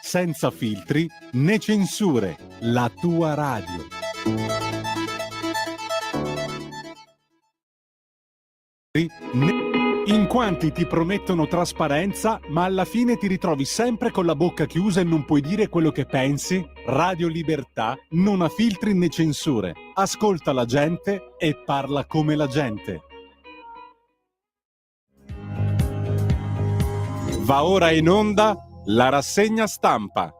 Senza filtri né censure, la tua radio. In quanti ti promettono trasparenza, ma alla fine ti ritrovi sempre con la bocca chiusa e non puoi dire quello che pensi? Radio Libertà non ha filtri né censure. Ascolta la gente e parla come la gente. Va ora in onda la rassegna stampa.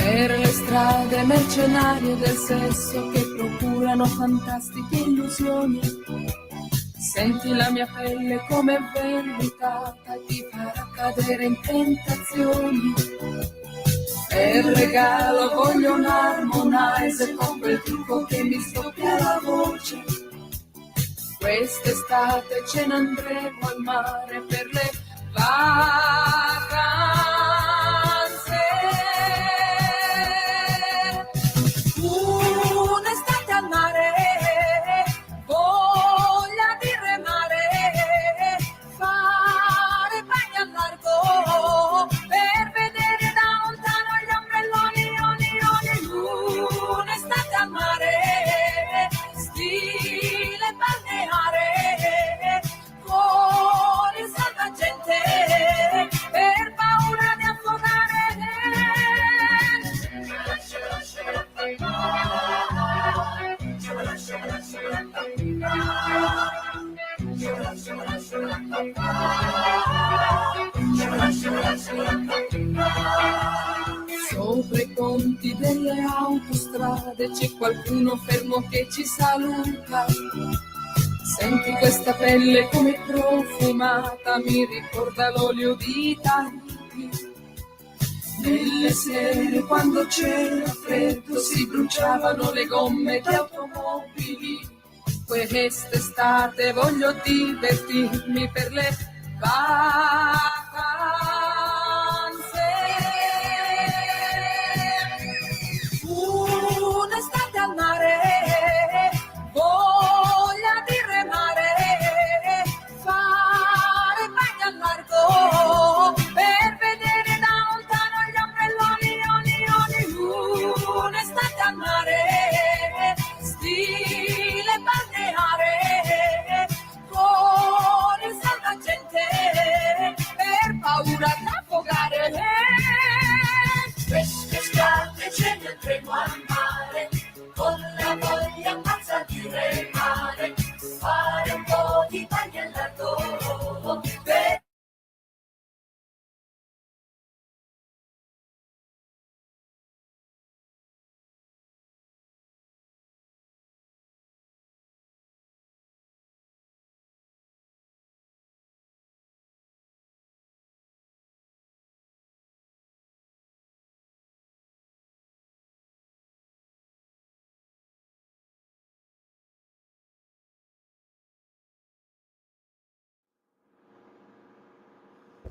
Per le strade mercenarie del sesso che procurano fantastiche illusioni, senti la mia pelle come vellutata e ti farà cadere in tentazioni. Per regalo voglio un harmonizer con quel trucco che mi sdoppia la voce. Quest'estate ce ne andremo al mare per le vacanze. Un'estate al mare, voglia di remare, fare bagni al largo per vedere da lontano gli ombrelloni, un'estate al mare, stile balneare, con il salvagente per paura di affogare. Sopra i ponti delle autostrade c'è qualcuno fermo che ci saluta. Senti questa pelle come profumata, mi ricorda l'olio di Tahiti. Nelle sere quando c'era freddo si bruciavano le gomme di automobili. Quest'estate voglio divertirmi per le vacanze. Un'estate al mare, voglia di remare, fare bagni al largo per vedere da lontano gli ombrelloni, un'estate al mare, stile balneare, con il salvagente per paura di affogare. Quest'estate ce ne andremo al mare, con la voglia pazza di remare, fare un po' di bagni al largo per...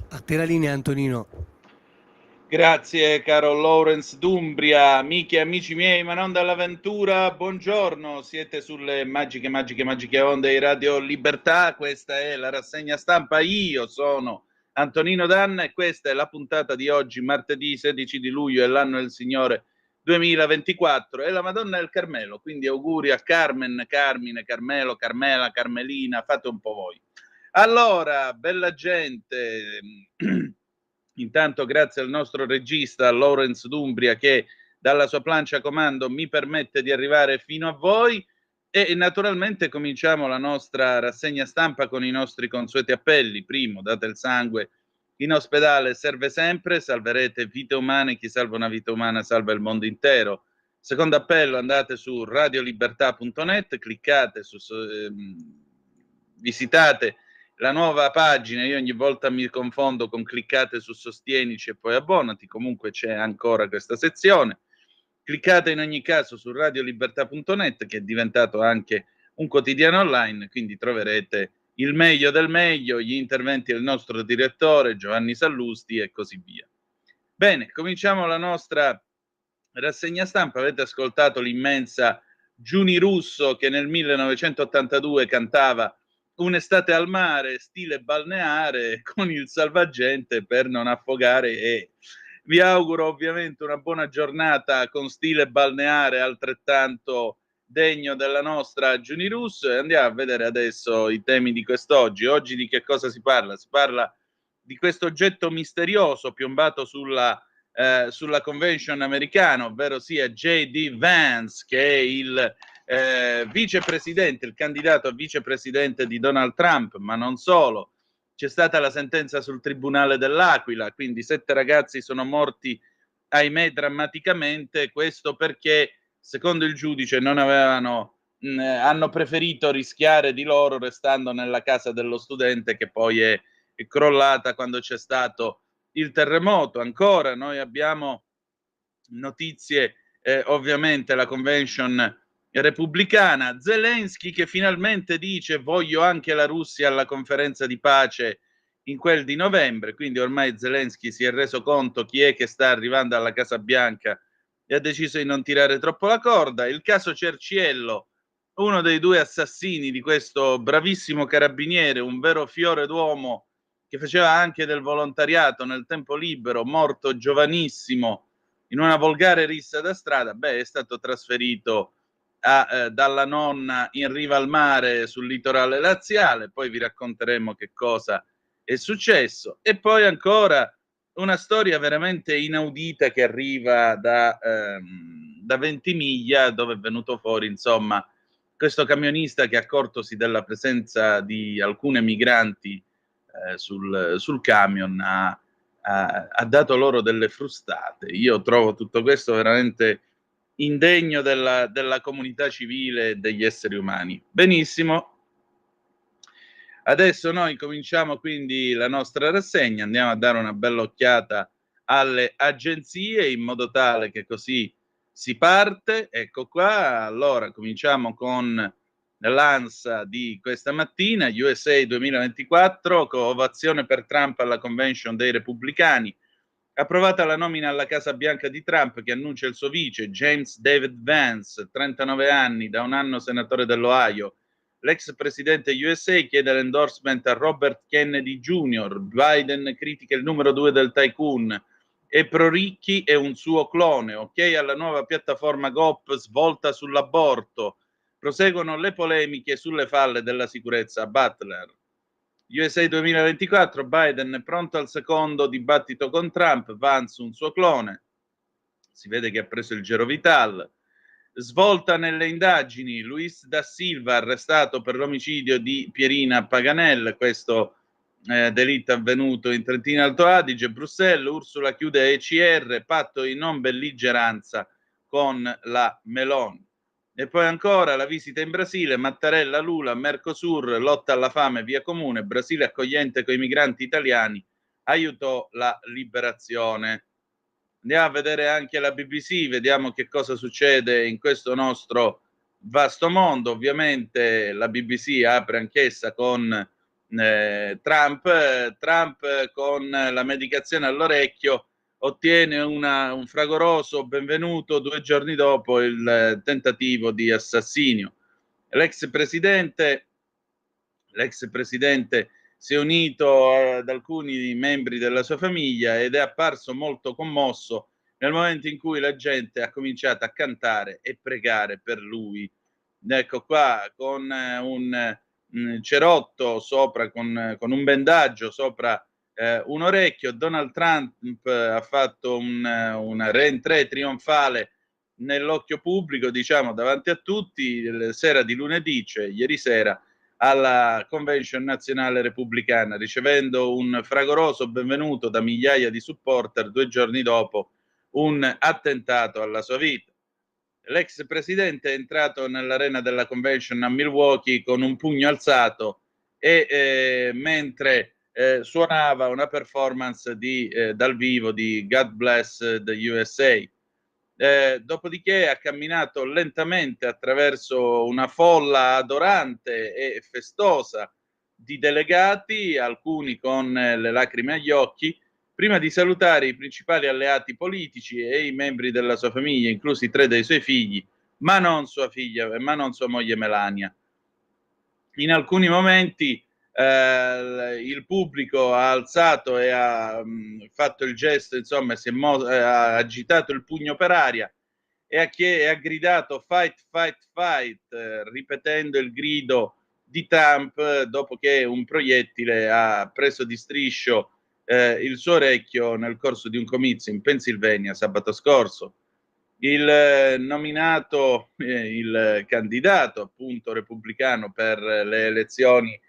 A te la linea, Antonino. Grazie caro Lawrence Dumbria, amiche e amici miei, ma non dall'avventura, buongiorno, siete sulle magiche onde di Radio Libertà, questa è la rassegna stampa, io sono Antonino Danna e questa è la puntata di oggi, martedì 16 di luglio, è l'anno del Signore 2024, è la Madonna del Carmelo, quindi auguri a Carmen, Carmine, Carmelo, Carmela, Carmelina, fate un po' voi. Allora, bella gente... Intanto grazie al nostro regista Lawrence Dumbria che dalla sua plancia comando mi permette di arrivare fino a voi e naturalmente cominciamo la nostra rassegna stampa con i nostri consueti appelli. Primo, date il sangue, in ospedale serve sempre, salverete vite umane, chi salva una vita umana salva il mondo intero. Secondo appello, andate su radiolibertà.net, cliccate su visitate la nuova pagina, io ogni volta mi confondo con cliccate su Sostienici e poi abbonati, comunque c'è ancora questa sezione. Cliccate in ogni caso su radiolibertà.net, che è diventato anche un quotidiano online, quindi troverete il meglio del meglio, gli interventi del nostro direttore Giovanni Sallusti e così via. Bene, cominciamo la nostra rassegna stampa. Avete ascoltato l'immensa Giuni Russo che nel 1982 cantava Un'estate al mare, stile balneare, con il salvagente per non affogare, e vi auguro ovviamente una buona giornata con stile balneare altrettanto degno della nostra Giuni Russo, e andiamo a vedere adesso i temi di quest'oggi. Oggi di che cosa si parla? Si parla di questo oggetto misterioso piombato sulla convention americana, ovvero sia J.D. Vance, che è il vicepresidente, il candidato a vicepresidente di Donald Trump, ma non solo. C'è stata la sentenza sul Tribunale dell'Aquila, quindi 7 ragazzi sono morti, ahimè, drammaticamente, questo perché, secondo il giudice, non avevano hanno preferito rischiare di loro restando nella casa dello studente, che poi è crollata quando c'è stato il terremoto. Ancora noi abbiamo notizie, ovviamente la convention repubblicana, Zelensky che finalmente dice voglio anche la Russia alla conferenza di pace in quel di novembre, quindi ormai Zelensky si è reso conto chi è che sta arrivando alla Casa Bianca e ha deciso di non tirare troppo la corda. Il caso Cerciello, uno dei 2 assassini di questo bravissimo carabiniere, un vero fiore d'uomo che faceva anche del volontariato nel tempo libero, morto giovanissimo in una volgare rissa da strada, è stato trasferito dalla nonna in riva al mare sul litorale laziale, poi vi racconteremo che cosa è successo. E poi ancora una storia veramente inaudita che arriva da Ventimiglia, dove è venuto fuori, insomma, questo camionista che, accortosi della presenza di alcune migranti sul camion, ha dato loro delle frustate. Io trovo tutto questo veramente indegno della comunità civile e degli esseri umani. Benissimo. Adesso noi cominciamo quindi la nostra rassegna, andiamo a dare una bella occhiata alle agenzie in modo tale che così si parte. Ecco qua, allora cominciamo con l'ANSA di questa mattina, USA 2024, ovazione per Trump alla convention dei repubblicani. Approvata la nomina alla Casa Bianca di Trump, che annuncia il suo vice, James David Vance, 39 anni, da un anno senatore dell'Ohio. L'ex presidente USA chiede l'endorsement a Robert Kennedy Jr. Biden critica il numero 2 del tycoon. È pro-ricchi e un suo clone. Ok alla nuova piattaforma GOP svolta sull'aborto. Proseguono le polemiche sulle falle della sicurezza a Butler. USA 2024, Biden è pronto al secondo dibattito con Trump, Vance un suo clone. Si vede che ha preso il Gero Vital. Svolta nelle indagini, Luis da Silva arrestato per l'omicidio di Pierina Paganel, questo delitto avvenuto in Trentino Alto Adige. Bruxelles, Ursula chiude ECR, patto di non belligeranza con la Meloni. E poi ancora la visita in Brasile, Mattarella, Lula, Mercosur, lotta alla fame, via comune, Brasile accogliente con i migranti italiani, aiutò la liberazione. Andiamo a vedere anche la BBC, vediamo che cosa succede in questo nostro vasto mondo. Ovviamente la BBC apre anch'essa con Trump con la medicazione all'orecchio ottiene un fragoroso benvenuto 2 giorni dopo il tentativo di assassinio. L'ex presidente si è unito ad alcuni membri della sua famiglia ed è apparso molto commosso nel momento in cui la gente ha cominciato a cantare e pregare per lui. Ecco qua, con un cerotto sopra, con un bendaggio sopra un orecchio, Donald Trump ha fatto una rientrée trionfale nell'occhio pubblico, diciamo, davanti a tutti, sera di lunedì, cioè ieri sera, alla convention nazionale repubblicana, ricevendo un fragoroso benvenuto da migliaia di supporter 2 giorni dopo un attentato alla sua vita. L'ex presidente è entrato nell'arena della convention a Milwaukee con un pugno alzato e mentre suonava una performance dal vivo di God Bless the USA. Dopodiché ha camminato lentamente attraverso una folla adorante e festosa di delegati, alcuni con le lacrime agli occhi, prima di salutare i principali alleati politici e i membri della sua famiglia, inclusi 3 dei suoi figli, ma non sua moglie Melania. In alcuni momenti il pubblico ha alzato e ha fatto il gesto, insomma, ha agitato il pugno per aria e ha gridato fight, fight, fight, ripetendo il grido di Trump dopo che un proiettile ha preso di striscio il suo orecchio nel corso di un comizio in Pennsylvania sabato scorso. Il nominato, il candidato appunto repubblicano per le elezioni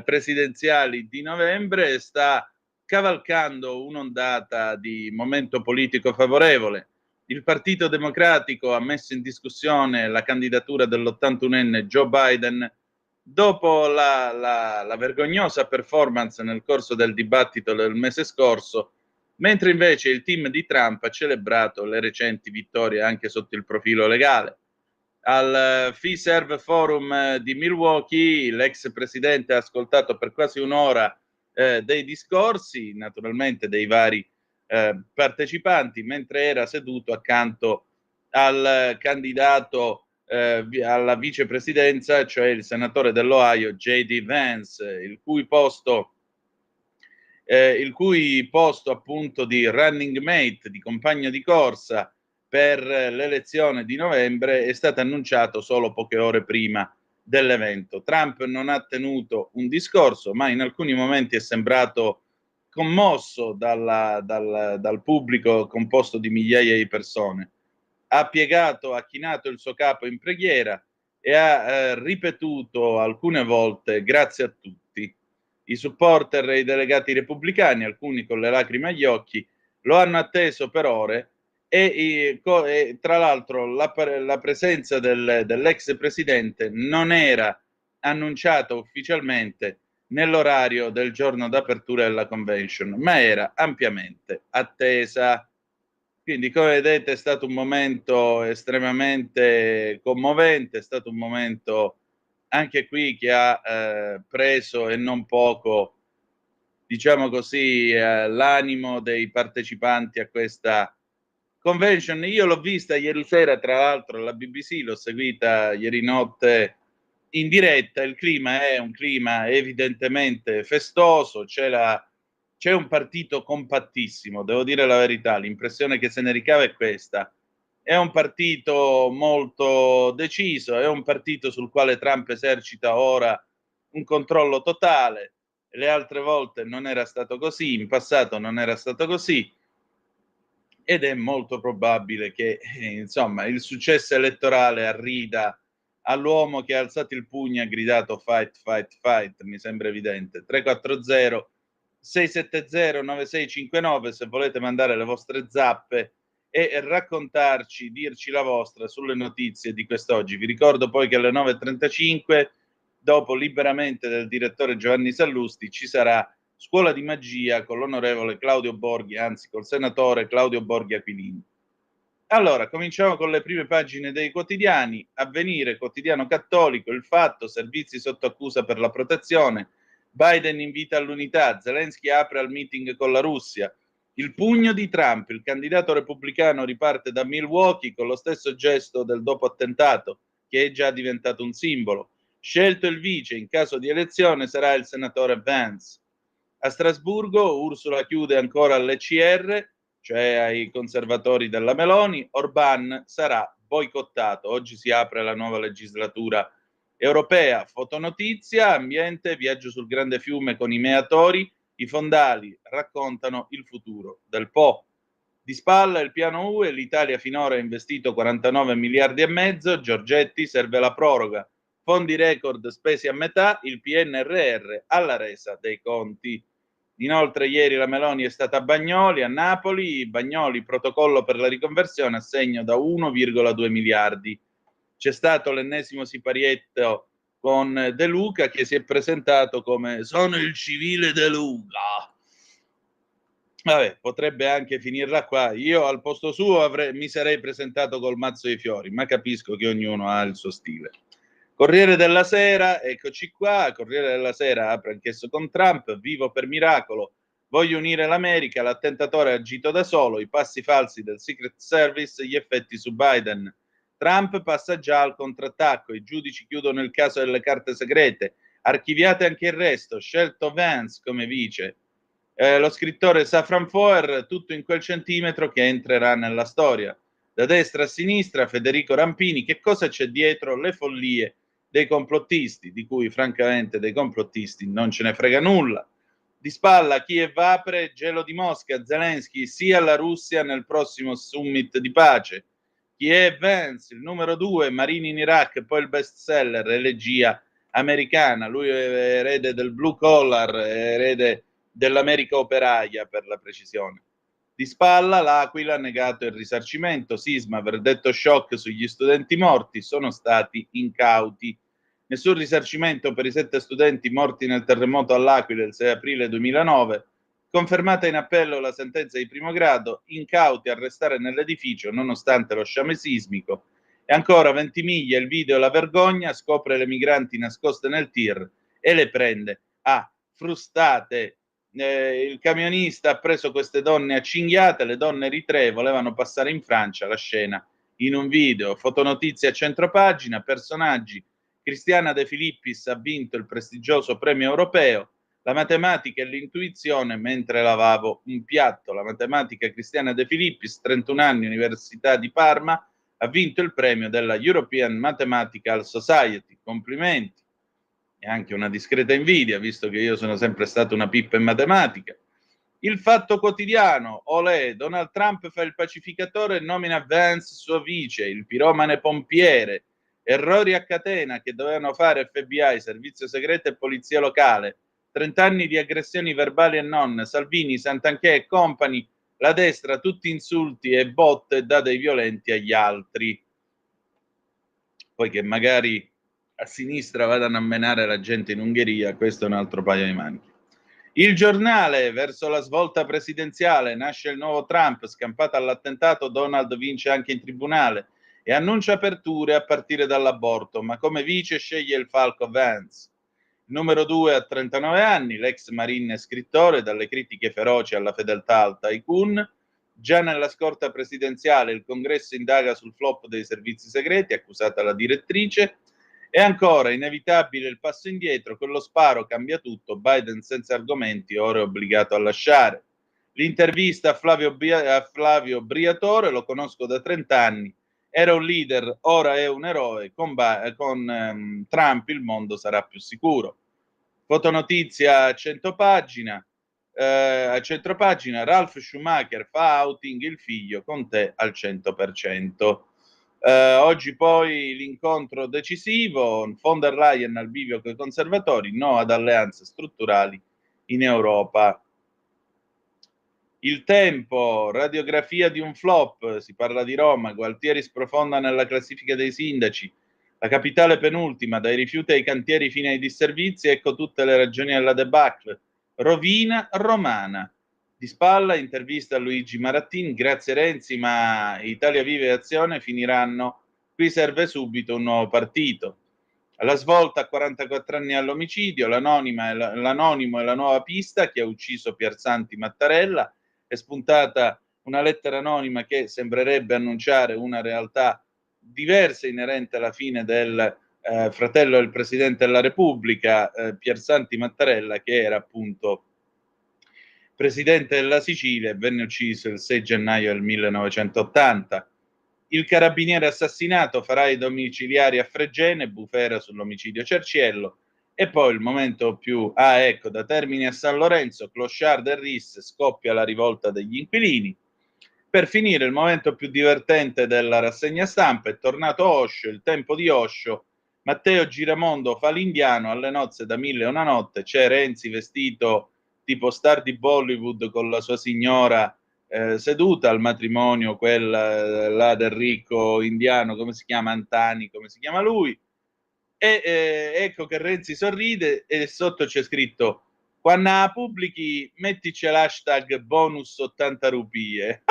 presidenziali di novembre sta cavalcando un'ondata di momento politico favorevole. Il Partito Democratico ha messo in discussione la candidatura dell'81enne Joe Biden dopo la vergognosa performance nel corso del dibattito del mese scorso, mentre invece il team di Trump ha celebrato le recenti vittorie anche sotto il profilo legale. Al FeeServe Forum di Milwaukee l'ex presidente ha ascoltato per quasi un'ora dei discorsi, naturalmente dei vari partecipanti, mentre era seduto accanto al candidato alla vicepresidenza, cioè il senatore dell'Ohio J.D. Vance, il cui posto appunto di running mate, di compagno di corsa per l'elezione di novembre è stato annunciato solo poche ore prima dell'evento. Trump non ha tenuto un discorso, ma in alcuni momenti è sembrato commosso dal pubblico composto di migliaia di persone. Ha chinato il suo capo in preghiera e ha ripetuto alcune volte grazie a tutti. I supporter e i delegati repubblicani, alcuni con le lacrime agli occhi, lo hanno atteso per ore e tra l'altro la presenza dell'ex presidente non era annunciata ufficialmente nell'orario del giorno d'apertura della convention, ma era ampiamente attesa. Quindi, come vedete, è stato un momento estremamente commovente, è stato un momento anche qui che ha preso e non poco, diciamo così, l'animo dei partecipanti a questa convention. Io l'ho vista ieri sera, tra l'altro, alla BBC, l'ho seguita ieri notte in diretta. Il clima è un clima evidentemente festoso, c'è un partito compattissimo, devo dire la verità, l'impressione che se ne ricava è questa. È un partito molto deciso, è un partito sul quale Trump esercita ora un controllo totale. Le altre volte non era stato così, in passato non era stato così, ed è molto probabile che insomma il successo elettorale arrida all'uomo che ha alzato il pugno e ha gridato fight, fight, fight, mi sembra evidente. 340 670 9659 se volete mandare le vostre zappe e raccontarci, dirci la vostra sulle notizie di quest'oggi. Vi ricordo poi che alle 9:35, dopo Liberamente del direttore Giovanni Sallusti, ci sarà Scuola di Magia con l'onorevole Claudio Borghi, anzi col senatore Claudio Borghi Aquilini. Allora, cominciamo con le prime pagine dei quotidiani. Avvenire, quotidiano cattolico, Il Fatto, servizi sotto accusa per la protezione, Biden invita all'unità, Zelensky apre al meeting con la Russia, il pugno di Trump, il candidato repubblicano riparte da Milwaukee con lo stesso gesto del dopo attentato, che è già diventato un simbolo. Scelto il vice, in caso di elezione sarà il senatore Vance. A Strasburgo Ursula chiude ancora all'ECR, cioè ai conservatori della Meloni. Orbán sarà boicottato. Oggi si apre la nuova legislatura europea. Fotonotizia, ambiente, viaggio sul grande fiume con i meatori, i fondali raccontano il futuro del Po. Di spalla il piano UE, l'Italia finora ha investito 49 miliardi e mezzo, Giorgetti serve la proroga. Fondi record spesi a metà, il PNRR alla resa dei conti. Inoltre ieri la Meloni è stata a Bagnoli, a Napoli. Bagnoli, protocollo per la riconversione, assegno da 1,2 miliardi. C'è stato l'ennesimo siparietto con De Luca, che si è presentato come sono il civile De Luca. Vabbè, potrebbe anche finirla qua. Io al posto suo mi sarei presentato col mazzo di fiori, ma capisco che ognuno ha il suo stile. Corriere della Sera, eccoci qua. Corriere della Sera apre anch'esso con Trump. Vivo per miracolo, voglio unire l'America, l'attentatore ha agito da solo, i passi falsi del Secret Service, gli effetti su Biden. Trump passa già al contrattacco, i giudici chiudono il caso delle carte segrete, archiviate anche il resto, scelto Vance come vice. Lo scrittore Safran Foer, tutto in quel centimetro che entrerà nella storia. Da destra a sinistra, Federico Rampini, che cosa c'è dietro le follie dei complottisti, di cui francamente dei complottisti non ce ne frega nulla. Di spalla Kiev apre, gelo di Mosca, Zelensky sì alla Russia nel prossimo summit di pace. Kiev Vance, il numero 2, Marini in Iraq, poi il bestseller, elegia americana, lui è erede del blue collar, erede dell'America operaia per la precisione. Di spalla l'Aquila ha negato il risarcimento, sisma, verdetto shock sugli studenti morti, sono stati incauti. Nessun risarcimento per i 7 studenti morti nel terremoto all'Aquila il 6 aprile 2009, confermata in appello la sentenza di primo grado, incauti a restare nell'edificio nonostante lo sciame sismico. E ancora Ventimiglia, il video La vergogna, scopre le migranti nascoste nel tir e le prende a frustate. Il camionista ha preso queste donne a cinghiate, le donne eritree volevano passare in Francia, la scena in un video. Fotonotizia a centropagina, personaggi. Cristiana De Filippis ha vinto il prestigioso premio europeo, la matematica e l'intuizione mentre lavavo un piatto. La matematica Cristiana De Filippis, 31 anni, Università di Parma, ha vinto il premio della European Mathematical Society. Complimenti. E anche una discreta invidia, visto che io sono sempre stato una pippa in matematica. Il Fatto Quotidiano, olè, Donald Trump fa il pacificatore e nomina Vance suo vice, il piromane pompiere, errori a catena che dovevano fare FBI, servizio segreto e polizia locale, 30 anni di aggressioni verbali e non, Salvini, Santanchè e compagni, la destra, tutti insulti e botte e dà dei violenti agli altri. Poi che magari a sinistra vadano a menare la gente in Ungheria, questo è un altro paio di maniche. Il Giornale, verso la svolta presidenziale, nasce il nuovo Trump, scampato all'attentato, Donald vince anche in tribunale e annuncia aperture a partire dall'aborto, ma come vice sceglie il falco Vance. Il numero 2 a 39 anni, l'ex marine e scrittore, dalle critiche feroci alla fedeltà al tycoon. Già nella scorta presidenziale il congresso indaga sul flop dei servizi segreti, accusata la direttrice. E ancora, inevitabile il passo indietro, con lo sparo cambia tutto, Biden senza argomenti, ora è obbligato a lasciare. L'intervista a Flavio Briatore, lo conosco da 30 anni, era un leader, ora è un eroe, con Trump il mondo sarà più sicuro. Fotonotizia a 100 pagina, a centropagina, Ralf Schumacher fa outing il figlio con te al 100%. Oggi poi l'incontro decisivo, von der Leyen al bivio con i conservatori, no ad alleanze strutturali in Europa. Il Tempo, radiografia di un flop, si parla di Roma, Gualtieri sprofonda nella classifica dei sindaci, la capitale penultima, dai rifiuti ai cantieri fino ai disservizi, ecco tutte le ragioni della debacle. Rovina romana. Di spalla, intervista a Luigi Marattin, grazie Renzi, ma Italia Viva e Azione finiranno, qui serve subito un nuovo partito. Alla svolta, a 44 anni all'omicidio, l'anonimo e la nuova pista che ha ucciso Piersanti Mattarella, è spuntata una lettera anonima che sembrerebbe annunciare una realtà diversa inerente alla fine del fratello del Presidente della Repubblica, Piersanti Mattarella, che era appunto presidente della Sicilia e venne ucciso il 6 gennaio del 1980. Il carabiniere assassinato farà i domiciliari a Fregene, bufera sull'omicidio Cerciello. E poi il momento più... ecco, da Termini a San Lorenzo, Clochard e Ris, scoppia la rivolta degli inquilini. Per finire, il momento più divertente della rassegna stampa, è tornato Osho, il tempo di Osho. Matteo Giramondo fa l'indiano, alle nozze da 1001 notte, c'è Renzi vestito tipo star di Bollywood con la sua signora seduta al matrimonio, quella là del ricco indiano, come si chiama, Antani, come si chiama lui. Ecco che Renzi sorride e sotto c'è scritto: quando la pubblichi mettici l'hashtag bonus 80 rupie.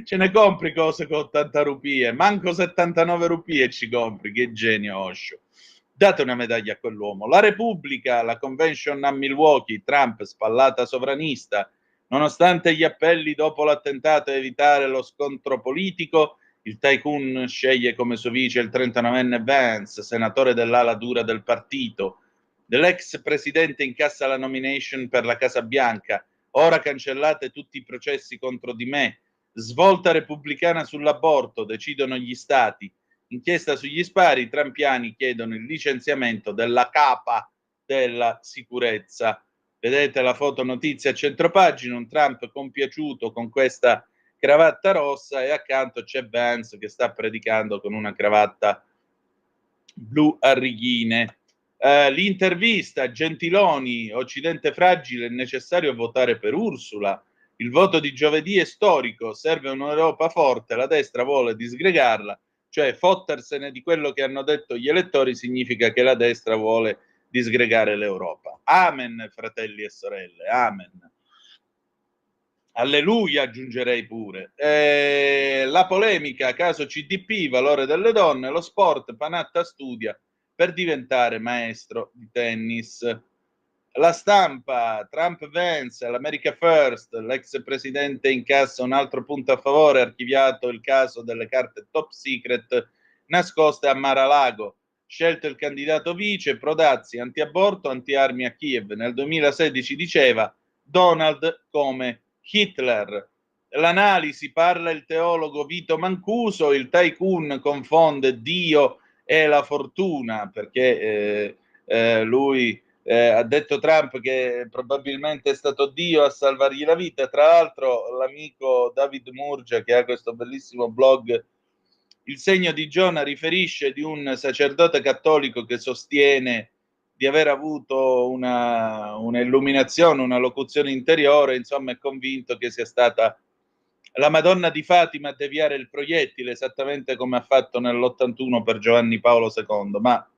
Ce ne compri cose con 80 rupie, manco 79 rupie ci compri, che genio Osho. Date una medaglia a quell'uomo. La Repubblica, la convention a Milwaukee, Trump spallata sovranista, nonostante gli appelli dopo l'attentato a evitare lo scontro politico, il tycoon sceglie come suo vice il 39enne Vance, senatore dell'ala dura del partito. L'ex presidente incassa la nomination per la Casa Bianca. Ora cancellate tutti i processi contro di me. Svolta repubblicana sull'aborto, decidono gli stati. Inchiesta sugli spari, i trampiani chiedono il licenziamento della capa della sicurezza. Vedete la foto notizia a centropagina, un Trump compiaciuto con questa cravatta rossa e accanto c'è Vance che sta predicando con una cravatta blu a righine. L'intervista, Gentiloni, Occidente fragile, è necessario votare per Ursula. Il voto di giovedì è storico, serve un'Europa forte, la destra vuole disgregarla, cioè fottersene di quello che hanno detto gli elettori significa che la destra vuole disgregare l'Europa. Amen, fratelli e sorelle, amen. Alleluia, aggiungerei pure. La polemica, caso CDP, valore delle donne, lo sport, Panatta studia per diventare maestro di tennis. La Stampa, Trump vence, l'America First, l'ex presidente incassa un altro punto a favore, archiviato il caso delle carte top secret nascoste a Mar-a-Lago. Scelto il candidato vice, Prodazzi, anti-aborto, anti-armi a Kiev. Nel 2016 diceva Donald come Hitler. L'analisi, parla il teologo Vito Mancuso, il tycoon confonde Dio e la fortuna, perché lui ha detto Trump che probabilmente è stato Dio a salvargli la vita. Tra l'altro l'amico David Murgia, che ha questo bellissimo blog Il segno di Giona, riferisce di un sacerdote cattolico che sostiene di aver avuto una illuminazione, una locuzione interiore, insomma è convinto che sia stata la Madonna di Fatima a deviare il proiettile, esattamente come ha fatto nell'81 per Giovanni Paolo II, ma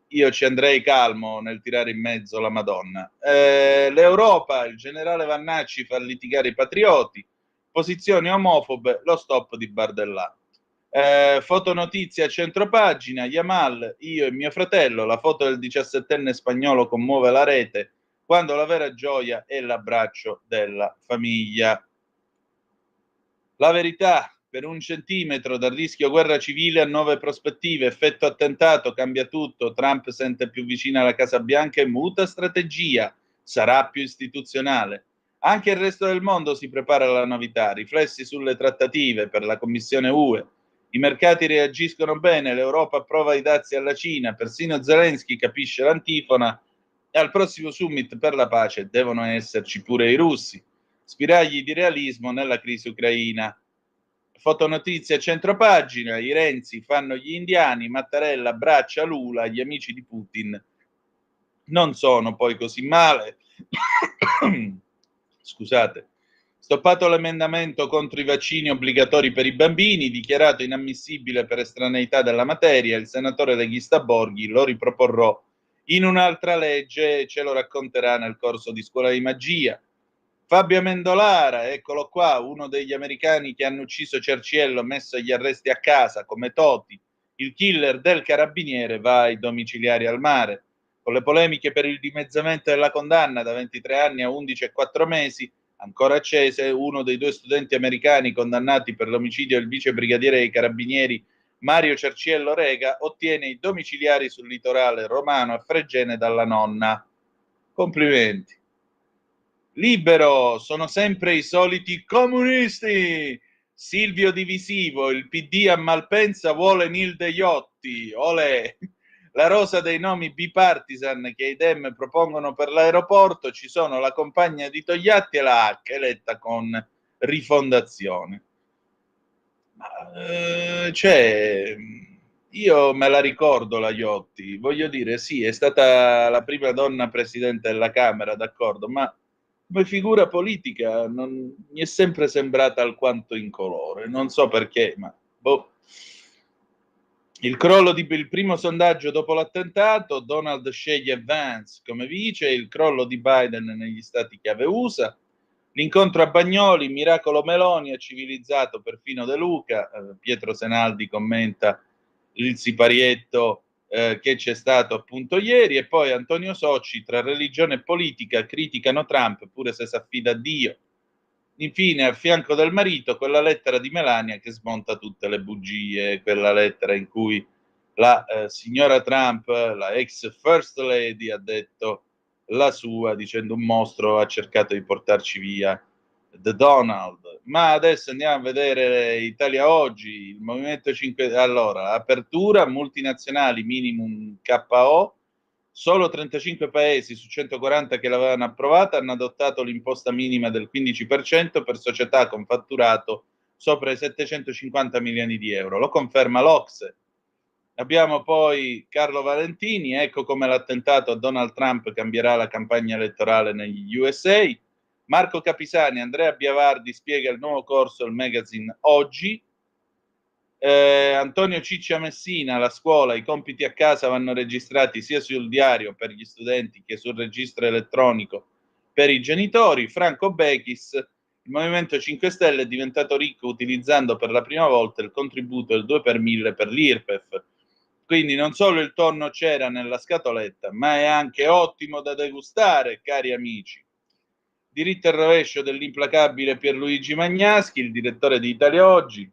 io ci andrei calmo nel tirare in mezzo la Madonna. L'Europa, il generale Vannacci fa litigare i patrioti, posizioni omofobe, lo stop di Bardellà. Fotonotizia a centropagina, Yamal, io e mio fratello, la foto del 17enne spagnolo commuove la rete, quando la vera gioia è l'abbraccio della famiglia. La Verità, per 1 centimetro dal rischio guerra civile a 9 prospettive, effetto attentato, cambia tutto, Trump sente più vicina alla Casa Bianca e muta strategia, sarà più istituzionale. Anche il resto del mondo si prepara alla novità, riflessi sulle trattative per la Commissione UE. I mercati reagiscono bene, l'Europa approva i dazi alla Cina, persino Zelensky capisce l'antifona e al prossimo summit per la pace devono esserci pure i russi. Spiragli di realismo nella crisi ucraina. Fotonotizia centropagina, i Renzi fanno gli indiani, Mattarella abbraccia Lula, gli amici di Putin non sono poi così male. Scusate. Stoppato l'emendamento contro i vaccini obbligatori per i bambini, dichiarato inammissibile per estraneità della materia, il senatore leghista Borghi lo riproporrò in un'altra legge e ce lo racconterà nel corso di Scuola di Magia. Fabio Amendolara, eccolo qua, uno degli americani che hanno ucciso Cerciello, messo agli arresti a casa come Toti. Il killer del carabiniere va ai domiciliari al mare. Con le polemiche per il dimezzamento della condanna da 23 anni a 11 e 4 mesi, ancora accese, uno dei 2 studenti americani condannati per l'omicidio del vice brigadiere dei carabinieri Mario Cerciello Rega ottiene i domiciliari sul litorale romano a Fregene dalla nonna. Complimenti. Libero, sono sempre i soliti comunisti. Silvio Divisivo, il PD a Malpensa vuole Nilde Iotti. Olè. La rosa dei nomi bipartisan che i Dem propongono per l'aeroporto, ci sono la compagna di Togliatti e la H, eletta con Rifondazione. Cioè, io me la ricordo la Iotti, voglio dire, sì, è stata la prima donna presidente della Camera, d'accordo, ma come figura politica non mi è sempre sembrata alquanto incolore, non so perché, ma boh. Il crollo il primo sondaggio dopo l'attentato, Donald sceglie Vance come vice, il crollo di Biden negli stati chiave USA, l'incontro a Bagnoli, miracolo Meloni, ha civilizzato perfino De Luca, Pietro Senaldi commenta il siparietto che c'è stato appunto ieri, e poi Antonio Socci, tra religione e politica criticano Trump pure se si affida a Dio. Infine, a fianco del marito, quella lettera di Melania che smonta tutte le bugie, quella lettera in cui la signora Trump, la ex First Lady, ha detto la sua, dicendo un mostro ha cercato di portarci via The Donald. Ma adesso andiamo a vedere Italia Oggi, il Movimento 5. Allora, apertura, multinazionali, minimum KO. Solo 35 paesi su 140 che l'avevano approvata hanno adottato l'imposta minima del 15% per società con fatturato sopra i 750 milioni di euro. Lo conferma l'Ocse. Abbiamo poi Carlo Valentini, ecco come l'attentato a Donald Trump cambierà la campagna elettorale negli USA. Marco Capisani, Andrea Biavardi spiega il nuovo corso al magazine Oggi. Antonio Ciccia Messina, la scuola, i compiti a casa vanno registrati sia sul diario per gli studenti che sul registro elettronico per i genitori. Franco Bechis, il Movimento 5 Stelle è diventato ricco utilizzando per la prima volta il contributo del 2 per 1000 per l'IRPEF. Quindi non solo il tonno c'era nella scatoletta, ma è anche ottimo da degustare, cari amici. Diritto e rovescio dell'implacabile Pierluigi Magnaschi, il direttore di Italia Oggi.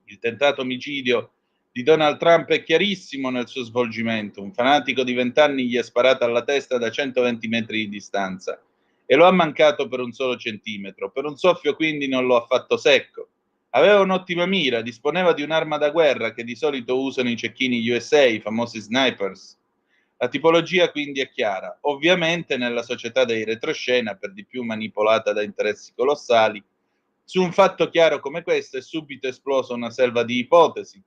Il tentato omicidio di Donald Trump è chiarissimo nel suo svolgimento. Un fanatico di 20 anni gli ha sparato alla testa da 120 metri di distanza e lo ha mancato per un solo centimetro. Per un soffio quindi non lo ha fatto secco. Aveva un'ottima mira, disponeva di un'arma da guerra che di solito usano i cecchini USA, i famosi snipers. La tipologia quindi è chiara. Ovviamente nella società dei retroscena, per di più manipolata da interessi colossali, su un fatto chiaro come questo è subito esplosa una selva di ipotesi.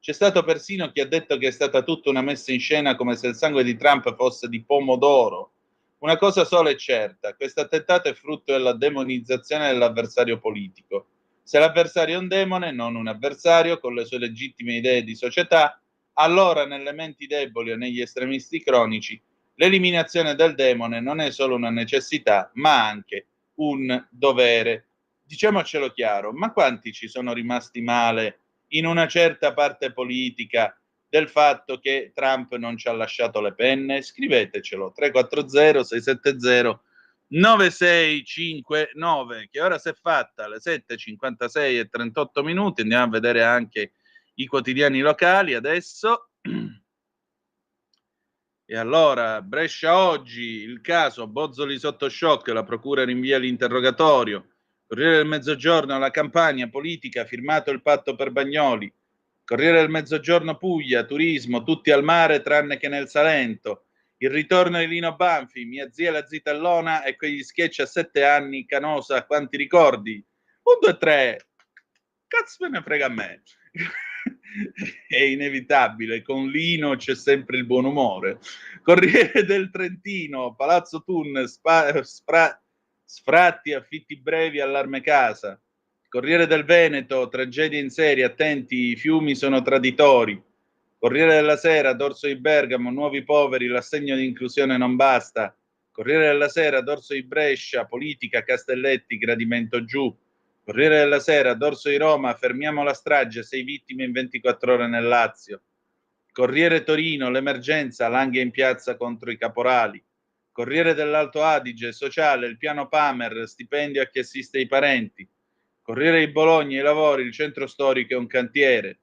C'è stato persino chi ha detto che è stata tutta una messa in scena come se il sangue di Trump fosse di pomodoro. Una cosa sola è certa, questo attentato è frutto della demonizzazione dell'avversario politico. Se l'avversario è un demone, non un avversario, con le sue legittime idee di società, allora nelle menti deboli o negli estremisti cronici, l'eliminazione del demone non è solo una necessità, ma anche un dovere. Diciamocelo chiaro, ma quanti ci sono rimasti male in una certa parte politica del fatto che Trump non ci ha lasciato le penne? Scrivetecelo, 340-670-9659, che ora si è fatta alle 7:56 e 38 minuti, andiamo a vedere anche i quotidiani locali adesso. E allora, Brescia Oggi, il caso Bozzoli sotto shock, la procura rinvia l'interrogatorio. Corriere del Mezzogiorno, la campagna politica, firmato il patto per Bagnoli. Corriere del Mezzogiorno Puglia, turismo, tutti al mare tranne che nel Salento. Il ritorno di Lino Banfi, mia zia la zitellona e quegli sketch a 7 anni, Canosa, quanti ricordi? 1, 2, 3. Cazzo me ne frega a me. È inevitabile, con Lino c'è sempre il buon umore. Corriere del Trentino, Palazzo Thun, sfratti, affitti brevi, allarme casa. Corriere del Veneto, tragedia in serie, attenti, i fiumi sono traditori. Corriere della Sera, Dorso di Bergamo, nuovi poveri, l'assegno di inclusione non basta. Corriere della Sera, Dorso di Brescia, politica, Castelletti, gradimento giù. Corriere della Sera, Dorso di Roma, fermiamo la strage, 6 vittime in 24 ore nel Lazio. Corriere Torino, l'emergenza, Langhe in piazza contro i caporali. Corriere dell'Alto Adige, sociale, il piano Pamer, stipendio a chi assiste i parenti. Corriere di Bologna, i lavori, il centro storico è un cantiere.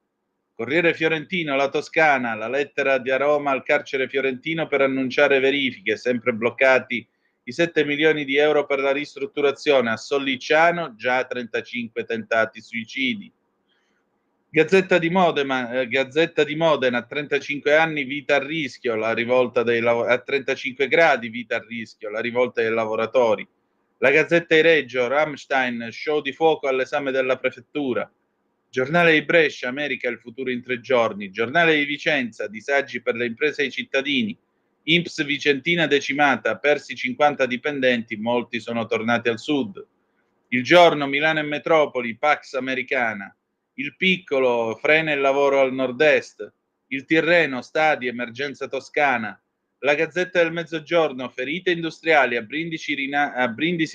Corriere Fiorentino, la Toscana, la lettera di Roma al carcere fiorentino per annunciare verifiche, sempre bloccati i 7 milioni di euro per la ristrutturazione. A Sollicciano già 35 tentati suicidi. Gazzetta di Modena, a 35 anni vita a rischio, la rivolta dei a 35 gradi vita a rischio, la rivolta dei lavoratori. La Gazzetta di Reggio, Rammstein, show di fuoco all'esame della prefettura. Giornale di Brescia, America il futuro in 3 giorni. Giornale di Vicenza, disagi per le imprese e i cittadini. INPS Vicentina decimata, persi 50 dipendenti, molti sono tornati al sud. Il Giorno, Milano e metropoli, Pax americana. il Piccolo, frena il lavoro al nord-est, il Tirreno, stadi, emergenza toscana, la Gazzetta del Mezzogiorno, ferite industriali, a Brindisi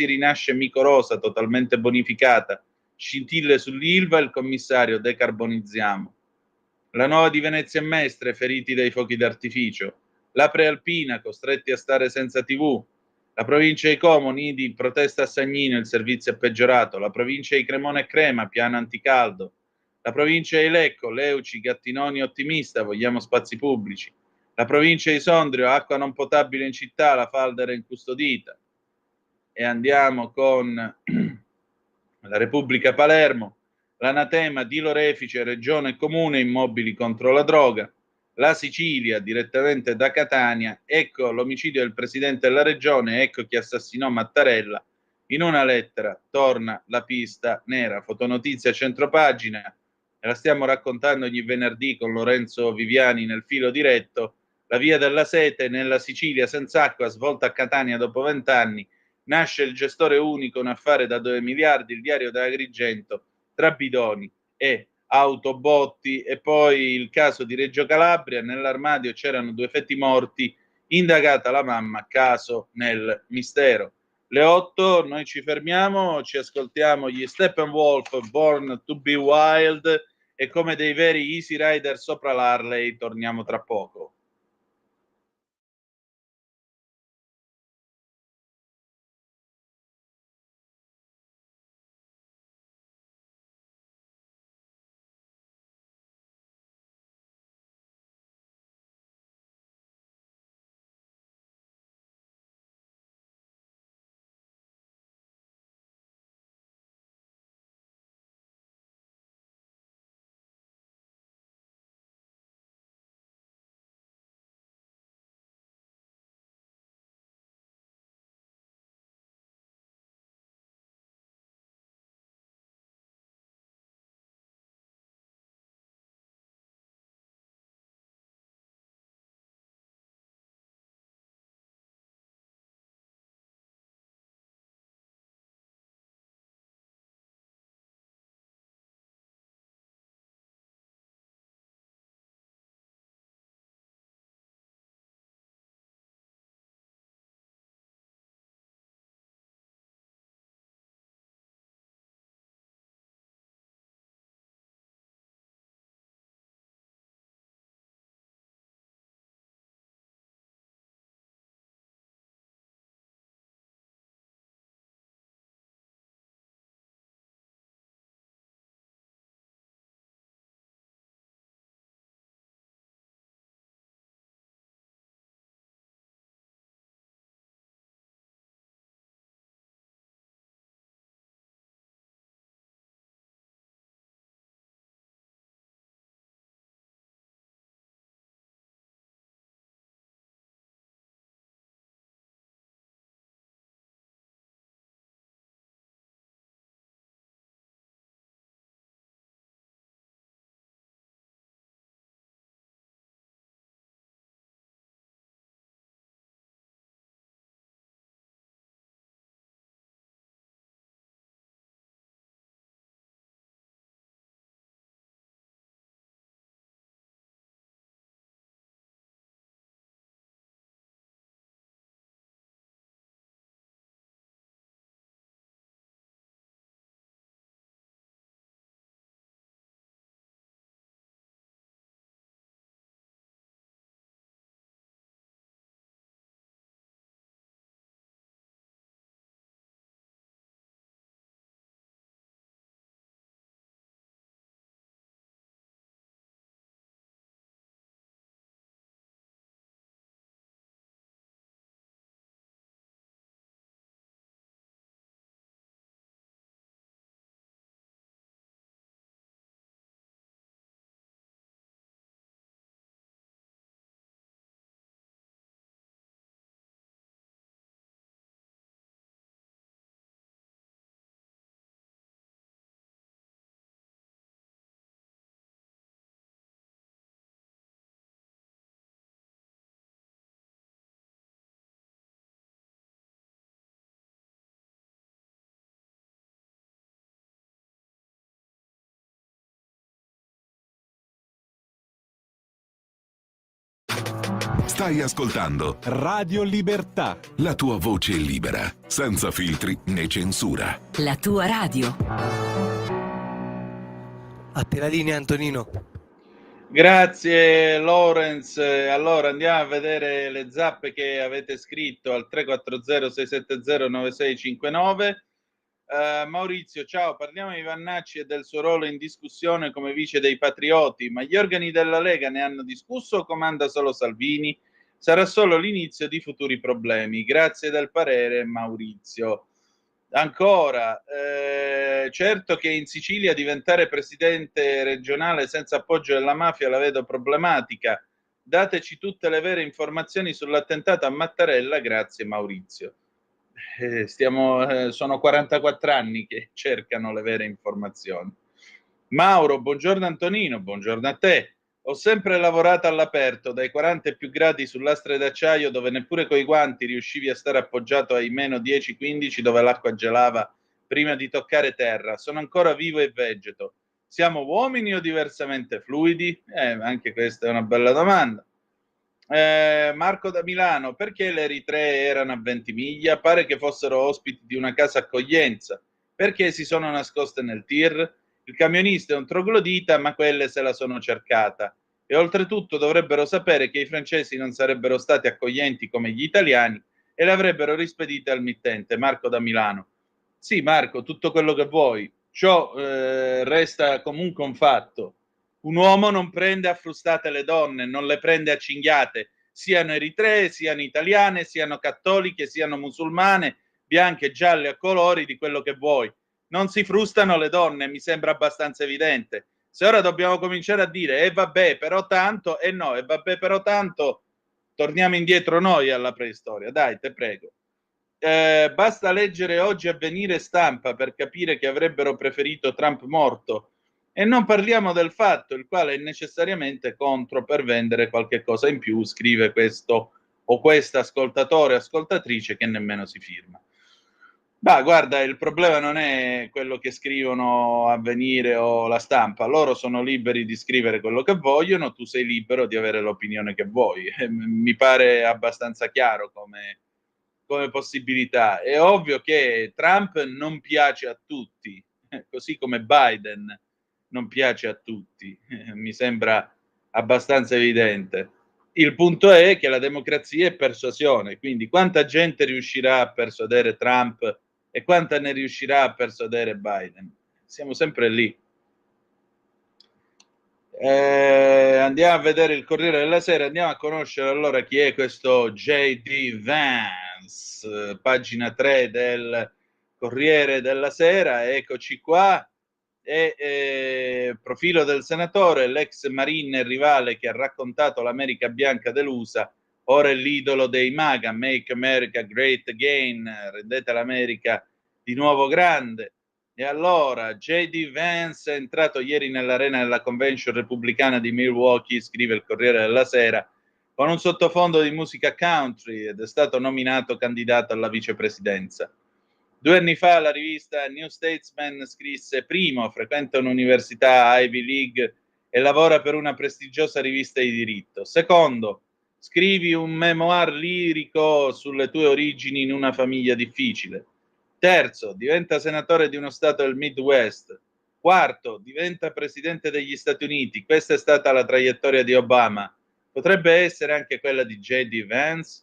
rinasce Micorosa totalmente bonificata, scintille sull'Ilva, il commissario decarbonizziamo. La Nuova di Venezia e Mestre, feriti dai fuochi d'artificio, la Prealpina, costretti a stare senza TV, la provincia di Como, Nidi, protesta a Sagnino, il servizio è peggiorato, la provincia di Cremona e Crema, piano anticaldo, la provincia di Lecco, Leuci, Gattinoni ottimista, vogliamo spazi pubblici, la provincia di Sondrio, acqua non potabile in città, la falda era incustodita. E andiamo con la Repubblica Palermo, l'anatema di Lorefice, regione e comune, immobili contro la droga, la Sicilia direttamente da Catania, ecco l'omicidio del presidente della regione, ecco chi assassinò Mattarella, in una lettera torna la pista nera, fotonotizia centropagina, e la stiamo raccontando ogni venerdì con Lorenzo Viviani nel filo diretto, la via della sete nella Sicilia senza acqua, svolta a Catania dopo 20 anni, nasce il gestore unico, un affare da 2 miliardi, il diario dell'Agrigento, tra bidoni e autobotti, e poi il caso di Reggio Calabria, nell'armadio c'erano 2 fetti morti, indagata la mamma, caso nel mistero. Le 8, noi ci fermiamo, ci ascoltiamo gli Steppenwolf, Born to be Wild, e come dei veri Easy Rider sopra l'Harley torniamo tra poco. Stai ascoltando Radio Libertà. la tua voce libera, senza filtri né censura. La tua radio. A te la linea, Antonino. Grazie Lorenz. Allora andiamo a vedere le zappe che avete scritto al 340-670-9659. Maurizio, ciao, parliamo di Vannacci e del suo ruolo in discussione come vice dei Patrioti, ma gli organi della Lega ne hanno discusso o comanda solo Salvini? Sarà solo l'inizio di futuri problemi. Grazie del parere, Maurizio. Ancora, certo che in Sicilia diventare presidente regionale senza appoggio della mafia la vedo problematica. Dateci tutte le vere informazioni sull'attentato a Mattarella, grazie Maurizio. Sono 44 anni che cercano le vere informazioni. Mauro, buongiorno Antonino, buongiorno a te. Ho sempre lavorato all'aperto, dai 40 e più gradi su lastre d'acciaio dove neppure coi guanti riuscivi a stare appoggiato ai meno 10-15 dove l'acqua gelava prima di toccare terra. Sono ancora vivo e vegeto. Siamo uomini o diversamente fluidi? Anche questa è una bella domanda. Marco da Milano, perché le eritree erano a Ventimiglia? Pare che fossero ospiti di una casa accoglienza. Perché si sono nascoste nel tir? Il camionista è un troglodita, ma quelle se la sono cercata. E oltretutto dovrebbero sapere che i francesi non sarebbero stati accoglienti come gli italiani e le avrebbero rispedite al mittente. Marco da Milano. Sì, Marco, tutto quello che vuoi. Ciò resta comunque un fatto. Un uomo non prende a frustate le donne, non le prende a cinghiate, siano eritree, siano italiane, siano cattoliche, siano musulmane, bianche, gialle, a colori, di quello che vuoi. Non si frustano le donne, mi sembra abbastanza evidente. Se ora dobbiamo cominciare a dire vabbè però tanto, no, vabbè però tanto, torniamo indietro noi alla preistoria, dai, te prego. Basta leggere oggi Avvenire e Stampa per capire che avrebbero preferito Trump morto, e non parliamo del fatto, il quale è necessariamente contro per vendere qualche cosa in più, scrive questo o questa ascoltatore o ascoltatrice che nemmeno si firma. Ma guarda, il problema non è quello che scrivono Avvenire o La Stampa, loro sono liberi di scrivere quello che vogliono, tu sei libero di avere l'opinione che vuoi. Mi pare abbastanza chiaro come possibilità. È ovvio che Trump non piace a tutti, così come Biden non piace a tutti, mi sembra abbastanza evidente. Il punto è che la democrazia è persuasione, quindi quanta gente riuscirà a persuadere Trump e quanta ne riuscirà a persuadere Biden? Siamo sempre lì. Andiamo a vedere il Corriere della Sera, andiamo a conoscere allora chi è questo J.D. Vance, pagina 3 del Corriere della Sera, eccoci qua. Profilo del senatore, l'ex marine rivale che ha raccontato l'America bianca dell'USA, ora è l'idolo dei MAGA, Make America Great Again, rendete l'America di nuovo grande. E allora, J.D. Vance è entrato ieri nell'arena della convention repubblicana di Milwaukee, scrive il Corriere della Sera, con un sottofondo di musica country ed è stato nominato candidato alla vicepresidenza. 2 anni fa la rivista New Statesman scrisse: primo, frequenta un'università Ivy League e lavora per una prestigiosa rivista di diritto. Secondo, scrivi un memoir lirico sulle tue origini in una famiglia difficile. Terzo, diventa senatore di uno stato del Midwest. Quarto, diventa presidente degli Stati Uniti. Questa è stata la traiettoria di Obama. Potrebbe essere anche quella di J.D. Vance?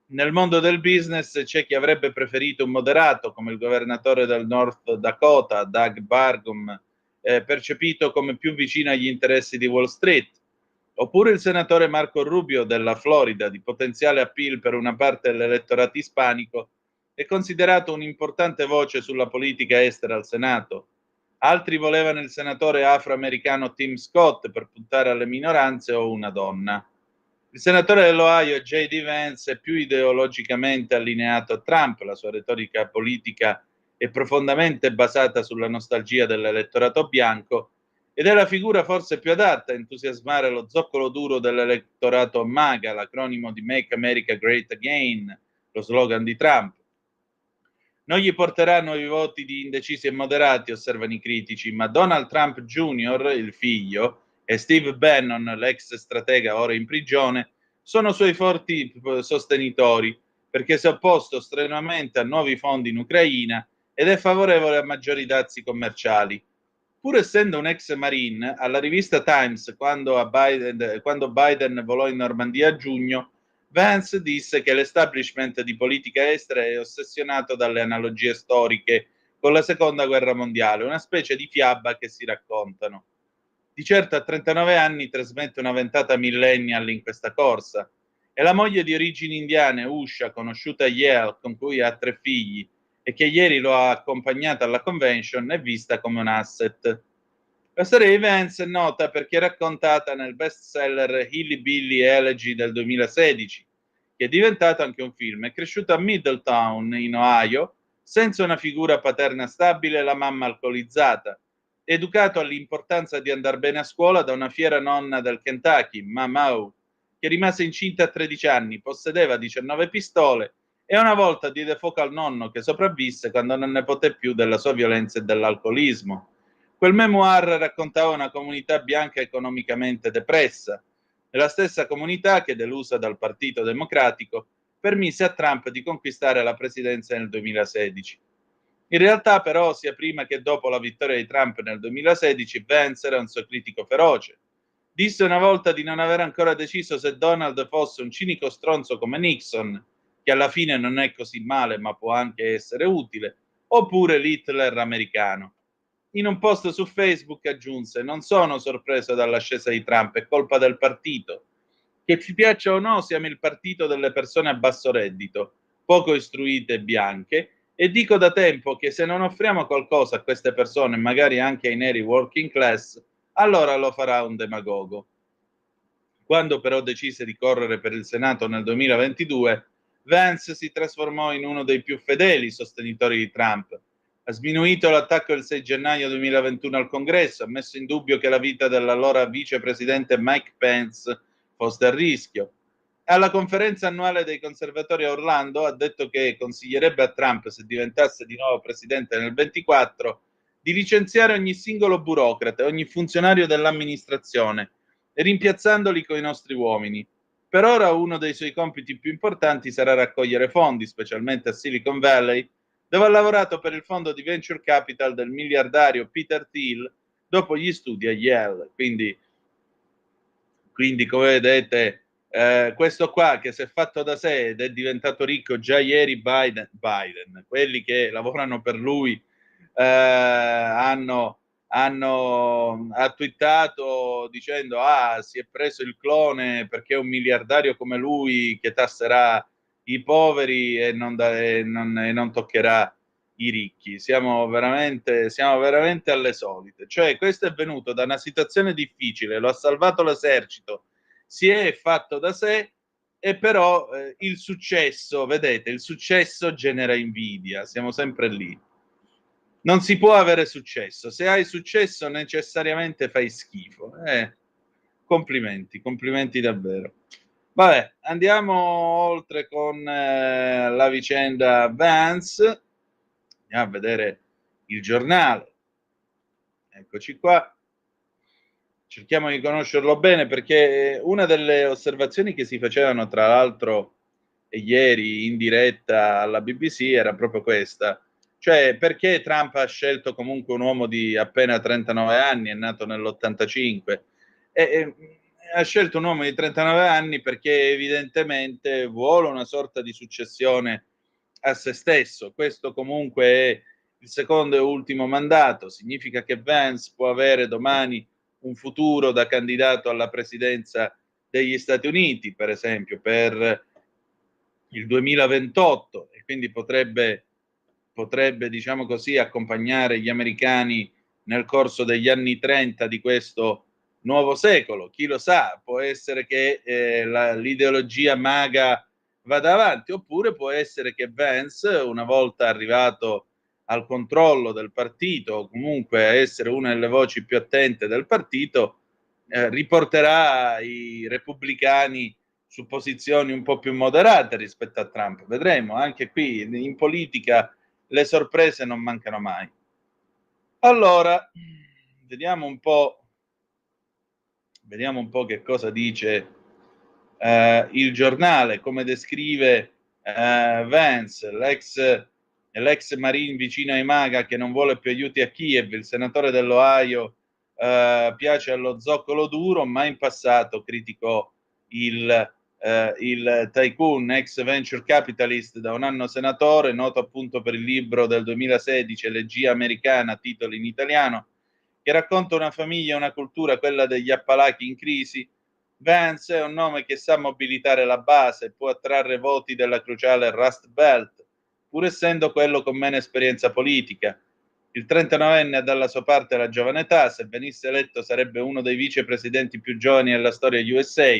Nel mondo del business c'è chi avrebbe preferito un moderato come il governatore del North Dakota, Doug Burgum, percepito come più vicino agli interessi di Wall Street, oppure il senatore Marco Rubio della Florida, di potenziale appeal per una parte dell'elettorato ispanico, è considerato un'importante voce sulla politica estera al Senato. Altri volevano il senatore afroamericano Tim Scott per puntare alle minoranze o una donna. Il senatore dell'Ohio, J.D. Vance, è più ideologicamente allineato a Trump, la sua retorica politica è profondamente basata sulla nostalgia dell'elettorato bianco ed è la figura forse più adatta a entusiasmare lo zoccolo duro dell'elettorato MAGA, l'acronimo di Make America Great Again, lo slogan di Trump. Non gli porterà nuovi voti di indecisi e moderati, osservano i critici, ma Donald Trump Jr., il figlio, e Steve Bannon, l'ex stratega ora in prigione, sono suoi forti sostenitori, perché si è opposto strenuamente a nuovi fondi in Ucraina ed è favorevole a maggiori dazi commerciali. Pur essendo un ex Marine, alla rivista Times, quando Biden volò in Normandia a giugno, Vance disse che l'establishment di politica estera è ossessionato dalle analogie storiche con la seconda guerra mondiale, una specie di fiaba che si raccontano. Di certo a 39 anni trasmette una ventata millennial in questa corsa e la moglie di origini indiane, Usha, conosciuta a Yale, con cui ha 3 figli e che ieri lo ha accompagnata alla convention, è vista come un asset. La storia di Vance è nota perché è raccontata nel bestseller Hilly Billy Elegy del 2016, che è diventato anche un film. È cresciuto a Middletown, in Ohio, senza una figura paterna stabile e la mamma alcolizzata. Educato all'importanza di andare bene a scuola da una fiera nonna del Kentucky, Mama O, che rimase incinta a 13 anni, possedeva 19 pistole e una volta diede fuoco al nonno che sopravvisse quando non ne poté più della sua violenza e dell'alcolismo. Quel memoir raccontava una comunità bianca economicamente depressa, e la stessa comunità che, delusa dal Partito Democratico, permise a Trump di conquistare la presidenza nel 2016. In realtà, però, sia prima che dopo la vittoria di Trump nel 2016, Vance era un suo critico feroce. Disse una volta di non aver ancora deciso se Donald fosse un cinico stronzo come Nixon, che alla fine non è così male ma può anche essere utile, oppure l'Hitler americano. In un post su Facebook aggiunse: non sono sorpreso dall'ascesa di Trump, è colpa del partito. Che ci piaccia o no, siamo il partito delle persone a basso reddito, poco istruite e bianche, e dico da tempo che se non offriamo qualcosa a queste persone, magari anche ai neri working class, allora lo farà un demagogo. Quando però decise di correre per il Senato nel 2022, Vance si trasformò in uno dei più fedeli sostenitori di Trump. Ha sminuito l'attacco del 6 gennaio 2021 al Congresso, ha messo in dubbio che la vita dell'allora vicepresidente Mike Pence fosse a rischio. Alla conferenza annuale dei conservatori a Orlando ha detto che consiglierebbe a Trump, se diventasse di nuovo presidente nel 24, di licenziare ogni singolo burocrate, ogni funzionario dell'amministrazione, rimpiazzandoli coi nostri uomini. Per ora uno dei suoi compiti più importanti sarà raccogliere fondi, specialmente a Silicon Valley, dove ha lavorato per il fondo di venture capital del miliardario Peter Thiel dopo gli studi a Yale. Quindi come vedete, questo qua che si è fatto da sé ed è diventato ricco già ieri, Biden, quelli che lavorano per lui ha twittato dicendo si è preso il clone perché è un miliardario come lui che tasserà i poveri e non toccherà i ricchi. Siamo veramente alle solite. Cioè, questo è venuto da una situazione difficile, lo ha salvato l'esercito, si è fatto da sé, e però il successo, vedete, il successo genera invidia, siamo sempre lì. Non si può avere successo. Se hai successo necessariamente fai schifo. Complimenti davvero. Vabbè, andiamo oltre con la vicenda Vance. Andiamo a vedere il giornale. Eccoci qua. Cerchiamo di conoscerlo bene, perché una delle osservazioni che si facevano, tra l'altro, ieri in diretta alla BBC era proprio questa. Cioè, perché Trump ha scelto comunque un uomo di appena 39 anni, è nato nell'85, ha scelto un uomo di 39 anni perché evidentemente vuole una sorta di successione a se stesso. Questo comunque è il secondo e ultimo mandato, significa che Vance può avere domani un futuro da candidato alla presidenza degli Stati Uniti, per esempio, per il 2028, e quindi potrebbe, diciamo così, accompagnare gli americani nel corso degli anni 30 di questo nuovo secolo. Chi lo sa, può essere che l'ideologia MAGA vada avanti, oppure può essere che Vance, una volta arrivato al controllo del partito, o comunque a essere una delle voci più attente del partito, riporterà i repubblicani su posizioni un po' più moderate rispetto a Trump. Vedremo, anche qui in politica le sorprese non mancano mai. Allora, vediamo un po' che cosa dice Il Giornale, come descrive Vance, l'ex Marine vicino ai MAGA che non vuole più aiuti a Kiev, il senatore dell'Ohio piace allo zoccolo duro, ma in passato criticò il tycoon, ex venture capitalist, da un anno senatore, noto appunto per il libro del 2016, Elegia americana, titolo in italiano, che racconta una famiglia e una cultura, quella degli Appalachi in crisi. Vance è un nome che sa mobilitare la base, può attrarre voti della cruciale Rust Belt, pur essendo quello con meno esperienza politica. Il 39enne ha dalla sua parte la giovane età, se venisse eletto sarebbe uno dei vicepresidenti più giovani della storia USA.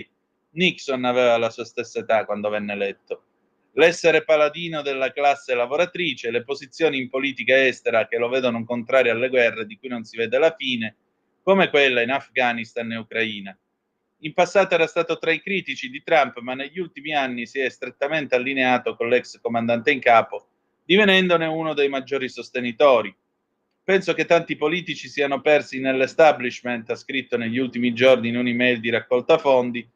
Nixon aveva la sua stessa età quando venne eletto. L'essere paladino della classe lavoratrice, le posizioni in politica estera che lo vedono contrario alle guerre di cui non si vede la fine, come quella in Afghanistan e Ucraina. In passato era stato tra i critici di Trump, ma negli ultimi anni si è strettamente allineato con l'ex comandante in capo, divenendone uno dei maggiori sostenitori. Penso che tanti politici siano persi nell'establishment, ha scritto negli ultimi giorni in un'email di raccolta fondi,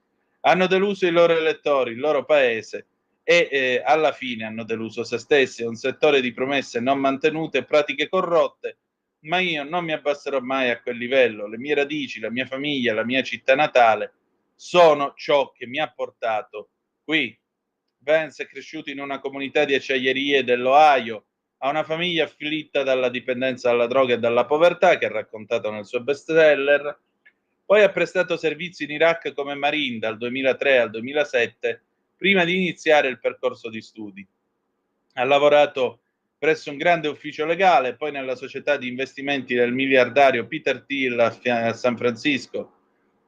hanno deluso i loro elettori, il loro paese e alla fine hanno deluso se stessi. È un settore di promesse non mantenute e pratiche corrotte, ma io non mi abbasserò mai a quel livello. Le mie radici, la mia famiglia, la mia città natale sono ciò che mi ha portato qui. Vance è cresciuto in una comunità di acciaierie dell'Ohio, ha una famiglia afflitta dalla dipendenza dalla droga e dalla povertà, che ha raccontato nel suo bestseller. Poi ha prestato servizio in Iraq come Marine dal 2003 al 2007, prima di iniziare il percorso di studi. Ha lavorato presso un grande ufficio legale, poi nella società di investimenti del miliardario Peter Thiel a San Francisco.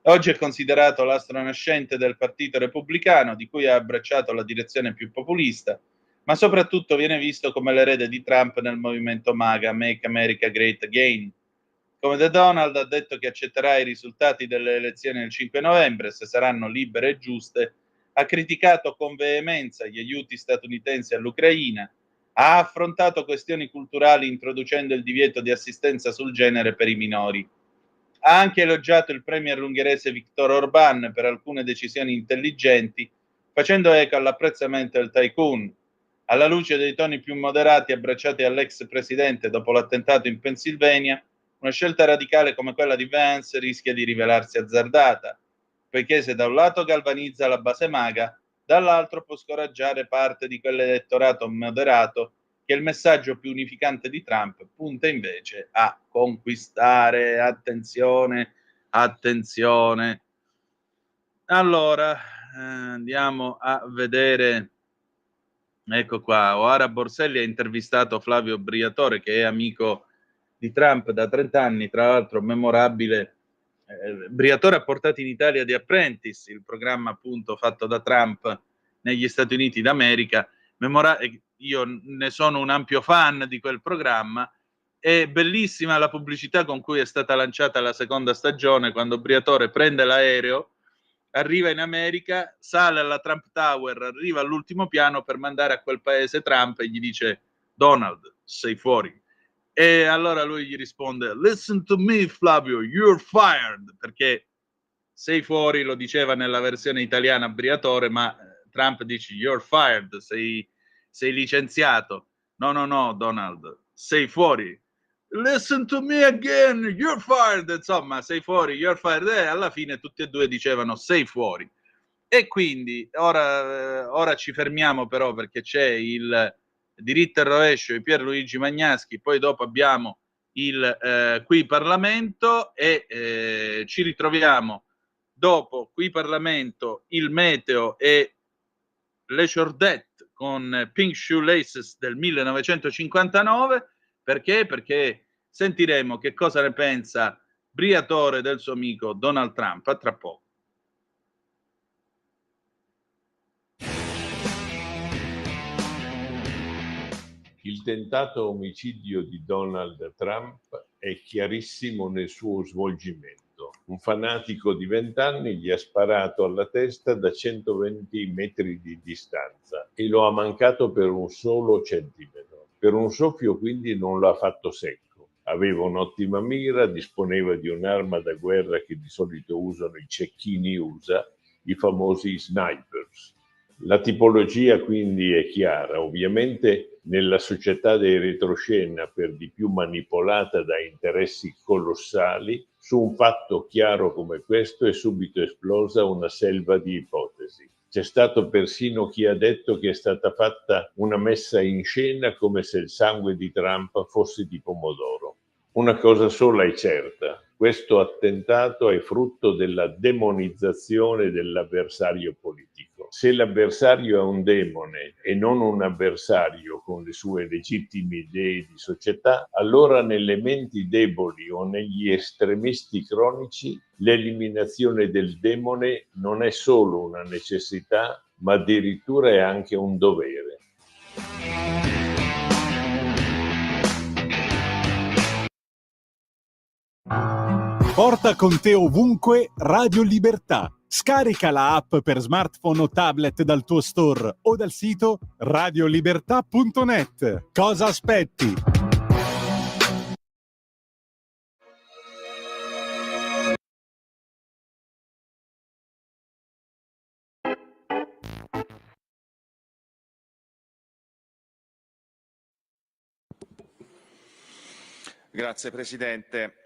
Oggi è considerato l'astro nascente del Partito Repubblicano, di cui ha abbracciato la direzione più populista, ma soprattutto viene visto come l'erede di Trump nel movimento MAGA, Make America Great Again. Come The Donald ha detto che accetterà i risultati delle elezioni del 5 novembre, se saranno libere e giuste, ha criticato con veemenza gli aiuti statunitensi all'Ucraina, ha affrontato questioni culturali introducendo il divieto di assistenza sul genere per i minori. Ha anche elogiato il premier ungherese Viktor Orbán per alcune decisioni intelligenti, facendo eco all'apprezzamento del tycoon. Alla luce dei toni più moderati abbracciati all'ex presidente dopo l'attentato in Pennsylvania, una scelta radicale come quella di Vance rischia di rivelarsi azzardata, poiché se da un lato galvanizza la base MAGA, dall'altro può scoraggiare parte di quell'elettorato moderato che il messaggio più unificante di Trump punta invece a conquistare. Attenzione, attenzione. Allora, andiamo a vedere. Ecco qua, Oara Borselli ha intervistato Flavio Briatore, che è amico di Trump da 30 anni, tra l'altro memorabile. Briatore ha portato in Italia The Apprentice, il programma appunto fatto da Trump negli Stati Uniti d'America. Io ne sono un ampio fan di quel programma. È bellissima la pubblicità con cui è stata lanciata la seconda stagione, quando Briatore prende l'aereo, arriva in America, sale alla Trump Tower, arriva all'ultimo piano per mandare a quel paese Trump e gli dice: Donald, sei fuori. E allora lui gli risponde: listen to me Flavio, you're fired, perché sei fuori lo diceva nella versione italiana Briatore, ma Trump dice you're fired, sei licenziato. No Donald, sei fuori. Listen to me again, you're fired. Insomma, sei fuori, you're fired. E alla fine tutti e due dicevano sei fuori. E quindi ora ci fermiamo però, perché c'è il diritto al rovescio di Pierluigi Magnaschi, poi dopo abbiamo il Qui Parlamento e ci ritroviamo dopo Qui Parlamento, il meteo e le Chordette con Pink Shoelaces del 1959. Perché? Perché sentiremo che cosa ne pensa Briatore del suo amico Donald Trump. A tra poco. Il tentato omicidio di Donald Trump è chiarissimo nel suo svolgimento. Un fanatico di 20 anni gli ha sparato alla testa da 120 metri di distanza e lo ha mancato per un solo centimetro. Per un soffio quindi non l'ha fatto secco. Aveva un'ottima mira, disponeva di un'arma da guerra che di solito usano i cecchini USA i famosi snipers. La tipologia quindi è chiara, ovviamente nella società dei retroscena per di più manipolata da interessi colossali, su un fatto chiaro come questo è subito esplosa una selva di ipotesi. C'è stato persino chi ha detto che è stata fatta una messa in scena come se il sangue di Trump fosse di pomodoro. Una cosa sola è certa: questo attentato è frutto della demonizzazione dell'avversario politico. Se l'avversario è un demone e non un avversario con le sue legittime idee di società, allora nelle menti deboli o negli estremisti cronici l'eliminazione del demone non è solo una necessità, ma addirittura è anche un dovere. Porta con te ovunque Radio Libertà. Scarica la app per smartphone o tablet dal tuo store o dal sito radiolibertà.net. Cosa aspetti? Grazie Presidente.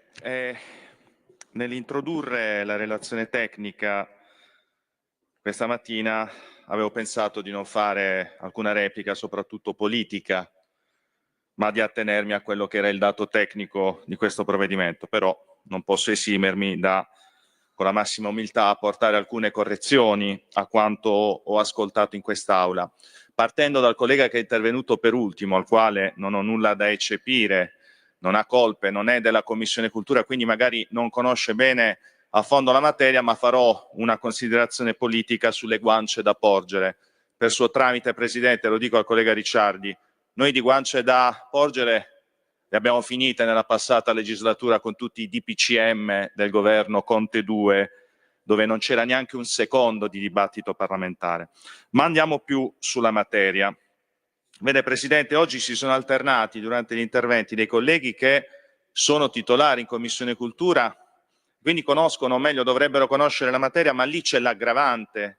Nell'introdurre la relazione tecnica questa mattina avevo pensato di non fare alcuna replica, soprattutto politica, ma di attenermi a quello che era il dato tecnico di questo provvedimento. Però non posso esimermi da, con la massima umiltà, apportare alcune correzioni a quanto ho ascoltato in quest'Aula. Partendo dal collega che è intervenuto per ultimo, al quale non ho nulla da eccepire, non ha colpe, non è della Commissione Cultura, quindi magari non conosce bene a fondo la materia, ma farò una considerazione politica sulle guance da porgere. Per suo tramite, Presidente, lo dico al collega Ricciardi, noi di guance da porgere le abbiamo finite nella passata legislatura con tutti i DPCM del governo Conte 2, dove non c'era neanche un secondo di dibattito parlamentare. Ma andiamo più sulla materia. Vede Presidente, oggi si sono alternati durante gli interventi dei colleghi che sono titolari in Commissione Cultura, quindi conoscono, o meglio dovrebbero conoscere la materia, ma lì c'è l'aggravante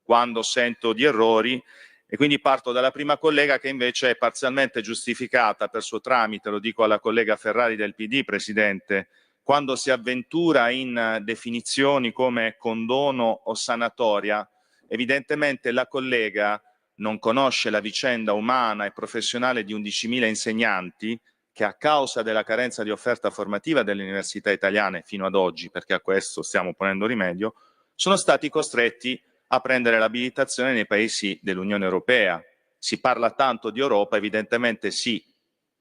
quando sento di errori, e quindi parto dalla prima collega che invece è parzialmente giustificata per suo tramite, lo dico alla collega Ferrari del PD, Presidente, quando si avventura in definizioni come condono o sanatoria, evidentemente la collega non conosce la vicenda umana e professionale di 11.000 insegnanti che a causa della carenza di offerta formativa delle università italiane fino ad oggi, perché a questo stiamo ponendo rimedio, sono stati costretti a prendere l'abilitazione nei paesi dell'Unione Europea. Si parla tanto di Europa, evidentemente si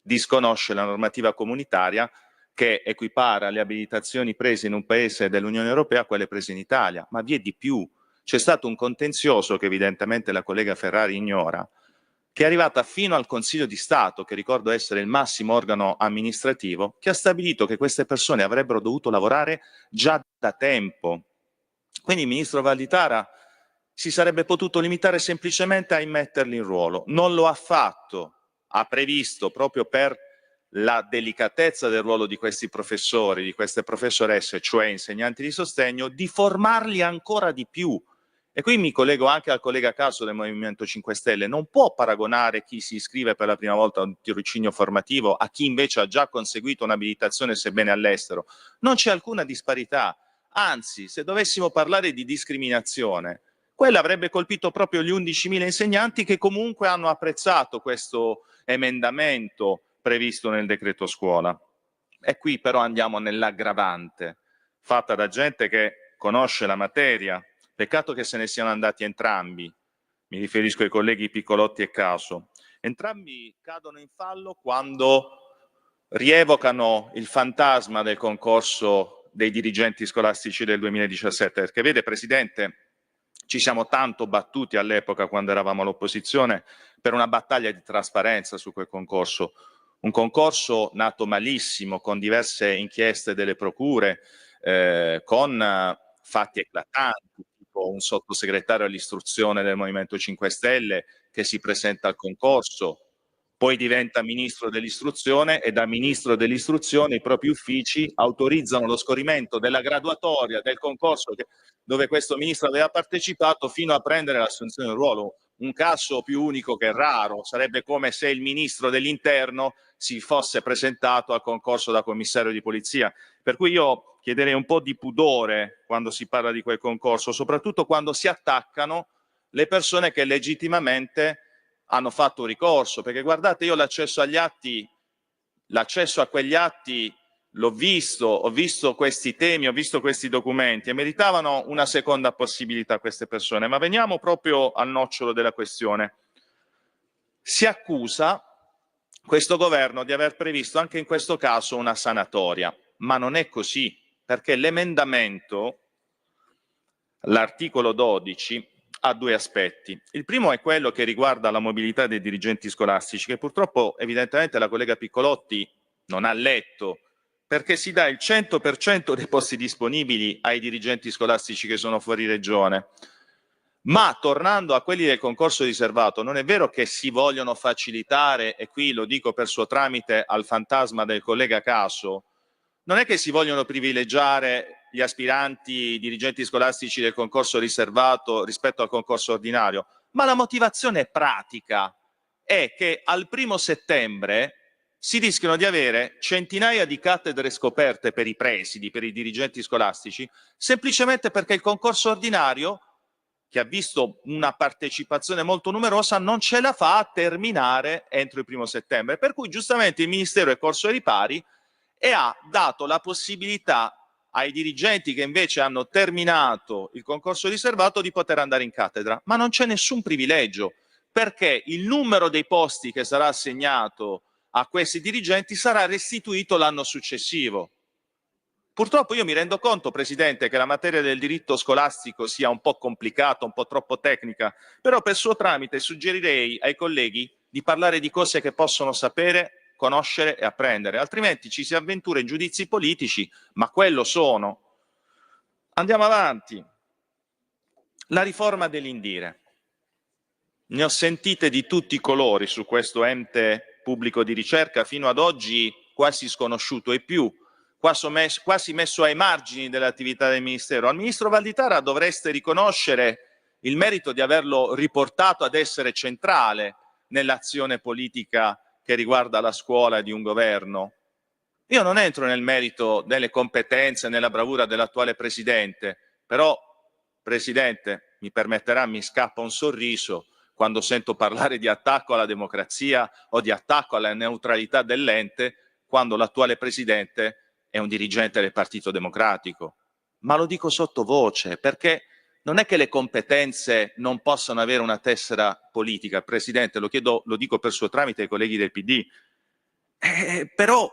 disconosce la normativa comunitaria che equipara le abilitazioni prese in un paese dell'Unione Europea a quelle prese in Italia, ma vi è di più. C'è stato un contenzioso che evidentemente la collega Ferrari ignora, che è arrivata fino al Consiglio di Stato, che ricordo essere il massimo organo amministrativo, che ha stabilito che queste persone avrebbero dovuto lavorare già da tempo. Quindi il ministro Valditara si sarebbe potuto limitare semplicemente a immetterli in ruolo. Non lo ha fatto, ha previsto proprio per la delicatezza del ruolo di questi professori, di queste professoresse, cioè insegnanti di sostegno, di formarli ancora di più. E qui mi collego anche al collega Caso del Movimento 5 Stelle, non può paragonare chi si iscrive per la prima volta a un tirocinio formativo a chi invece ha già conseguito un'abilitazione sebbene all'estero. Non c'è alcuna disparità, anzi, se dovessimo parlare di discriminazione, quella avrebbe colpito proprio gli 11.000 insegnanti che comunque hanno apprezzato questo emendamento previsto nel decreto scuola. E qui però andiamo nell'aggravante, fatta da gente che conosce la materia. Peccato che se ne siano andati entrambi, mi riferisco ai colleghi Piccolotti e Caso. Entrambi cadono in fallo quando rievocano il fantasma del concorso dei dirigenti scolastici del 2017, perché vede Presidente, ci siamo tanto battuti all'epoca quando eravamo all'opposizione per una battaglia di trasparenza su quel concorso, un concorso nato malissimo, con diverse inchieste delle procure, con fatti eclatanti, tipo un sottosegretario all'istruzione del Movimento 5 Stelle che si presenta al concorso, poi diventa ministro dell'istruzione e da ministro dell'istruzione i propri uffici autorizzano lo scorrimento della graduatoria del concorso dove questo ministro aveva partecipato fino a prendere l'assunzione del ruolo. Un caso più unico che raro, sarebbe come se il ministro dell'interno si fosse presentato al concorso da commissario di polizia. Per cui io chiederei un po' di pudore quando si parla di quel concorso, soprattutto quando si attaccano le persone che legittimamente hanno fatto un ricorso, perché guardate, io l'accesso agli atti, l'accesso a quegli atti l'ho visto, ho visto questi temi, ho visto questi documenti e meritavano una seconda possibilità queste persone. Ma veniamo proprio al nocciolo della questione. Si accusa questo governo di aver previsto anche in questo caso una sanatoria, ma non è così, perché l'emendamento, l'articolo 12, ha due aspetti. Il primo è quello che riguarda la mobilità dei dirigenti scolastici, che purtroppo evidentemente la collega Piccolotti non ha letto, perché si dà il 100% dei posti disponibili ai dirigenti scolastici che sono fuori regione. Ma tornando a quelli del concorso riservato, non è vero che si vogliono facilitare, e qui lo dico per suo tramite al fantasma del collega Caso, non è che si vogliono privilegiare gli aspiranti dirigenti scolastici del concorso riservato rispetto al concorso ordinario, ma la motivazione pratica è che al 1° settembre si rischiano di avere centinaia di cattedre scoperte per i presidi, per i dirigenti scolastici, semplicemente perché il concorso ordinario, che ha visto una partecipazione molto numerosa, non ce la fa a terminare entro il 1° settembre. Per cui giustamente il Ministero è corso ai ripari e ha dato la possibilità ai dirigenti che invece hanno terminato il concorso riservato di poter andare in cattedra. Ma non c'è nessun privilegio, perché il numero dei posti che sarà assegnato a questi dirigenti sarà restituito l'anno successivo. Purtroppo io mi rendo conto, Presidente, che la materia del diritto scolastico sia un po' complicata, un po' troppo tecnica, però per suo tramite suggerirei ai colleghi di parlare di cose che possono sapere, conoscere e apprendere, altrimenti ci si avventura in giudizi politici, ma quello sono. Andiamo avanti. La riforma dell'Indire. Ne ho sentite di tutti i colori su questo ente pubblico di ricerca, fino ad oggi quasi sconosciuto e più, quasi messo ai margini dell'attività del Ministero. Al Ministro Valditara dovreste riconoscere il merito di averlo riportato ad essere centrale nell'azione politica che riguarda la scuola di un governo. Io non entro nel merito delle competenze, nella bravura dell'attuale Presidente, però, Presidente, mi permetterà, mi scappa un sorriso quando sento parlare di attacco alla democrazia o di attacco alla neutralità dell'ente, quando l'attuale Presidente è un dirigente del Partito Democratico. Ma lo dico sottovoce, perché non è che le competenze non possano avere una tessera politica. Presidente, lo chiedo, lo dico per suo tramite ai colleghi del PD. Però,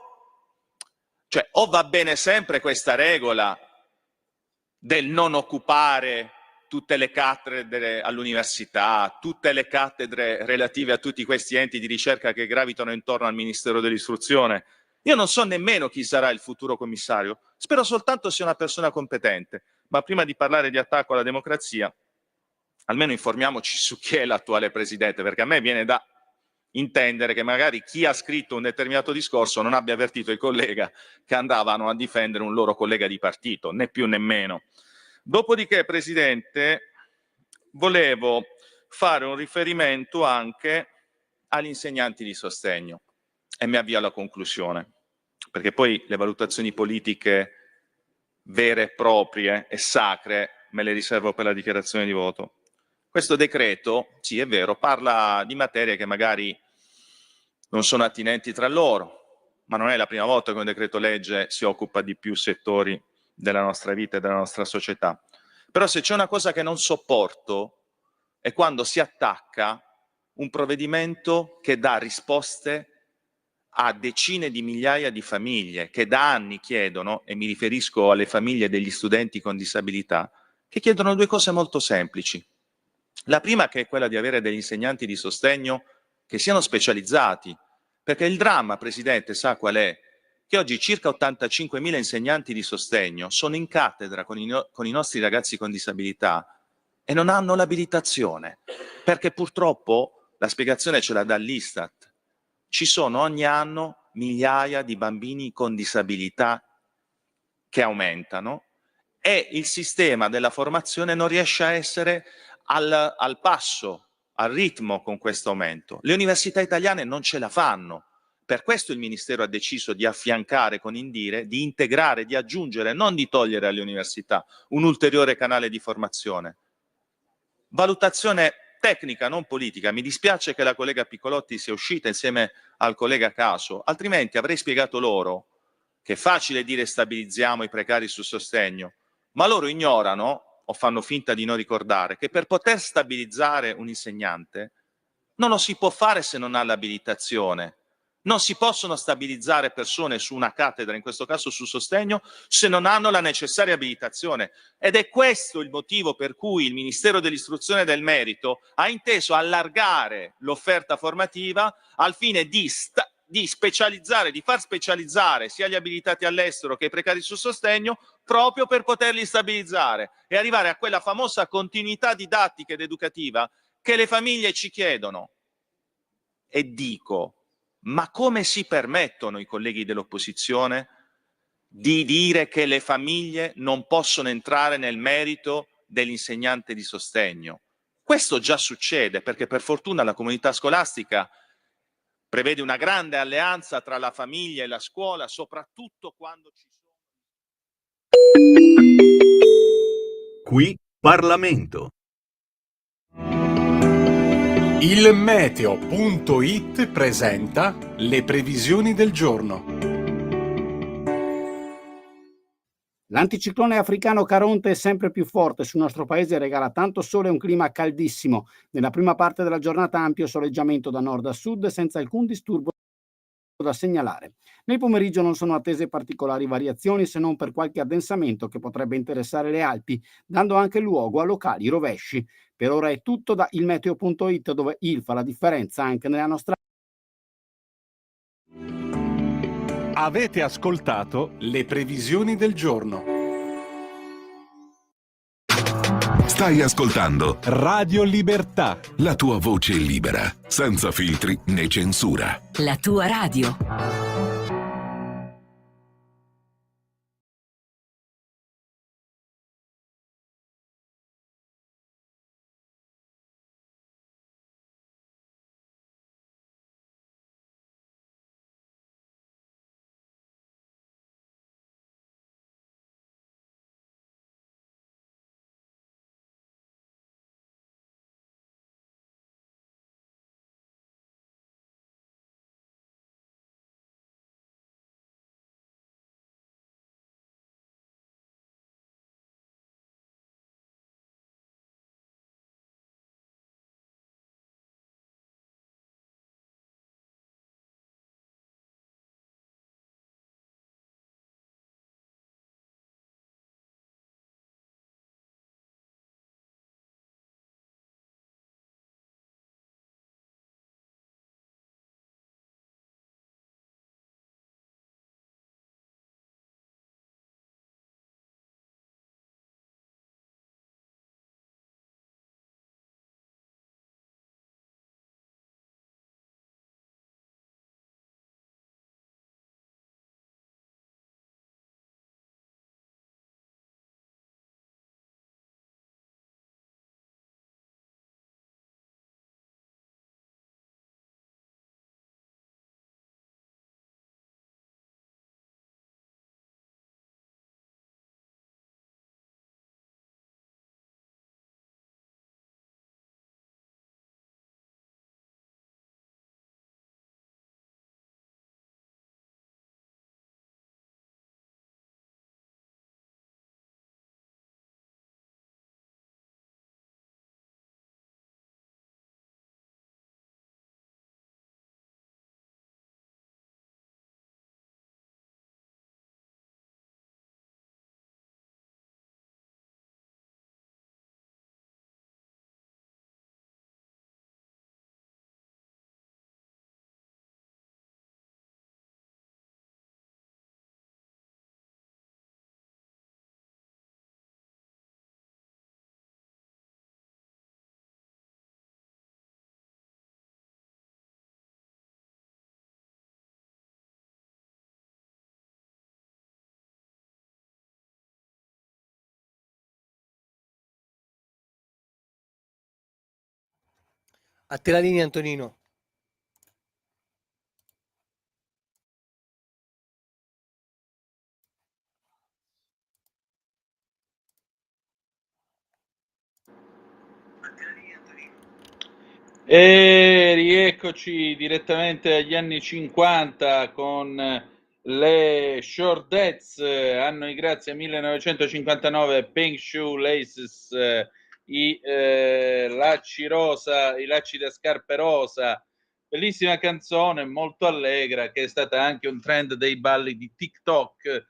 cioè, o va bene sempre questa regola del non occupare tutte le cattedre all'università, tutte le cattedre relative a tutti questi enti di ricerca che gravitano intorno al Ministero dell'Istruzione. Io non so nemmeno chi sarà il futuro commissario, spero soltanto sia una persona competente, ma prima di parlare di attacco alla democrazia, almeno informiamoci su chi è l'attuale Presidente, perché a me viene da intendere che magari chi ha scritto un determinato discorso non abbia avvertito il collega che andavano a difendere un loro collega di partito, né più né meno. Dopodiché, Presidente, volevo fare un riferimento anche agli insegnanti di sostegno e mi avvio alla conclusione, perché poi le valutazioni politiche vere e proprie e sacre me le riservo per la dichiarazione di voto. Questo decreto, sì è vero, parla di materie che magari non sono attinenti tra loro, ma non è la prima volta che un decreto legge si occupa di più settori della nostra vita e della nostra società. Però se c'è una cosa che non sopporto è quando si attacca un provvedimento che dà risposte a decine di migliaia di famiglie che da anni chiedono, e mi riferisco alle famiglie degli studenti con disabilità, che chiedono due cose molto semplici. La prima, che è quella di avere degli insegnanti di sostegno che siano specializzati, perché il dramma, Presidente, sa qual è? Che oggi circa 85.000 insegnanti di sostegno sono in cattedra con i nostri ragazzi con disabilità e non hanno l'abilitazione, perché purtroppo la spiegazione ce la dà l'Istat. ci sono ogni anno migliaia di bambini con disabilità che aumentano e il sistema della formazione non riesce a essere al passo, al ritmo con questo aumento. Le università italiane non ce la fanno. Per questo il Ministero ha deciso di affiancare con Indire, di integrare, di aggiungere, non di togliere alle università un ulteriore canale di formazione. Valutazione tecnica, non politica. Mi dispiace che la collega Piccolotti sia uscita insieme al collega Caso, altrimenti avrei spiegato loro che è facile dire stabilizziamo i precari sul sostegno, ma loro ignorano o fanno finta di non ricordare che per poter stabilizzare un insegnante non lo si può fare se non ha l'abilitazione. Non si possono stabilizzare persone su una cattedra, in questo caso sul sostegno, se non hanno la necessaria abilitazione. Ed è questo il motivo per cui il Ministero dell'Istruzione e del Merito ha inteso allargare l'offerta formativa al fine di specializzare, di far specializzare sia gli abilitati all'estero che i precari sul sostegno, proprio per poterli stabilizzare e arrivare a quella famosa continuità didattica ed educativa che le famiglie ci chiedono. E dico, ma come si permettono i colleghi dell'opposizione di dire che le famiglie non possono entrare nel merito dell'insegnante di sostegno? Questo già succede, perché per fortuna la comunità scolastica prevede una grande alleanza tra la famiglia e la scuola, soprattutto quando ci sono... Qui Parlamento. Il meteo.it presenta le previsioni del giorno. L'anticiclone africano Caronte è sempre più forte sul nostro paese e regala tanto sole e un clima caldissimo. Nella prima parte della giornata ampio soleggiamento da nord a sud senza alcun disturbo da segnalare. Nel pomeriggio non sono attese particolari variazioni se non per qualche addensamento che potrebbe interessare le Alpi, dando anche luogo a locali rovesci. Per ora è tutto da ilmeteo.it, dove il fa la differenza anche nella nostra... Avete ascoltato le previsioni del giorno. Stai ascoltando Radio Libertà. la tua voce libera, senza filtri né censura. La tua radio. A te la linea, Antonino. E rieccoci direttamente agli anni 50 con le Short Deaths, anno di grazia 1959, Pink Shoe Laces, i lacci rosa, i lacci da scarpe rosa, bellissima canzone, molto allegra, che è stata anche un trend dei balli di TikTok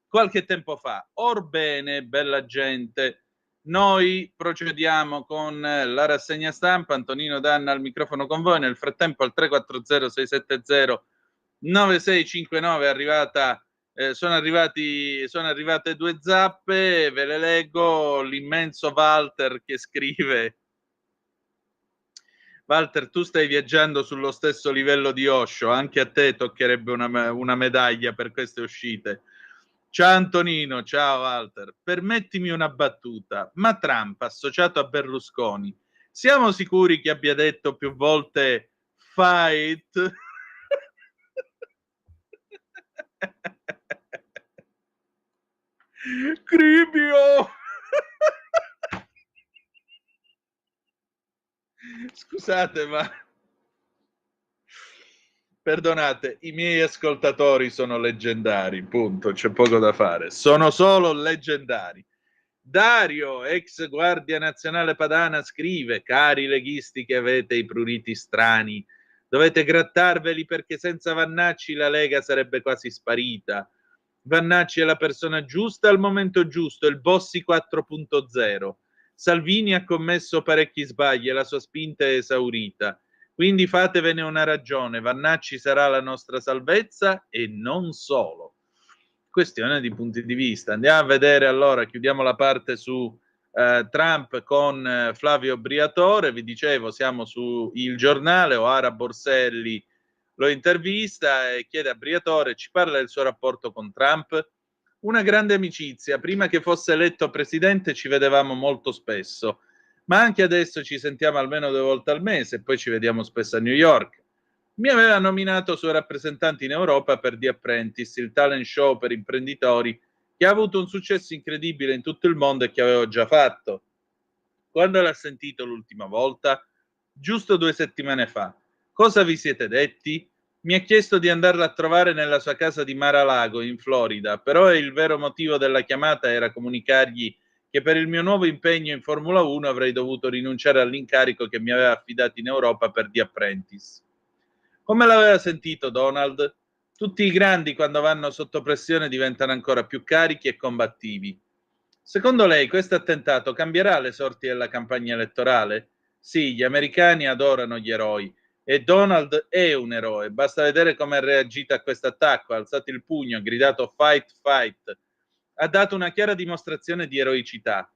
qualche tempo fa. Orbene, bella gente, noi procediamo con la rassegna stampa. Antonino Danna al microfono con voi. Nel frattempo al 340-670-9659 è arrivata, sono arrivate 2 zappe, ve le leggo. L'immenso Walter che scrive: Walter, tu stai viaggiando sullo stesso livello di Osho, anche a te toccherebbe una medaglia per queste uscite. Ciao Antonino, ciao Walter. Permettimi una battuta, ma Trump associato a Berlusconi, siamo sicuri che abbia detto più volte fight? Cribio! Scusate, ma perdonate, i miei ascoltatori sono leggendari, punto, c'è poco da fare. Sono solo leggendari. Dario, ex Guardia Nazionale Padana, scrive: cari leghisti che avete i pruriti strani, dovete grattarveli perché senza Vannacci la Lega sarebbe quasi sparita. Vannacci è la persona giusta al momento giusto, il Bossi 4.0. Salvini ha commesso parecchi sbagli e la sua spinta è esaurita. Quindi fatevene una ragione, Vannacci sarà la nostra salvezza e non solo. Questione di punti di vista. Andiamo a vedere allora, chiudiamo la parte su Trump con Flavio Briatore. Vi dicevo, siamo su Il Giornale. Oara Borselli lo intervista e chiede a Briatore, ci parla del suo rapporto con Trump. Una grande amicizia, prima che fosse eletto presidente ci vedevamo molto spesso, ma anche adesso ci sentiamo almeno 2 volte al mese e poi ci vediamo spesso a New York. Mi aveva nominato suo rappresentante in Europa per The Apprentice, il talent show per imprenditori che ha avuto un successo incredibile in tutto il mondo e che avevo già fatto. Quando l'ha sentito l'ultima volta? Giusto 2 settimane fa. Cosa vi siete detti? Mi ha chiesto di andarla a trovare nella sua casa di Mar-a-Lago, in Florida, però il vero motivo della chiamata era comunicargli che per il mio nuovo impegno in Formula 1 avrei dovuto rinunciare all'incarico che mi aveva affidato in Europa per The Apprentice. Come l'aveva sentito Donald? Tutti i grandi quando vanno sotto pressione diventano ancora più carichi e combattivi. Secondo lei questo attentato cambierà le sorti della campagna elettorale? Sì, gli americani adorano gli eroi e Donald è un eroe. Basta vedere come ha reagito a questo attacco, ha alzato il pugno, ha gridato fight, fight. Ha dato una chiara dimostrazione di eroicità.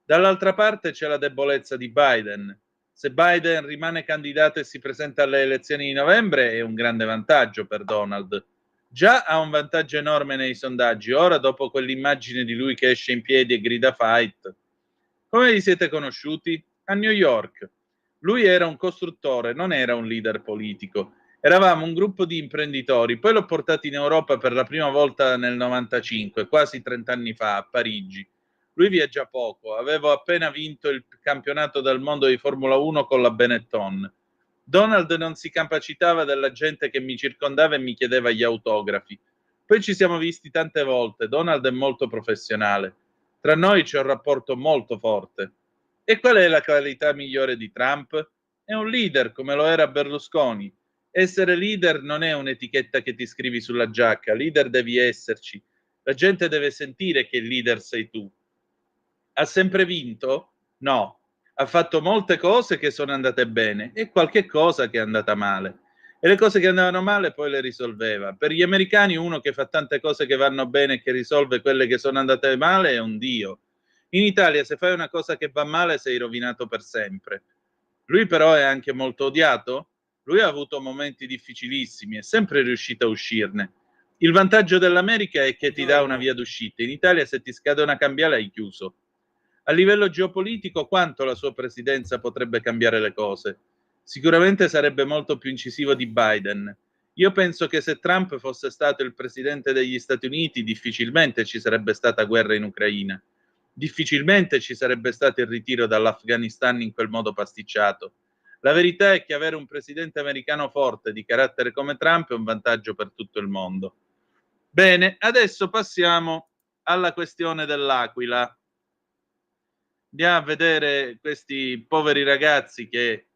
Dall'altra parte c'è la debolezza di Biden. Se Biden rimane candidato e si presenta alle elezioni di novembre è un grande vantaggio per Donald. Già ha un vantaggio enorme nei sondaggi, ora dopo quell'immagine di lui che esce in piedi e grida fight. Come vi siete conosciuti? A New York. Lui era un costruttore, non era un leader politico. Eravamo un gruppo di imprenditori, poi l'ho portato in Europa per la prima volta nel 95, quasi 30 anni fa, a Parigi. Lui viaggia poco, avevo appena vinto il campionato del mondo di Formula 1 con la Benetton. Donald non si capacitava della gente che mi circondava e mi chiedeva gli autografi. Poi ci siamo visti tante volte, Donald è molto professionale. Tra noi c'è un rapporto molto forte. E qual è la qualità migliore di Trump? È un leader come lo era Berlusconi. Essere leader non è un'etichetta che ti scrivi sulla giacca, leader devi esserci. La gente deve sentire che il leader sei tu. Ha sempre vinto? No. Ha fatto molte cose che sono andate bene e qualche cosa che è andata male. E le cose che andavano male poi le risolveva. Per gli americani uno che fa tante cose che vanno bene e che risolve quelle che sono andate male è un dio. In Italia se fai una cosa che va male sei rovinato per sempre. Lui però è anche molto odiato? Lui ha avuto momenti difficilissimi, è sempre riuscito a uscirne. Il vantaggio dell'America è che ti dà una via d'uscita. In Italia se ti scade una cambiale hai chiuso. A livello geopolitico quanto la sua presidenza potrebbe cambiare le cose? Sicuramente sarebbe molto più incisivo di Biden. Io penso che se Trump fosse stato il presidente degli Stati Uniti, difficilmente ci sarebbe stata guerra in Ucraina. Difficilmente ci sarebbe stato il ritiro dall'Afghanistan in quel modo pasticciato. La verità è che avere un presidente americano forte di carattere come Trump è un vantaggio per tutto il mondo. Bene, adesso passiamo alla questione dell'Aquila. Andiamo a vedere questi poveri ragazzi che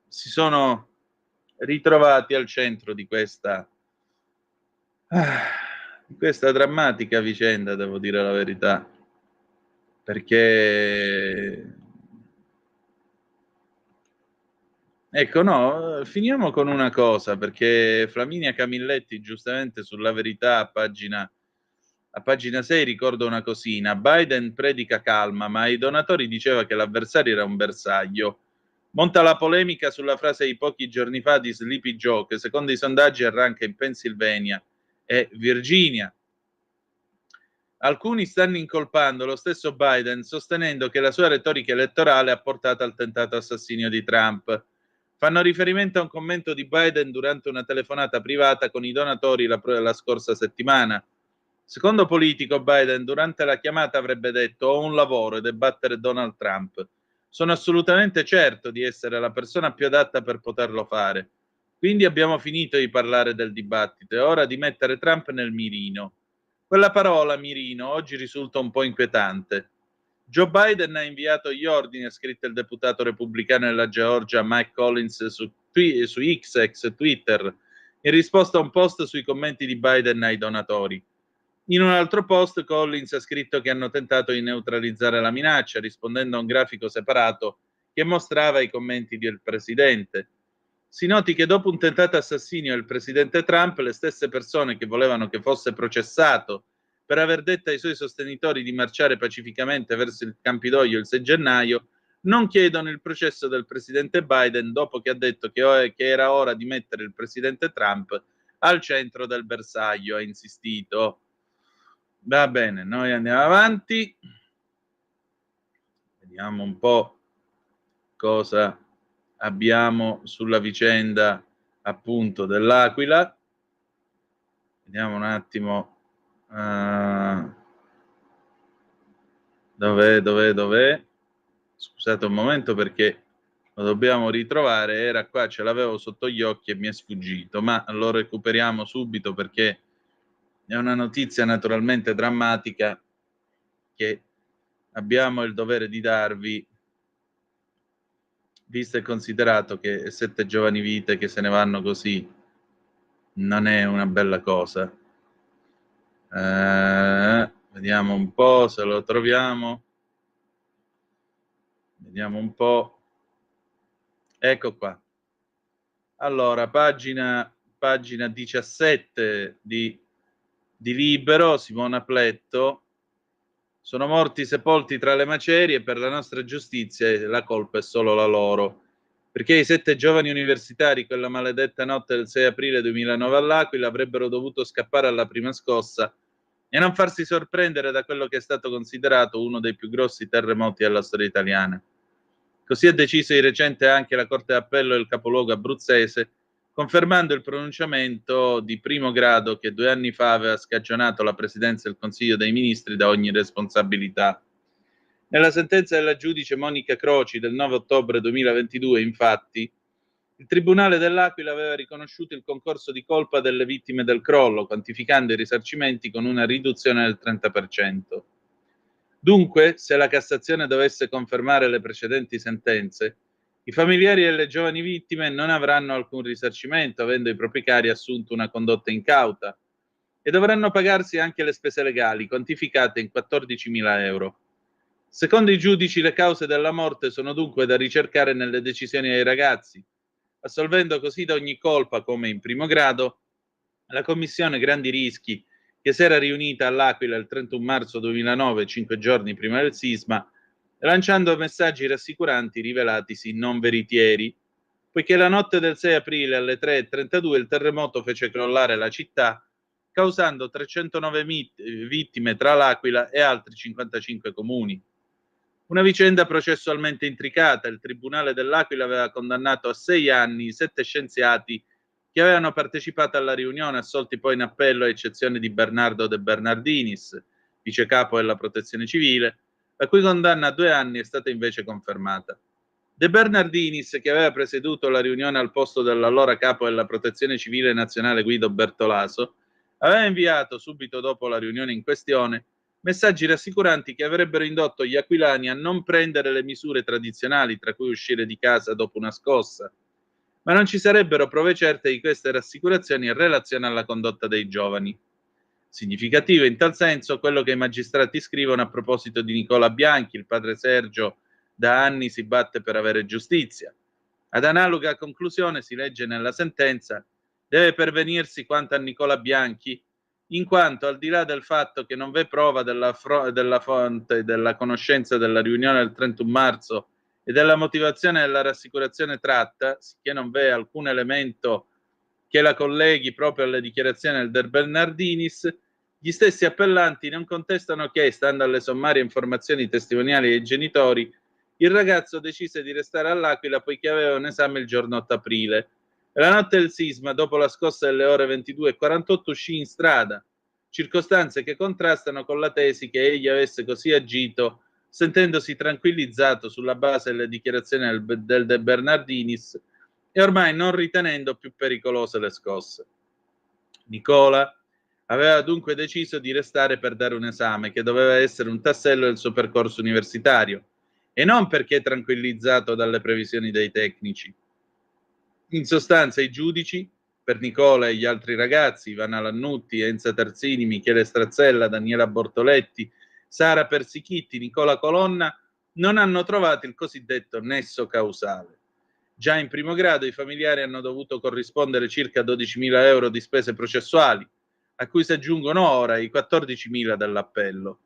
si sono ritrovati al centro di questa drammatica vicenda, devo dire la verità, perché ecco, no, finiamo con una cosa, perché Flaminia Camilletti giustamente sulla Verità a pagina 6 ricorda una cosina: Biden predica calma, ma ai donatori diceva che l'avversario era un bersaglio. Monta la polemica sulla frase di pochi giorni fa di Sleepy Joe, che secondo i sondaggi arranca in Pennsylvania e Virginia. Alcuni stanno incolpando lo stesso Biden, sostenendo che la sua retorica elettorale ha portato al tentato assassinio di Trump. Fanno riferimento a un commento di Biden durante una telefonata privata con i donatori la scorsa settimana. Secondo Politico, Biden durante la chiamata avrebbe detto: ho un lavoro ed è battere Donald Trump. Sono assolutamente certo di essere la persona più adatta per poterlo fare. Quindi abbiamo finito di parlare del dibattito, è ora di mettere Trump nel mirino. Quella parola, mirino, oggi risulta un po' inquietante. Joe Biden ha inviato gli ordini, ha scritto il deputato repubblicano della Georgia Mike Collins su X, ex Twitter, in risposta a un post sui commenti di Biden ai donatori. In un altro post Collins ha scritto che hanno tentato di neutralizzare la minaccia, rispondendo a un grafico separato che mostrava i commenti del presidente. Si noti che dopo un tentato assassinio del presidente Trump, le stesse persone che volevano che fosse processato per aver detto ai suoi sostenitori di marciare pacificamente verso il Campidoglio il 6 gennaio, non chiedono il processo del presidente Biden dopo che ha detto che era ora di mettere il presidente Trump al centro del bersaglio, ha insistito. Va bene, noi andiamo avanti. Vediamo un po' cosa abbiamo sulla vicenda appunto dell'Aquila. Vediamo un attimo. Dov'è? Scusate un momento perché lo dobbiamo ritrovare. Era qua, ce l'avevo sotto gli occhi e mi è sfuggito, ma lo recuperiamo subito perché è una notizia naturalmente drammatica che abbiamo il dovere di darvi, visto e considerato che 7 giovani vite che se ne vanno così non è una bella cosa. Vediamo un po' se lo troviamo. Vediamo un po'. Ecco qua. Allora, pagina 17 di Libero, Simona Pletto. Sono morti sepolti tra le macerie, per la nostra giustizia la colpa è solo la loro. Perché i 7 giovani universitari quella maledetta notte del 6 aprile 2009 all'Aquila avrebbero dovuto scappare alla prima scossa e non farsi sorprendere da quello che è stato considerato uno dei più grossi terremoti della storia italiana. Così ha deciso di recente anche la Corte d'Appello del capoluogo abruzzese, confermando il pronunciamento di primo grado che 2 anni fa aveva scagionato la Presidenza del Consiglio dei Ministri da ogni responsabilità. Nella sentenza della giudice Monica Croci del 9 ottobre 2022, infatti, il Tribunale dell'Aquila aveva riconosciuto il concorso di colpa delle vittime del crollo, quantificando i risarcimenti con una riduzione del 30%. Dunque, se la Cassazione dovesse confermare le precedenti sentenze, i familiari delle giovani vittime non avranno alcun risarcimento, avendo i propri cari assunto una condotta incauta, e dovranno pagarsi anche le spese legali, quantificate in 14.000 euro. Secondo i giudici, le cause della morte sono dunque da ricercare nelle decisioni dei ragazzi, assolvendo così da ogni colpa, come in primo grado, la Commissione Grandi Rischi, che si era riunita all'Aquila il 31 marzo 2009, 5 giorni prima del sisma, lanciando messaggi rassicuranti rivelatisi non veritieri, poiché la notte del 6 aprile alle 3:32 il terremoto fece crollare la città, causando 309 vittime tra l'Aquila e altri 55 comuni. Una vicenda processualmente intricata. Il Tribunale dell'Aquila aveva condannato a 6 anni 7 scienziati che avevano partecipato alla riunione, assolti poi in appello a eccezione di Bernardo De Bernardinis, vice capo della Protezione Civile, la cui condanna a 2 anni è stata invece confermata. De Bernardinis, che aveva presieduto la riunione al posto dell'allora capo della Protezione Civile Nazionale Guido Bertolaso, aveva inviato, subito dopo la riunione in questione, messaggi rassicuranti che avrebbero indotto gli aquilani a non prendere le misure tradizionali, tra cui uscire di casa dopo una scossa. Ma non ci sarebbero prove certe di queste rassicurazioni in relazione alla condotta dei giovani. Significativo in tal senso quello che i magistrati scrivono a proposito di Nicola Bianchi, il padre Sergio da anni si batte per avere giustizia. Ad analoga conclusione si legge nella sentenza: deve pervenirsi quanto a Nicola Bianchi, in quanto al di là del fatto che non v'è prova della fonte della conoscenza della riunione del 31 marzo e della motivazione della rassicurazione tratta, sicché non v'è alcun elemento che la colleghi proprio alle dichiarazioni del De Bernardinis, gli stessi appellanti non contestano che, stando alle sommarie informazioni testimoniali dei genitori, il ragazzo decise di restare all'Aquila poiché aveva un esame il giorno 8 aprile. La notte del sisma, dopo la scossa delle ore 22:48, uscì in strada, circostanze che contrastano con la tesi che egli avesse così agito sentendosi tranquillizzato sulla base delle dichiarazioni del De Bernardinis e ormai non ritenendo più pericolose le scosse. Nicola aveva dunque deciso di restare per dare un esame che doveva essere un tassello del suo percorso universitario e non perché tranquillizzato dalle previsioni dei tecnici. In sostanza, i giudici, per Nicola e gli altri ragazzi, Ivana Lannutti, Enza Terzini, Michele Strazzella, Daniela Bortoletti, Sara Persichitti, Nicola Colonna, non hanno trovato il cosiddetto nesso causale. Già in primo grado i familiari hanno dovuto corrispondere circa 12.000 euro di spese processuali, a cui si aggiungono ora i 14.000 dell'appello.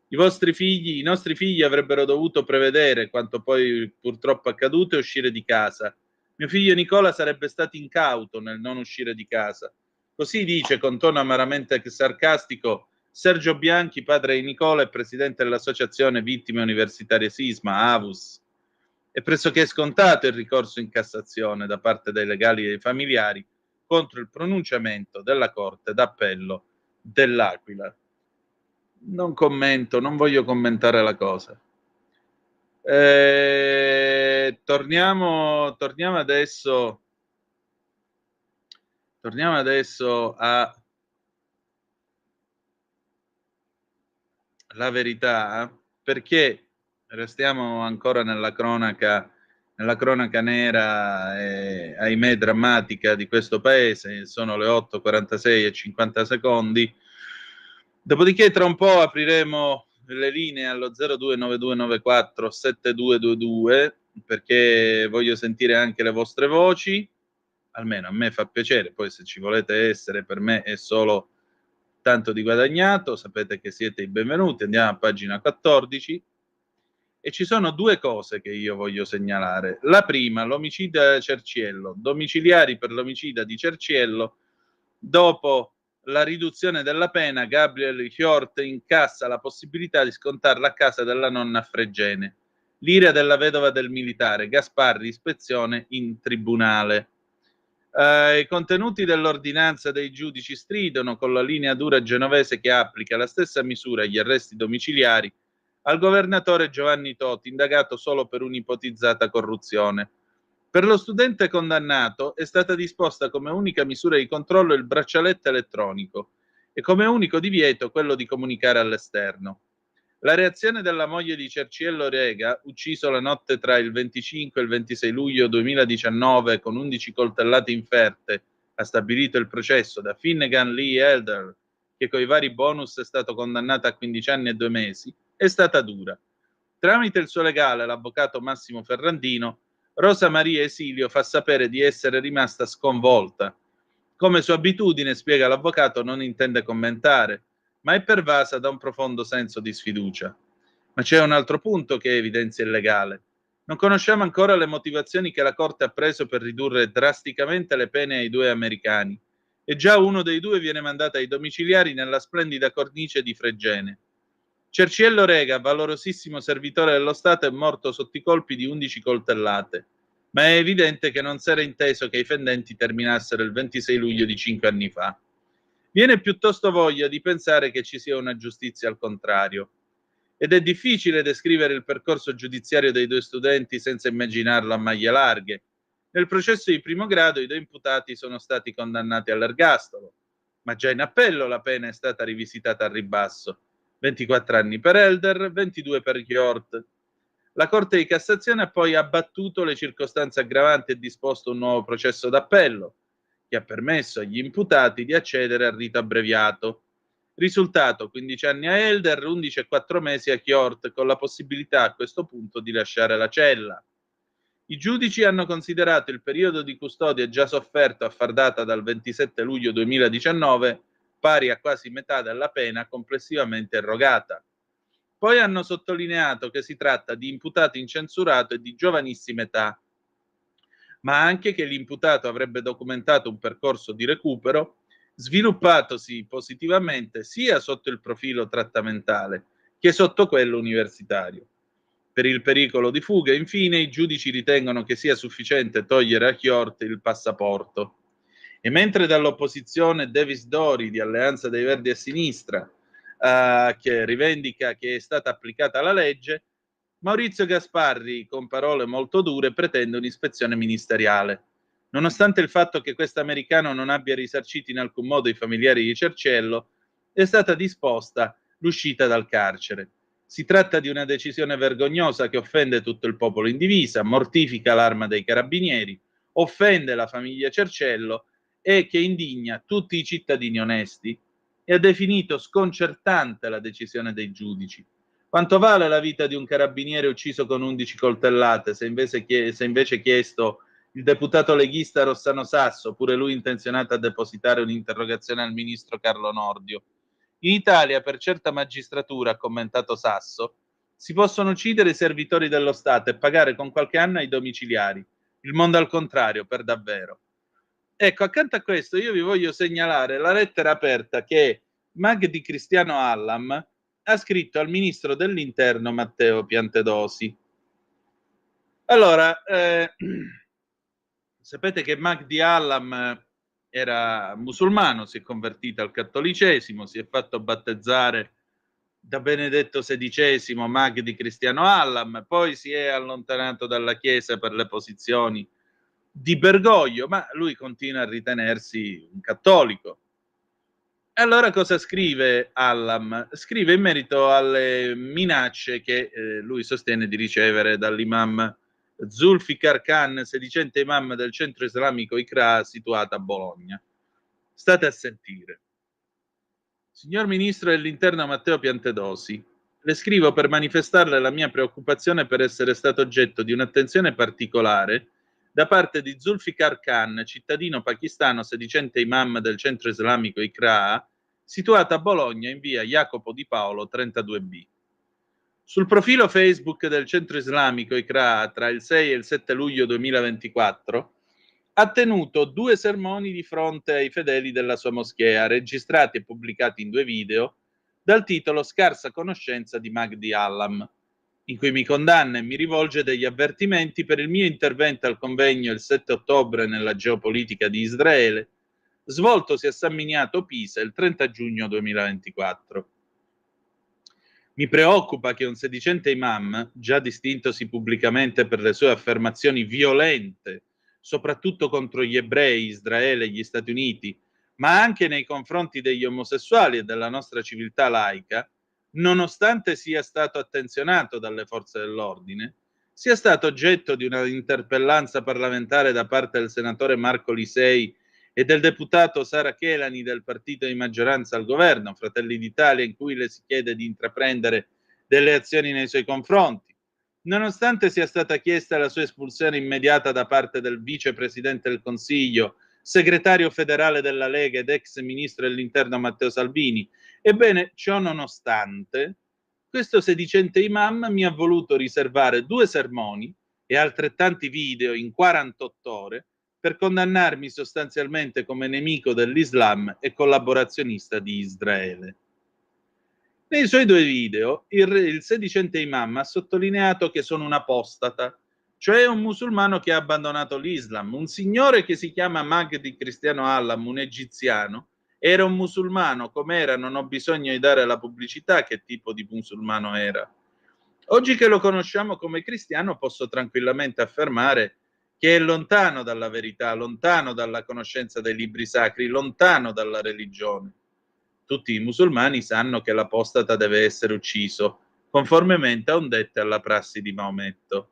I nostri figli avrebbero dovuto prevedere quanto poi purtroppo accaduto e uscire di casa. Mio figlio Nicola sarebbe stato incauto nel non uscire di casa. Così dice con tono amaramente sarcastico Sergio Bianchi, padre di Nicola e presidente dell'Associazione Vittime Universitarie Sisma, AVUS. È pressoché scontato il ricorso in Cassazione da parte dei legali e dei familiari contro il pronunciamento della Corte d'Appello dell'Aquila. Non commento, non voglio commentare la cosa. Torniamo adesso a La Verità, perché restiamo ancora nella cronaca nera e ahimè drammatica di questo paese. Sono le 8:46 e 50 secondi. Dopodiché tra un po' apriremo le linee allo 029294 7222 perché voglio sentire anche le vostre voci, almeno a me fa piacere, poi se ci volete essere per me è solo tanto di guadagnato, sapete che siete i benvenuti. Andiamo a pagina 14 e ci sono due cose che io voglio segnalare. La prima, l'omicidio Cerciello, domiciliari per l'omicida di Cerciello. Dopo la riduzione della pena, Gabriel Hjort incassa la possibilità di scontarla a casa della nonna a Fregene. L'ira della vedova del militare, Gasparri, ispezione in tribunale. I contenuti dell'ordinanza dei giudici stridono con la linea dura genovese che applica la stessa misura agli arresti domiciliari al governatore Giovanni Toti, indagato solo per un'ipotizzata corruzione. Per lo studente condannato è stata disposta come unica misura di controllo il braccialetto elettronico e come unico divieto quello di comunicare all'esterno. La reazione della moglie di Cerciello Rega, ucciso la notte tra il 25 e il 26 luglio 2019 con 11 coltellate inferte, ha stabilito il processo da Finnegan Lee Elder, che coi vari bonus è stato condannato a 15 anni e 2 mesi, è stata dura. Tramite il suo legale, l'avvocato Massimo Ferrandino, Rosa Maria Esilio fa sapere di essere rimasta sconvolta. Come sua abitudine, spiega l'avvocato, non intende commentare, ma è pervasa da un profondo senso di sfiducia. Ma c'è un altro punto che evidenzia il legale. Non conosciamo ancora le motivazioni che la Corte ha preso per ridurre drasticamente le pene ai 2 americani e già uno dei 2 viene mandato ai domiciliari nella splendida cornice di Fregene. Cerciello Rega, valorosissimo servitore dello Stato, è morto sotto i colpi di 11 coltellate, ma è evidente che non si era inteso che i fendenti terminassero il 26 luglio di 5 anni fa. Viene piuttosto voglia di pensare che ci sia una giustizia al contrario. Ed è difficile descrivere il percorso giudiziario dei due studenti senza immaginarlo a maglie larghe. Nel processo di primo grado i due imputati sono stati condannati all'ergastolo, ma già in appello la pena è stata rivisitata al ribasso. 24 anni per Elder, 22 per Hjort. La Corte di Cassazione ha poi abbattuto le circostanze aggravanti e disposto un nuovo processo d'appello, che ha permesso agli imputati di accedere al rito abbreviato. Risultato: 15 anni a Elder, 11 e 4 mesi a Hjort, con la possibilità a questo punto di lasciare la cella. I giudici hanno considerato il periodo di custodia già sofferto a far data dal 27 luglio 2019 pari a quasi metà della pena complessivamente erogata. Poi hanno sottolineato che si tratta di imputato incensurato e di giovanissima età, ma anche che l'imputato avrebbe documentato un percorso di recupero sviluppatosi positivamente sia sotto il profilo trattamentale che sotto quello universitario. Per il pericolo di fuga, infine, i giudici ritengono che sia sufficiente togliere a Hjort il passaporto. E mentre dall'opposizione Davis Dori di Alleanza dei Verdi a Sinistra, che rivendica che è stata applicata la legge, Maurizio Gasparri, con parole molto dure, pretende un'ispezione ministeriale. Nonostante il fatto che questo americano non abbia risarcito in alcun modo i familiari di Cerciello, è stata disposta l'uscita dal carcere. Si tratta di una decisione vergognosa che offende tutto il popolo in divisa, mortifica l'Arma dei Carabinieri, offende la famiglia Cerciello e che indigna tutti i cittadini onesti, e ha definito sconcertante la decisione dei giudici. Quanto vale la vita di un carabiniere ucciso con 11 coltellate, se invece chiesto il deputato leghista Rossano Sasso, pure lui intenzionato a depositare un'interrogazione al ministro Carlo Nordio? In Italia, per certa magistratura, ha commentato Sasso, si possono uccidere i servitori dello Stato e pagare con qualche anno ai domiciliari. Il mondo al contrario, per davvero. Ecco, accanto a questo io vi voglio segnalare la lettera aperta che Magdi Cristiano Allam ha scritto al ministro dell'Interno Matteo Piantedosi. Allora, sapete che Magdi Allam era musulmano, si è convertito al cattolicesimo, si è fatto battezzare da Benedetto XVI Magdi Cristiano Allam, poi si è allontanato dalla Chiesa per le posizioni di Bergoglio, ma lui continua a ritenersi un cattolico. Allora cosa scrive Allam? Scrive in merito alle minacce che lui sostiene di ricevere dall'imam Zulfikar Khan, sedicente imam del centro islamico Iqra, situato a Bologna. State a sentire. Signor Ministro dell'Interno Matteo Piantedosi, le scrivo per manifestarle la mia preoccupazione per essere stato oggetto di un'attenzione particolare da parte di Zulfikar Khan, cittadino pakistano sedicente imam del centro islamico Iqra, situato a Bologna in via Jacopo di Paolo 32B. Sul profilo Facebook del centro islamico Iqra, tra il 6 e il 7 luglio 2024, ha tenuto 2 sermoni di fronte ai fedeli della sua moschea, registrati e pubblicati in 2 video, dal titolo Scarsa conoscenza di Magdi Allam, in cui mi condanna e mi rivolge degli avvertimenti per il mio intervento al convegno il 7 ottobre nella geopolitica di Israele, svoltosi a San Miniato Pisa il 30 giugno 2024. Mi preoccupa che un sedicente imam, già distintosi pubblicamente per le sue affermazioni violente, soprattutto contro gli ebrei, Israele e gli Stati Uniti, ma anche nei confronti degli omosessuali e della nostra civiltà laica, nonostante sia stato attenzionato dalle forze dell'ordine, sia stato oggetto di una interpellanza parlamentare da parte del senatore Marco Lisei e del deputato Sara Chelani del partito di maggioranza al governo, Fratelli d'Italia, in cui le si chiede di intraprendere delle azioni nei suoi confronti. Nonostante sia stata chiesta la sua espulsione immediata da parte del vicepresidente del Consiglio, segretario federale della Lega ed ex ministro dell'Interno Matteo Salvini, ebbene, ciò nonostante, questo sedicente imam mi ha voluto riservare 2 sermoni e altrettanti video in 48 ore per condannarmi sostanzialmente come nemico dell'Islam e collaborazionista di Israele. Nei suoi 2 video il sedicente imam ha sottolineato che sono un apostata, cioè un musulmano che ha abbandonato l'Islam. Un signore che si chiama Mahdi Cristiano Hallam, un egiziano, era un musulmano, com'era, non ho bisogno di dare la pubblicità che tipo di musulmano era. Oggi che lo conosciamo come cristiano posso tranquillamente affermare che è lontano dalla verità, lontano dalla conoscenza dei libri sacri, lontano dalla religione. Tutti i musulmani sanno che l'apostata deve essere ucciso, conformemente a un detto e alla prassi di Maometto.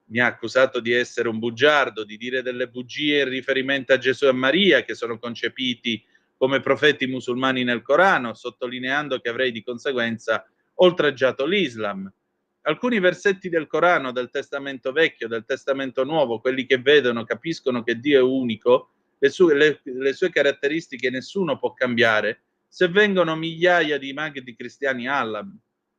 Mi ha accusato di essere un bugiardo, di dire delle bugie in riferimento a Gesù e Maria, che sono concepiti come profeti musulmani nel Corano, sottolineando che avrei di conseguenza oltraggiato l'Islam. Alcuni versetti del Corano, del Testamento Vecchio, del Testamento Nuovo, quelli che vedono, capiscono che Dio è unico, le sue caratteristiche nessuno può cambiare, se vengono migliaia di Mahdi Cristiani Hallam.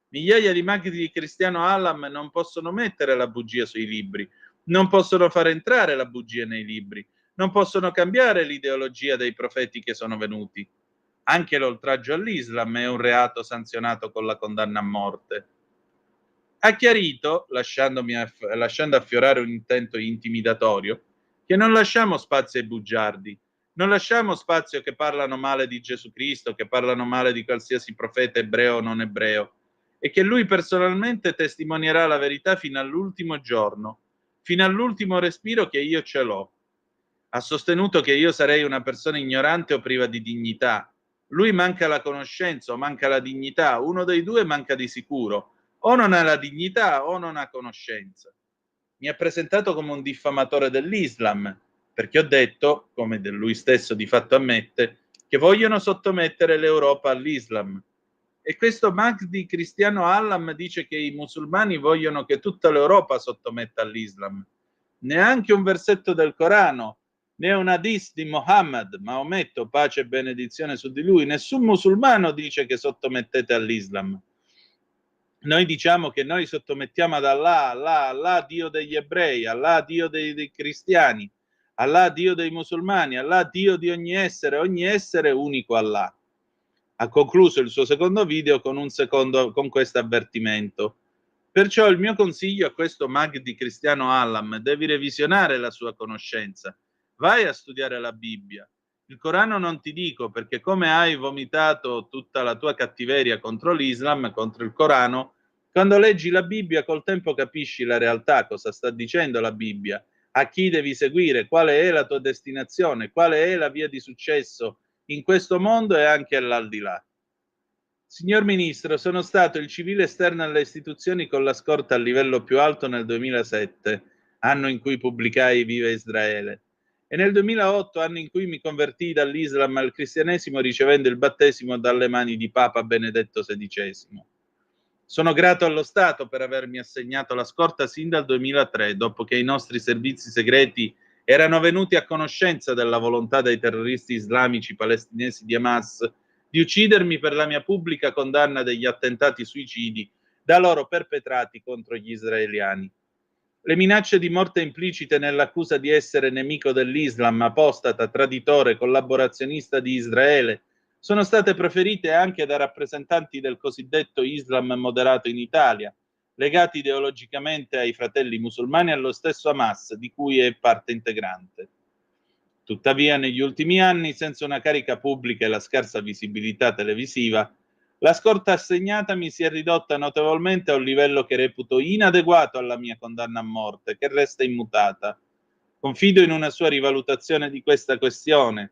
Migliaia di Mahdi Cristiano Hallam non possono mettere la bugia sui libri, non possono far entrare la bugia nei libri, non possono cambiare l'ideologia dei profeti che sono venuti. Anche l'oltraggio all'Islam è un reato sanzionato con la condanna a morte. Ha chiarito, lasciando affiorare un intento intimidatorio, che non lasciamo spazio ai bugiardi, non lasciamo spazio che parlano male di Gesù Cristo, che parlano male di qualsiasi profeta ebreo o non ebreo, e che lui personalmente testimonierà la verità fino all'ultimo giorno, fino all'ultimo respiro che io ce l'ho. Ha sostenuto che io sarei una persona ignorante o priva di dignità. Lui manca la conoscenza o manca la dignità, uno dei due manca di sicuro. O non ha la dignità o non ha conoscenza. Mi ha presentato come un diffamatore dell'Islam, perché ho detto, come lui stesso di fatto ammette, che vogliono sottomettere l'Europa all'Islam. E questo Mahdi Cristiano Hallam dice che i musulmani vogliono che tutta l'Europa sottometta all'Islam. Neanche un versetto del Corano, né un hadith di Mohammed, Maometto, pace e benedizione su di lui, nessun musulmano dice che sottomettete all'Islam. Noi diciamo che noi sottomettiamo ad Allah, Dio degli ebrei, Allah, Dio dei cristiani, Allah, Dio dei musulmani, Allah, Dio di ogni essere unico Allah. Ha concluso il suo secondo video con questo avvertimento. Perciò il mio consiglio a questo Mahdi Cristiano Hallam: devi revisionare la sua conoscenza, vai a studiare la Bibbia. Il Corano non ti dico, perché come hai vomitato tutta la tua cattiveria contro l'Islam, contro il Corano, quando leggi la Bibbia col tempo capisci la realtà, cosa sta dicendo la Bibbia, a chi devi seguire, quale è la tua destinazione, quale è la via di successo in questo mondo e anche all'aldilà. Signor Ministro, sono stato il civile esterno alle istituzioni con la scorta a livello più alto nel 2007, anno in cui pubblicai Viva Israele, e nel 2008, anno in cui mi convertii dall'Islam al cristianesimo ricevendo il battesimo dalle mani di Papa Benedetto XVI. Sono grato allo Stato per avermi assegnato la scorta sin dal 2003, dopo che i nostri servizi segreti erano venuti a conoscenza della volontà dei terroristi islamici palestinesi di Hamas di uccidermi per la mia pubblica condanna degli attentati suicidi da loro perpetrati contro gli israeliani. Le minacce di morte implicite nell'accusa di essere nemico dell'Islam, apostata, traditore, collaborazionista di Israele, sono state preferite anche da rappresentanti del cosiddetto Islam moderato in Italia, legati ideologicamente ai fratelli musulmani e allo stesso Hamas, di cui è parte integrante. Tuttavia, negli ultimi anni, senza una carica pubblica e la scarsa visibilità televisiva, la scorta assegnatami si è ridotta notevolmente a un livello che reputo inadeguato alla mia condanna a morte, che resta immutata. Confido in una sua rivalutazione di questa questione,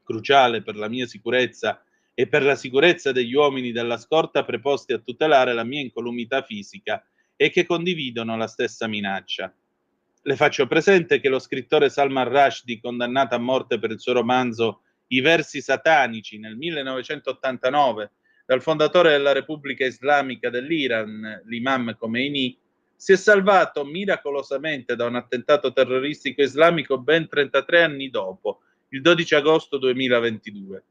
cruciale per la mia sicurezza e per la sicurezza degli uomini della scorta preposti a tutelare la mia incolumità fisica e che condividono la stessa minaccia. Le faccio presente che lo scrittore Salman Rushdie, condannato a morte per il suo romanzo I versi satanici nel 1989 dal fondatore della Repubblica Islamica dell'Iran, l'imam Khomeini, si è salvato miracolosamente da un attentato terroristico islamico ben 33 anni dopo, il 12 agosto 2022,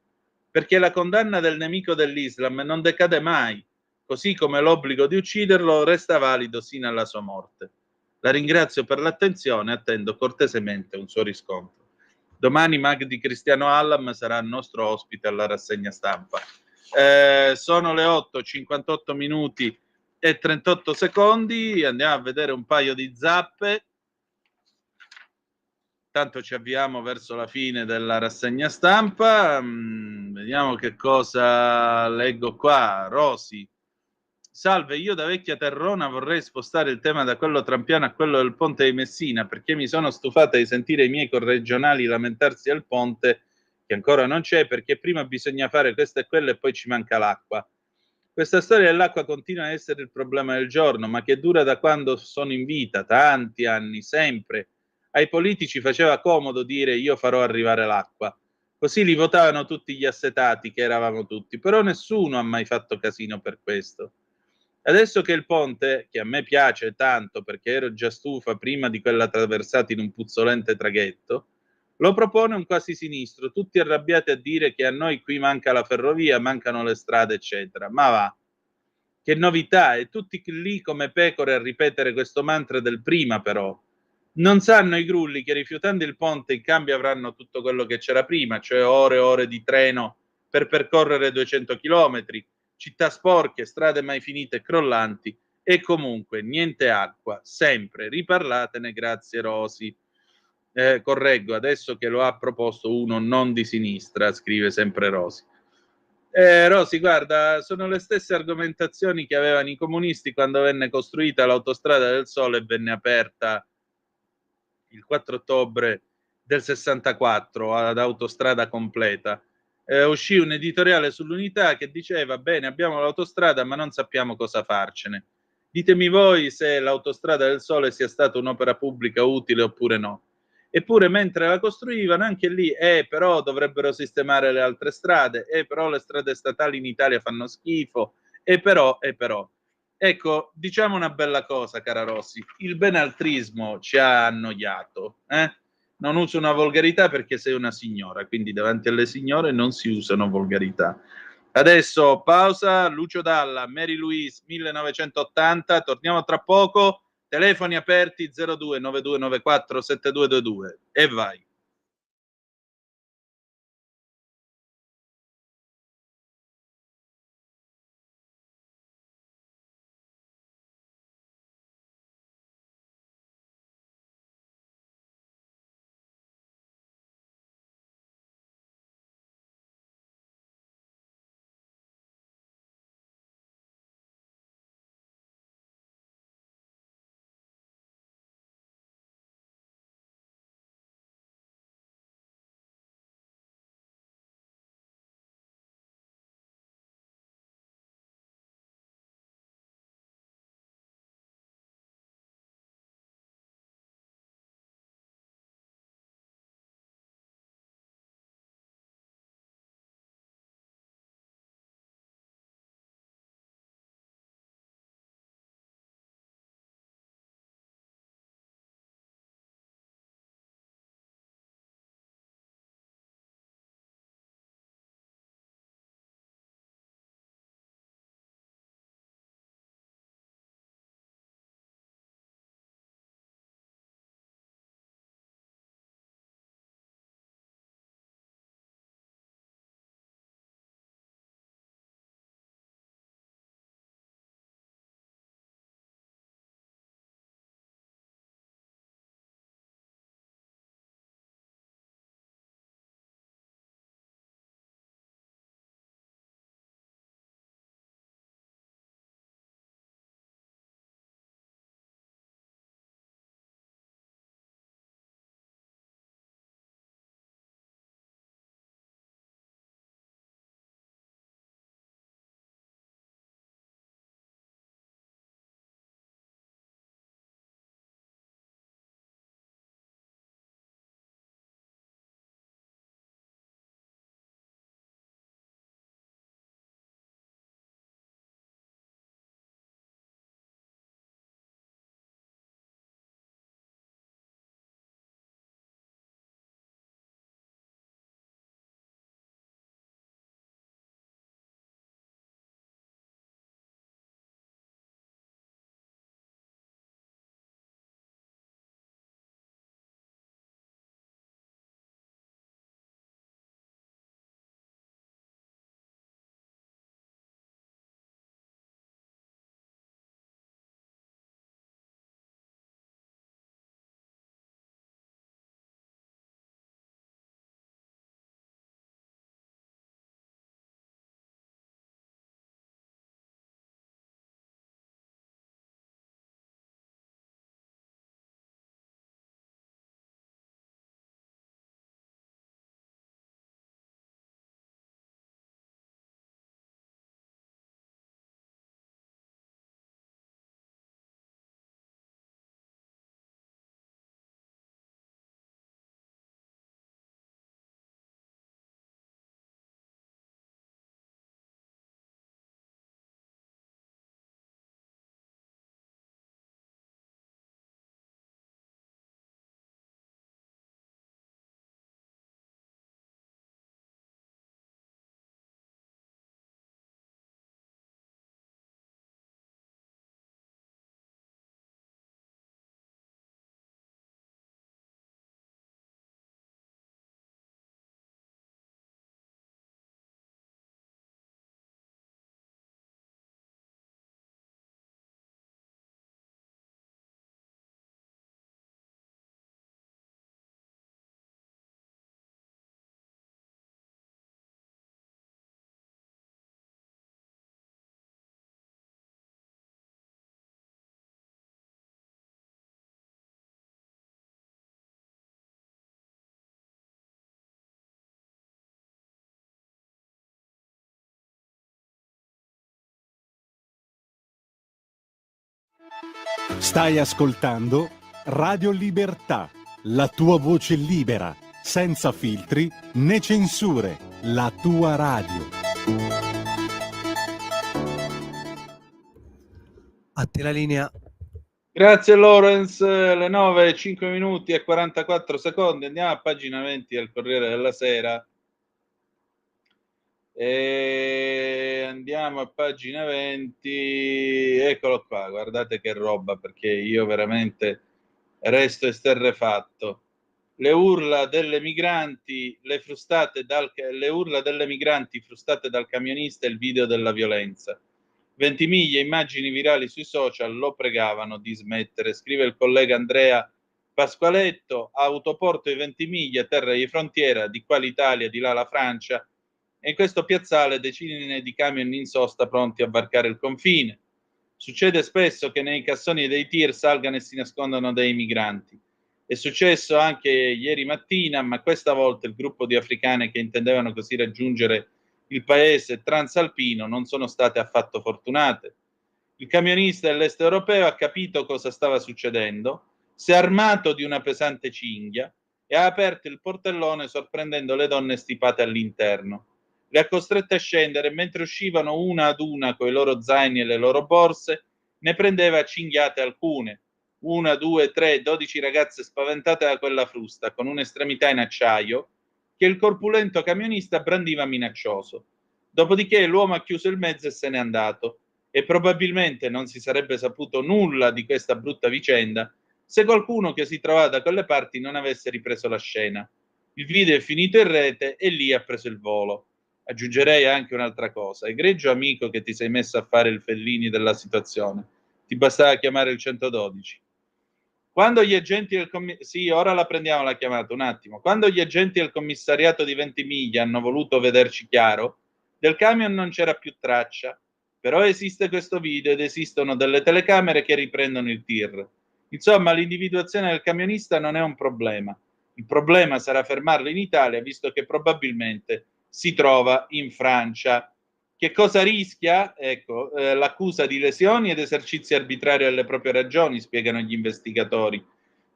perché la condanna del nemico dell'Islam non decade mai, così come l'obbligo di ucciderlo resta valido sino alla sua morte. La ringrazio per l'attenzione e attendo cortesemente un suo riscontro. Domani Mahdi Cristiano Hallam sarà il nostro ospite alla rassegna stampa. Sono le 8:58 minuti e 38 secondi. Andiamo a vedere un paio di zappe. Tanto ci avviamo verso la fine della rassegna stampa. Vediamo che cosa leggo qua. Rosi. Salve, io da vecchia terrona vorrei spostare il tema da quello trampiano a quello del ponte di Messina, perché mi sono stufata di sentire i miei corregionali lamentarsi del ponte che ancora non c'è, perché prima bisogna fare questo e quello e poi ci manca l'acqua. Questa storia dell'acqua continua a essere il problema del giorno, ma che dura da quando sono in vita, tanti anni, sempre. Ai politici faceva comodo dire io farò arrivare l'acqua. Così li votavano tutti gli assetati, che eravamo tutti, però nessuno ha mai fatto casino per questo. Adesso che il ponte, che a me piace tanto perché ero già stufa prima di quella traversata in un puzzolente traghetto, lo propone un quasi sinistro, tutti arrabbiati a dire che a noi qui manca la ferrovia, mancano le strade, eccetera. Ma va, che novità, e tutti lì come pecore a ripetere questo mantra del prima però. Non sanno i grulli che rifiutando il ponte in cambio avranno tutto quello che c'era prima, cioè ore e ore di treno per percorrere 200 chilometri, città sporche, strade mai finite e crollanti, e comunque niente acqua, sempre, riparlatene, grazie Rosi. Correggo, adesso che lo ha proposto uno non di sinistra, scrive sempre Rosi. Rosi, guarda, sono le stesse argomentazioni che avevano i comunisti quando venne costruita l'autostrada del Sole e venne aperta il 4 ottobre del 64 ad autostrada completa. Uscì un editoriale sull'Unità che diceva bene, abbiamo l'autostrada ma non sappiamo cosa farcene. Ditemi voi se l'autostrada del Sole sia stata un'opera pubblica utile oppure no. Eppure mentre la costruivano anche lì, però dovrebbero sistemare le altre strade, però le strade statali in Italia fanno schifo, però. Ecco, diciamo una bella cosa, cara Rossi, il benaltrismo ci ha annoiato, Non uso una volgarità perché sei una signora, quindi davanti alle signore non si usano volgarità. Adesso pausa, Lucio Dalla, Mary Louise 1980, torniamo tra poco, telefoni aperti 02 9294 7222 e vai. Stai ascoltando Radio Libertà, la tua voce libera, senza filtri né censure, la tua radio. A te la linea. Grazie Lorenz, le 9, 5 minuti e 44 secondi. Andiamo a pagina 20 del Corriere della Sera. E andiamo a pagina 20. Eccolo qua, guardate che roba, perché io veramente resto esterrefatto. Le urla delle migranti, le urla delle migranti frustate dal camionista e il video della violenza. Ventimiglia, immagini virali sui social lo pregavano di smettere, scrive il collega Andrea Pasqualetto. Autoporto di Ventimiglia, terra di frontiera, di qua l'Italia, di là la Francia, e in questo piazzale decine di camion in sosta pronti a varcare il confine. Succede spesso che nei cassoni dei tir salgano e si nascondano dei migranti. È successo anche ieri mattina, ma questa volta il gruppo di africane che intendevano così raggiungere il paese transalpino non sono state affatto fortunate. Il camionista dell'est europeo ha capito cosa stava succedendo, si è armato di una pesante cinghia e ha aperto il portellone sorprendendo le donne stipate all'interno. Le ha costrette a scendere e mentre uscivano una ad una coi loro zaini e le loro borse, ne prendeva a cinghiate alcune. 1, 2, 3, 12 ragazze spaventate da quella frusta, con un'estremità in acciaio, che il corpulento camionista brandiva minaccioso. Dopodiché l'uomo ha chiuso il mezzo e se n'è andato, e probabilmente non si sarebbe saputo nulla di questa brutta vicenda se qualcuno che si trovava da quelle parti non avesse ripreso la scena. Il video è finito in rete e lì ha preso il volo. Aggiungerei anche un'altra cosa. Egregio amico che ti sei messo a fare il Fellini della situazione. Ti bastava chiamare il 112. Quando gli agenti del sì, ora la prendiamo la chiamata, un attimo. Quando gli agenti del commissariato di Ventimiglia hanno voluto vederci chiaro, del camion non c'era più traccia. Però esiste questo video ed esistono delle telecamere che riprendono il tir. Insomma, l'individuazione del camionista non è un problema. Il problema sarà fermarlo in Italia, visto che probabilmente si trova in Francia. Che cosa rischia? Ecco, l'accusa di lesioni ed esercizio arbitrario delle proprie ragioni, spiegano gli investigatori.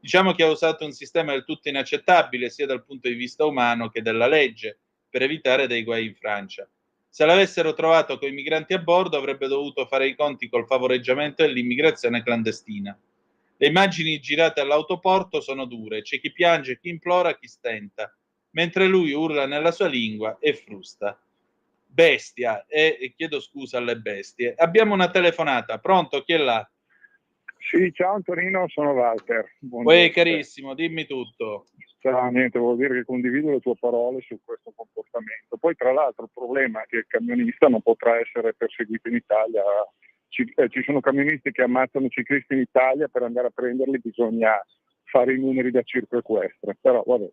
Diciamo che ha usato un sistema del tutto inaccettabile sia dal punto di vista umano che della legge per evitare dei guai in Francia. Se l'avessero trovato con i migranti a bordo avrebbe dovuto fare i conti col favoreggiamento dell'immigrazione clandestina. Le immagini girate all'autoporto sono dure, c'è chi piange, chi implora, chi stenta, mentre lui urla nella sua lingua e frusta. Bestia, e chiedo scusa alle bestie. Abbiamo una telefonata, pronto? Chi è là? Sì, ciao Antonino, sono Walter. Uè, carissimo, dimmi tutto. Niente, volevo dire che condivido le tue parole su questo comportamento. Poi tra l'altro il problema è che il camionista non potrà essere perseguito in Italia. Ci sono camionisti che ammazzano ciclisti in Italia, per andare a prenderli bisogna fare i numeri da circo equestre, però vabbè.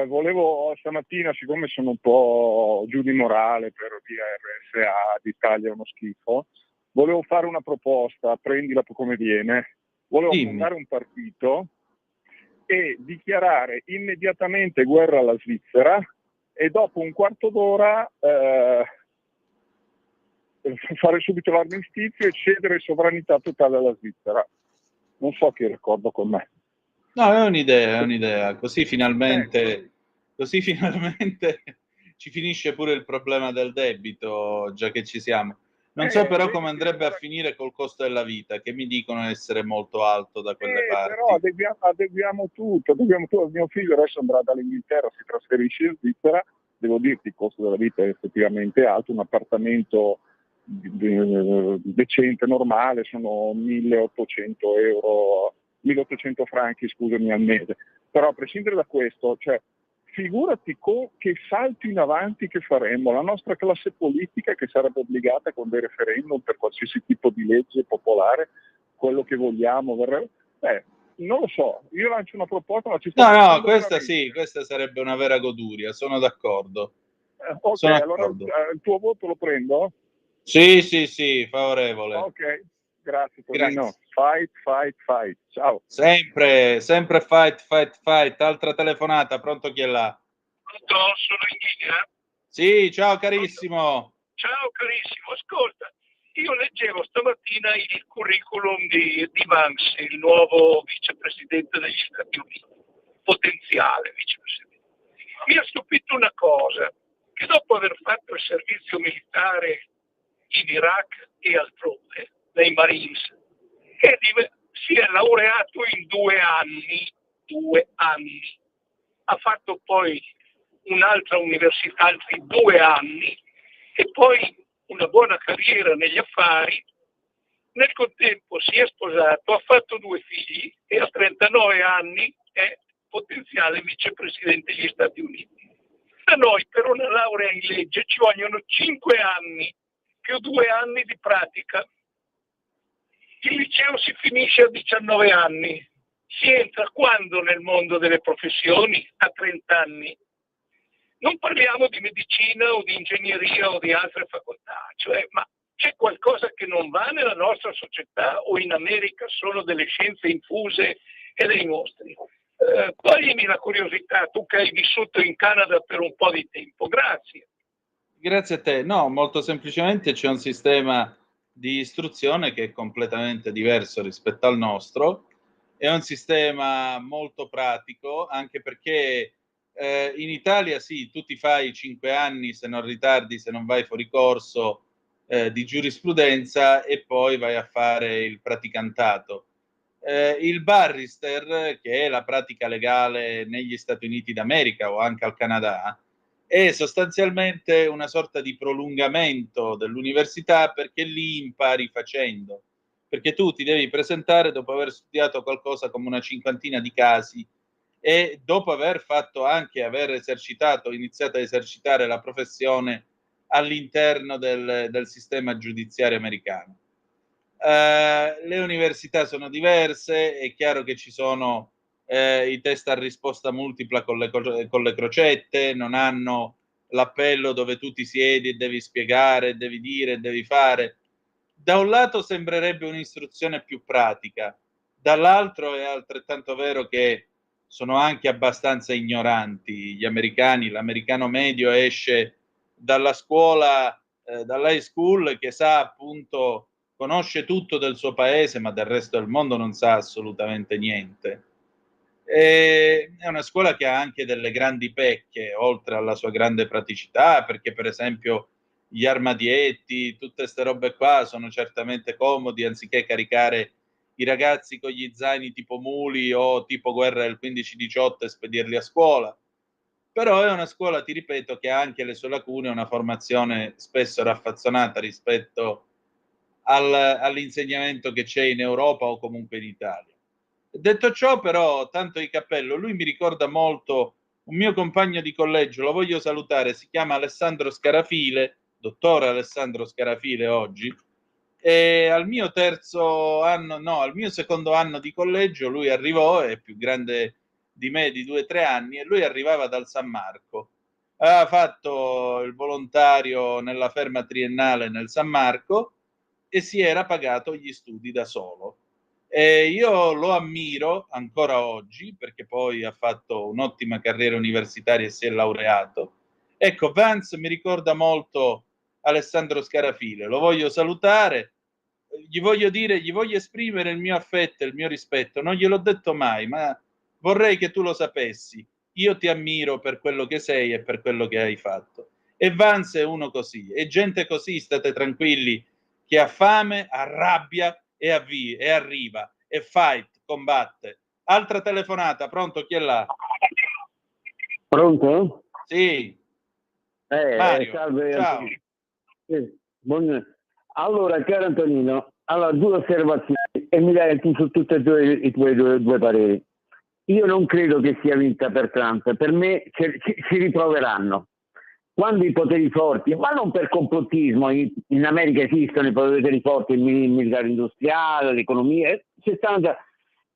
Volevo stamattina, siccome sono un po' giù di morale per via RSA, d'Italia è uno schifo, volevo fare una proposta, prendila come viene. Volevo fondare un partito e dichiarare immediatamente guerra alla Svizzera e dopo un quarto d'ora fare subito l'armistizio e cedere sovranità totale alla Svizzera. Non so chi ricordo con me. No, è un'idea. Così finalmente ci finisce pure il problema del debito, già che ci siamo. Non so però come andrebbe a finire col costo della vita, che mi dicono essere molto alto da quelle parti. Però adeguiamo tutto. Mio figlio adesso andrà dall'Inghilterra, si trasferisce in Svizzera. Devo dirti, il costo della vita è effettivamente alto. Un appartamento decente, normale, sono 1.800 euro, 1.800 franchi, scusami, al mese. Però a prescindere da questo, cioè, figurati che salto in avanti che faremmo. La nostra classe politica, che sarebbe obbligata con dei referendum per qualsiasi tipo di legge popolare, quello che vogliamo, non lo so, io lancio una proposta, ma ci sto No, questa sì, questa sarebbe una vera goduria, sono d'accordo. Ok, sono allora d'accordo. Il tuo voto lo prendo? Sì, favorevole. Ok, grazie Tonino. Fight. Ciao. Sempre fight. Altra telefonata, pronto, chi è là? Pronto, sono in linea? Sì, ciao carissimo. Ciao carissimo, ascolta, io leggevo stamattina il curriculum di Vance, il nuovo vicepresidente degli Stati Uniti, potenziale vicepresidente. Mi ha stupito una cosa, che dopo aver fatto il servizio militare in Iraq e altrove, nei Marines, si è laureato in 2 anni. Ha fatto poi un'altra università, altri 2 anni, e poi una buona carriera negli affari. Nel contempo si è sposato, ha fatto 2 figli e a 39 anni è potenziale vicepresidente degli Stati Uniti. Da noi per una laurea in legge ci vogliono 5 anni più 2 anni di pratica. Il liceo si finisce a 19 anni. Si entra quando nel mondo delle professioni? A 30 anni. Non parliamo di medicina o di ingegneria o di altre facoltà, ma c'è qualcosa che non va nella nostra società o in America sono delle scienze infuse e dei mostri? Toglimi la curiosità, tu che hai vissuto in Canada per un po' di tempo. Grazie. Grazie a te. No, molto semplicemente c'è un sistema di istruzione che è completamente diverso rispetto al nostro. È un sistema molto pratico, anche perché in Italia sì, tu ti fai 5 anni, se non ritardi, se non vai fuori corso, di giurisprudenza e poi vai a fare il praticantato. Il barrister, che è la pratica legale negli Stati Uniti d'America o anche al Canada, è sostanzialmente una sorta di prolungamento dell'università, perché lì impari facendo, perché tu ti devi presentare dopo aver studiato qualcosa come una 50ina di casi e dopo aver iniziato a esercitare la professione all'interno del sistema giudiziario americano. Le università sono diverse, è chiaro che ci sono i test a risposta multipla con le crocette, non hanno l'appello dove tu ti siedi e devi spiegare, devi dire, devi fare. Da un lato sembrerebbe un'istruzione più pratica, dall'altro è altrettanto vero che sono anche abbastanza ignoranti gli americani. L'americano medio esce dalla scuola, dall'high school, che sa appunto, conosce tutto del suo paese, ma del resto del mondo non sa assolutamente niente. È una scuola che ha anche delle grandi pecche, oltre alla sua grande praticità, perché per esempio gli armadietti, tutte queste robe qua sono certamente comodi, anziché caricare i ragazzi con gli zaini tipo muli o tipo guerra del 15-18 e spedirli a scuola. Però è una scuola, ti ripeto, che ha anche le sue lacune, una formazione spesso raffazzonata rispetto all'insegnamento che c'è in Europa o comunque in Italia. Detto ciò, però, tanto di cappello, lui mi ricorda molto un mio compagno di collegio, lo voglio salutare, si chiama Alessandro Scarafile, dottore Alessandro Scarafile oggi, e al mio secondo anno di collegio lui arrivò, è più grande di me di 2 o 3 anni, e lui arrivava dal San Marco. Aveva fatto il volontario nella ferma triennale nel San Marco e si era pagato gli studi da solo. E io lo ammiro ancora oggi, perché poi ha fatto un'ottima carriera universitaria e si è laureato. Ecco, Vance mi ricorda molto Alessandro Scarafile, lo voglio salutare, gli voglio esprimere il mio affetto e il mio rispetto. Non gliel'ho detto mai, ma vorrei che tu lo sapessi. Io ti ammiro per quello che sei e per quello che hai fatto. E Vance è uno così, e gente così, state tranquilli, che ha fame, ha rabbia e arriva, e fight, combatte. Altra telefonata, pronto? Chi è là? Pronto? Sì. Mario, salve. ciao. Allora, caro Antonino, 2 osservazioni e mi dai su tutti e due i tuoi due pareri. Io non credo che sia vinta per Trump, per me si riproveranno. Quando i poteri forti, ma non per complottismo, in America esistono i poteri forti, il militare industriale, l'economia,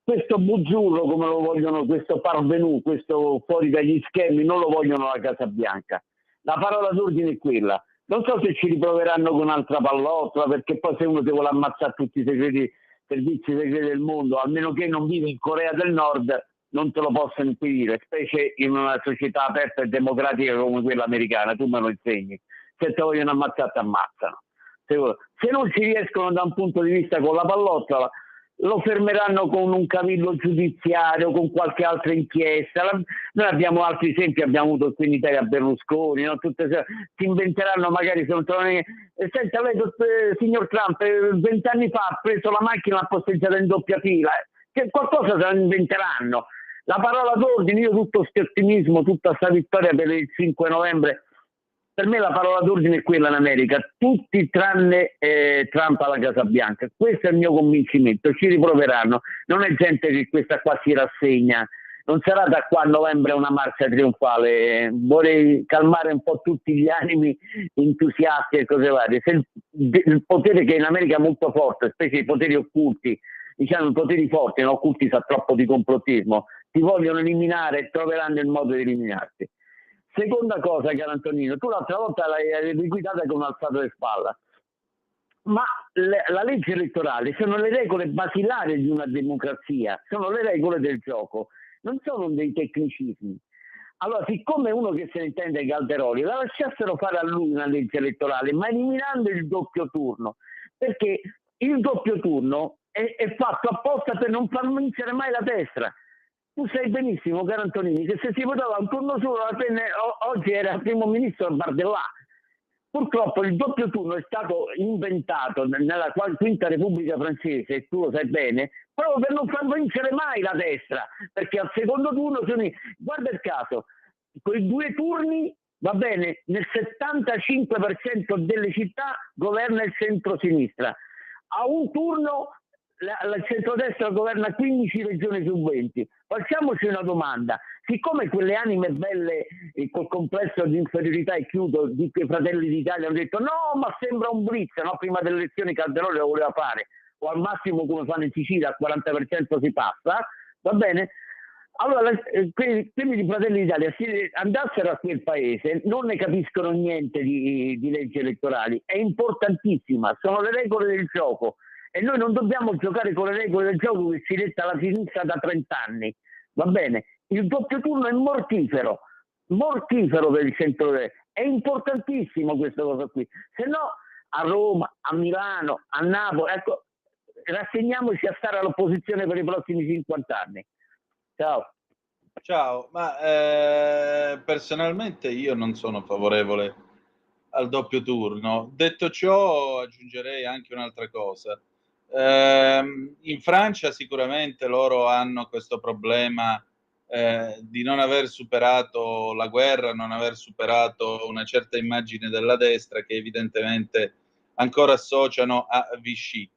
questo buzzurro, come lo vogliono, questo parvenu, questo fuori dagli schemi, non lo vogliono alla Casa Bianca. La parola d'ordine è quella. Non so se ci riproveranno con un'altra pallottola, perché poi se uno ti vuole ammazzare tutti i servizi segreti del mondo, almeno che non vive in Corea del Nord, non te lo possono impedire, specie in una società aperta e democratica come quella americana. Tu me lo insegni. Se te vogliono ammazzare, ti ammazzano. Se non ci riescono da un punto di vista con la pallottola, lo fermeranno con un cavillo giudiziario, con qualche altra inchiesta. Noi abbiamo altri esempi, abbiamo avuto qui in Italia Berlusconi, no? Si inventeranno magari se non trovano. Senta, lei, signor Trump, 20 anni fa ha preso la macchina e l'ha posteggiata in doppia fila. Che qualcosa se la inventeranno. La parola d'ordine, io tutto questo ottimismo, tutta questa vittoria per il 5 novembre, per me la parola d'ordine è quella in America, tutti tranne Trump alla Casa Bianca. Questo è il mio convincimento, ci riproveranno. Non è gente che questa qua si rassegna, non sarà da qua a novembre una marcia trionfale. Vorrei calmare un po' tutti gli animi entusiasti e cose varie. Se il potere che in America è molto forte, specie i poteri occulti, diciamo i poteri forti, non occulti sa troppo di complottismo, ti vogliono eliminare e troveranno il modo di eliminarti. Seconda cosa, caro Antonino, tu l'altra volta l'hai liquidata con un alzato di spalla, ma la legge elettorale sono le regole basilari di una democrazia, sono le regole del gioco, non sono dei tecnicismi. Allora, siccome uno che se ne intende Calderoli, la lasciassero fare a lui una legge elettorale, ma eliminando il doppio turno, perché il doppio turno è fatto apposta per non far vincere mai la destra. Tu sai benissimo, caro Antonini, che se si votava un turno solo, oggi era il primo ministro Bardellà. Purtroppo il doppio turno è stato inventato nella quinta Repubblica francese, e tu lo sai bene, proprio per non far vincere mai la destra, perché al secondo turno guarda il caso, con i 2 turni, va bene, nel 75% delle città governa il centro-sinistra, a un turno il centrodestra governa 15 regioni su 20. Facciamoci una domanda: siccome quelle anime belle col complesso di inferiorità, e chiudo, di quei Fratelli d'Italia hanno detto no, ma sembra un blitz, no? Prima delle elezioni Calderoli lo voleva fare, o al massimo come fanno in Sicilia al 40% si passa, va bene? Allora quelli di Fratelli d'Italia andassero a quel paese, non ne capiscono niente di leggi elettorali, è importantissima, sono le regole del gioco. E noi non dobbiamo giocare con le regole del gioco che ci detta la sinistra da 30 anni, va bene? Il doppio turno è mortifero per il centro-destra, è importantissimo questa cosa qui, se no a Roma, a Milano, a Napoli, ecco, rassegniamoci a stare all'opposizione per i prossimi 50 anni. Ciao, ma personalmente io non sono favorevole al doppio turno. Detto ciò, aggiungerei anche un'altra cosa. In Francia sicuramente loro hanno questo problema di non aver superato la guerra, non aver superato una certa immagine della destra che evidentemente ancora associano a Vichy.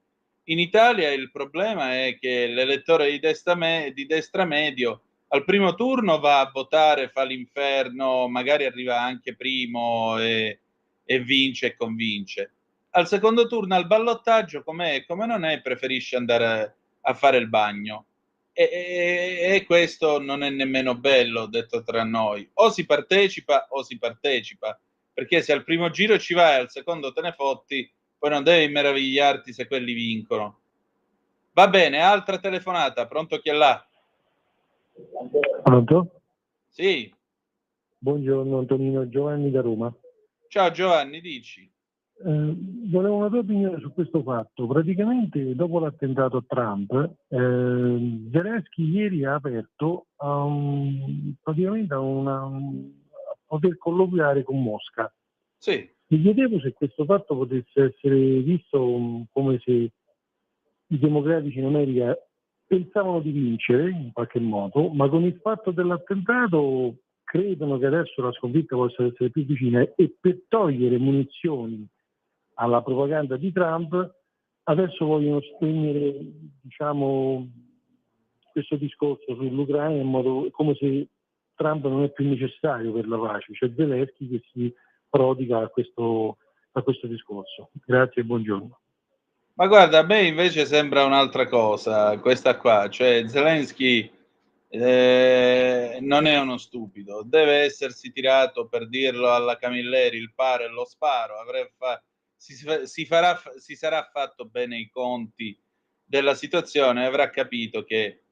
In Italia il problema è che l'elettore di destra medio al primo turno va a votare, fa l'inferno, magari arriva anche primo e vince e convince. Al secondo turno, al ballottaggio, come non è, preferisce andare a fare il bagno. E questo non è nemmeno bello, detto tra noi. O si partecipa, perché se al primo giro ci vai, al secondo te ne fotti, poi non devi meravigliarti se quelli vincono. Va bene, altra telefonata, pronto chi è là? Pronto? Sì. Buongiorno Antonino, Giovanni da Roma. Ciao Giovanni, dici. Volevo una tua opinione su questo fatto. Praticamente dopo l'attentato a Trump, Zelensky ieri ha aperto praticamente a poter colloquiare con Mosca. Sì. Mi chiedevo se questo fatto potesse essere visto come se i democratici in America pensavano di vincere in qualche modo, ma con il fatto dell'attentato credono che adesso la sconfitta possa essere più vicina, e per togliere munizioni alla propaganda di Trump adesso vogliono spegnere, diciamo, questo discorso sull'Ucraina in modo come se Trump non è più necessario per la pace. C'è Zelensky che si prodiga a questo discorso. Grazie e buongiorno. Ma guarda, a me invece sembra un'altra cosa, questa qua, cioè Zelensky non è uno stupido, deve essersi tirato, per dirlo alla Camilleri, il paro e lo sparo, si sarà fatto bene i conti della situazione, avrà capito che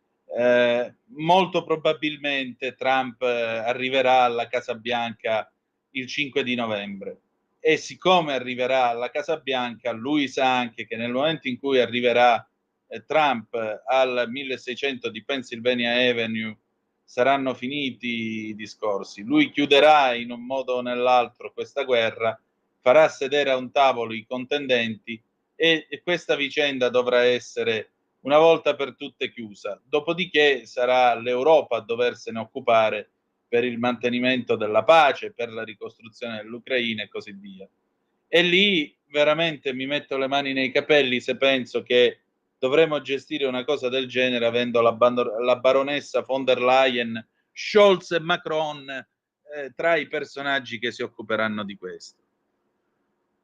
molto probabilmente Trump arriverà alla Casa Bianca il 5 di novembre e siccome arriverà alla Casa Bianca, lui sa anche che nel momento in cui arriverà Trump al 1600 di Pennsylvania Avenue saranno finiti i discorsi. Lui chiuderà in un modo o nell'altro questa guerra, farà sedere a un tavolo i contendenti e questa vicenda dovrà essere una volta per tutte chiusa. Dopodiché sarà l'Europa a doversene occupare per il mantenimento della pace, per la ricostruzione dell'Ucraina e così via. E lì veramente mi metto le mani nei capelli se penso che dovremo gestire una cosa del genere avendo la baronessa von der Leyen, Scholz e Macron tra i personaggi che si occuperanno di questo.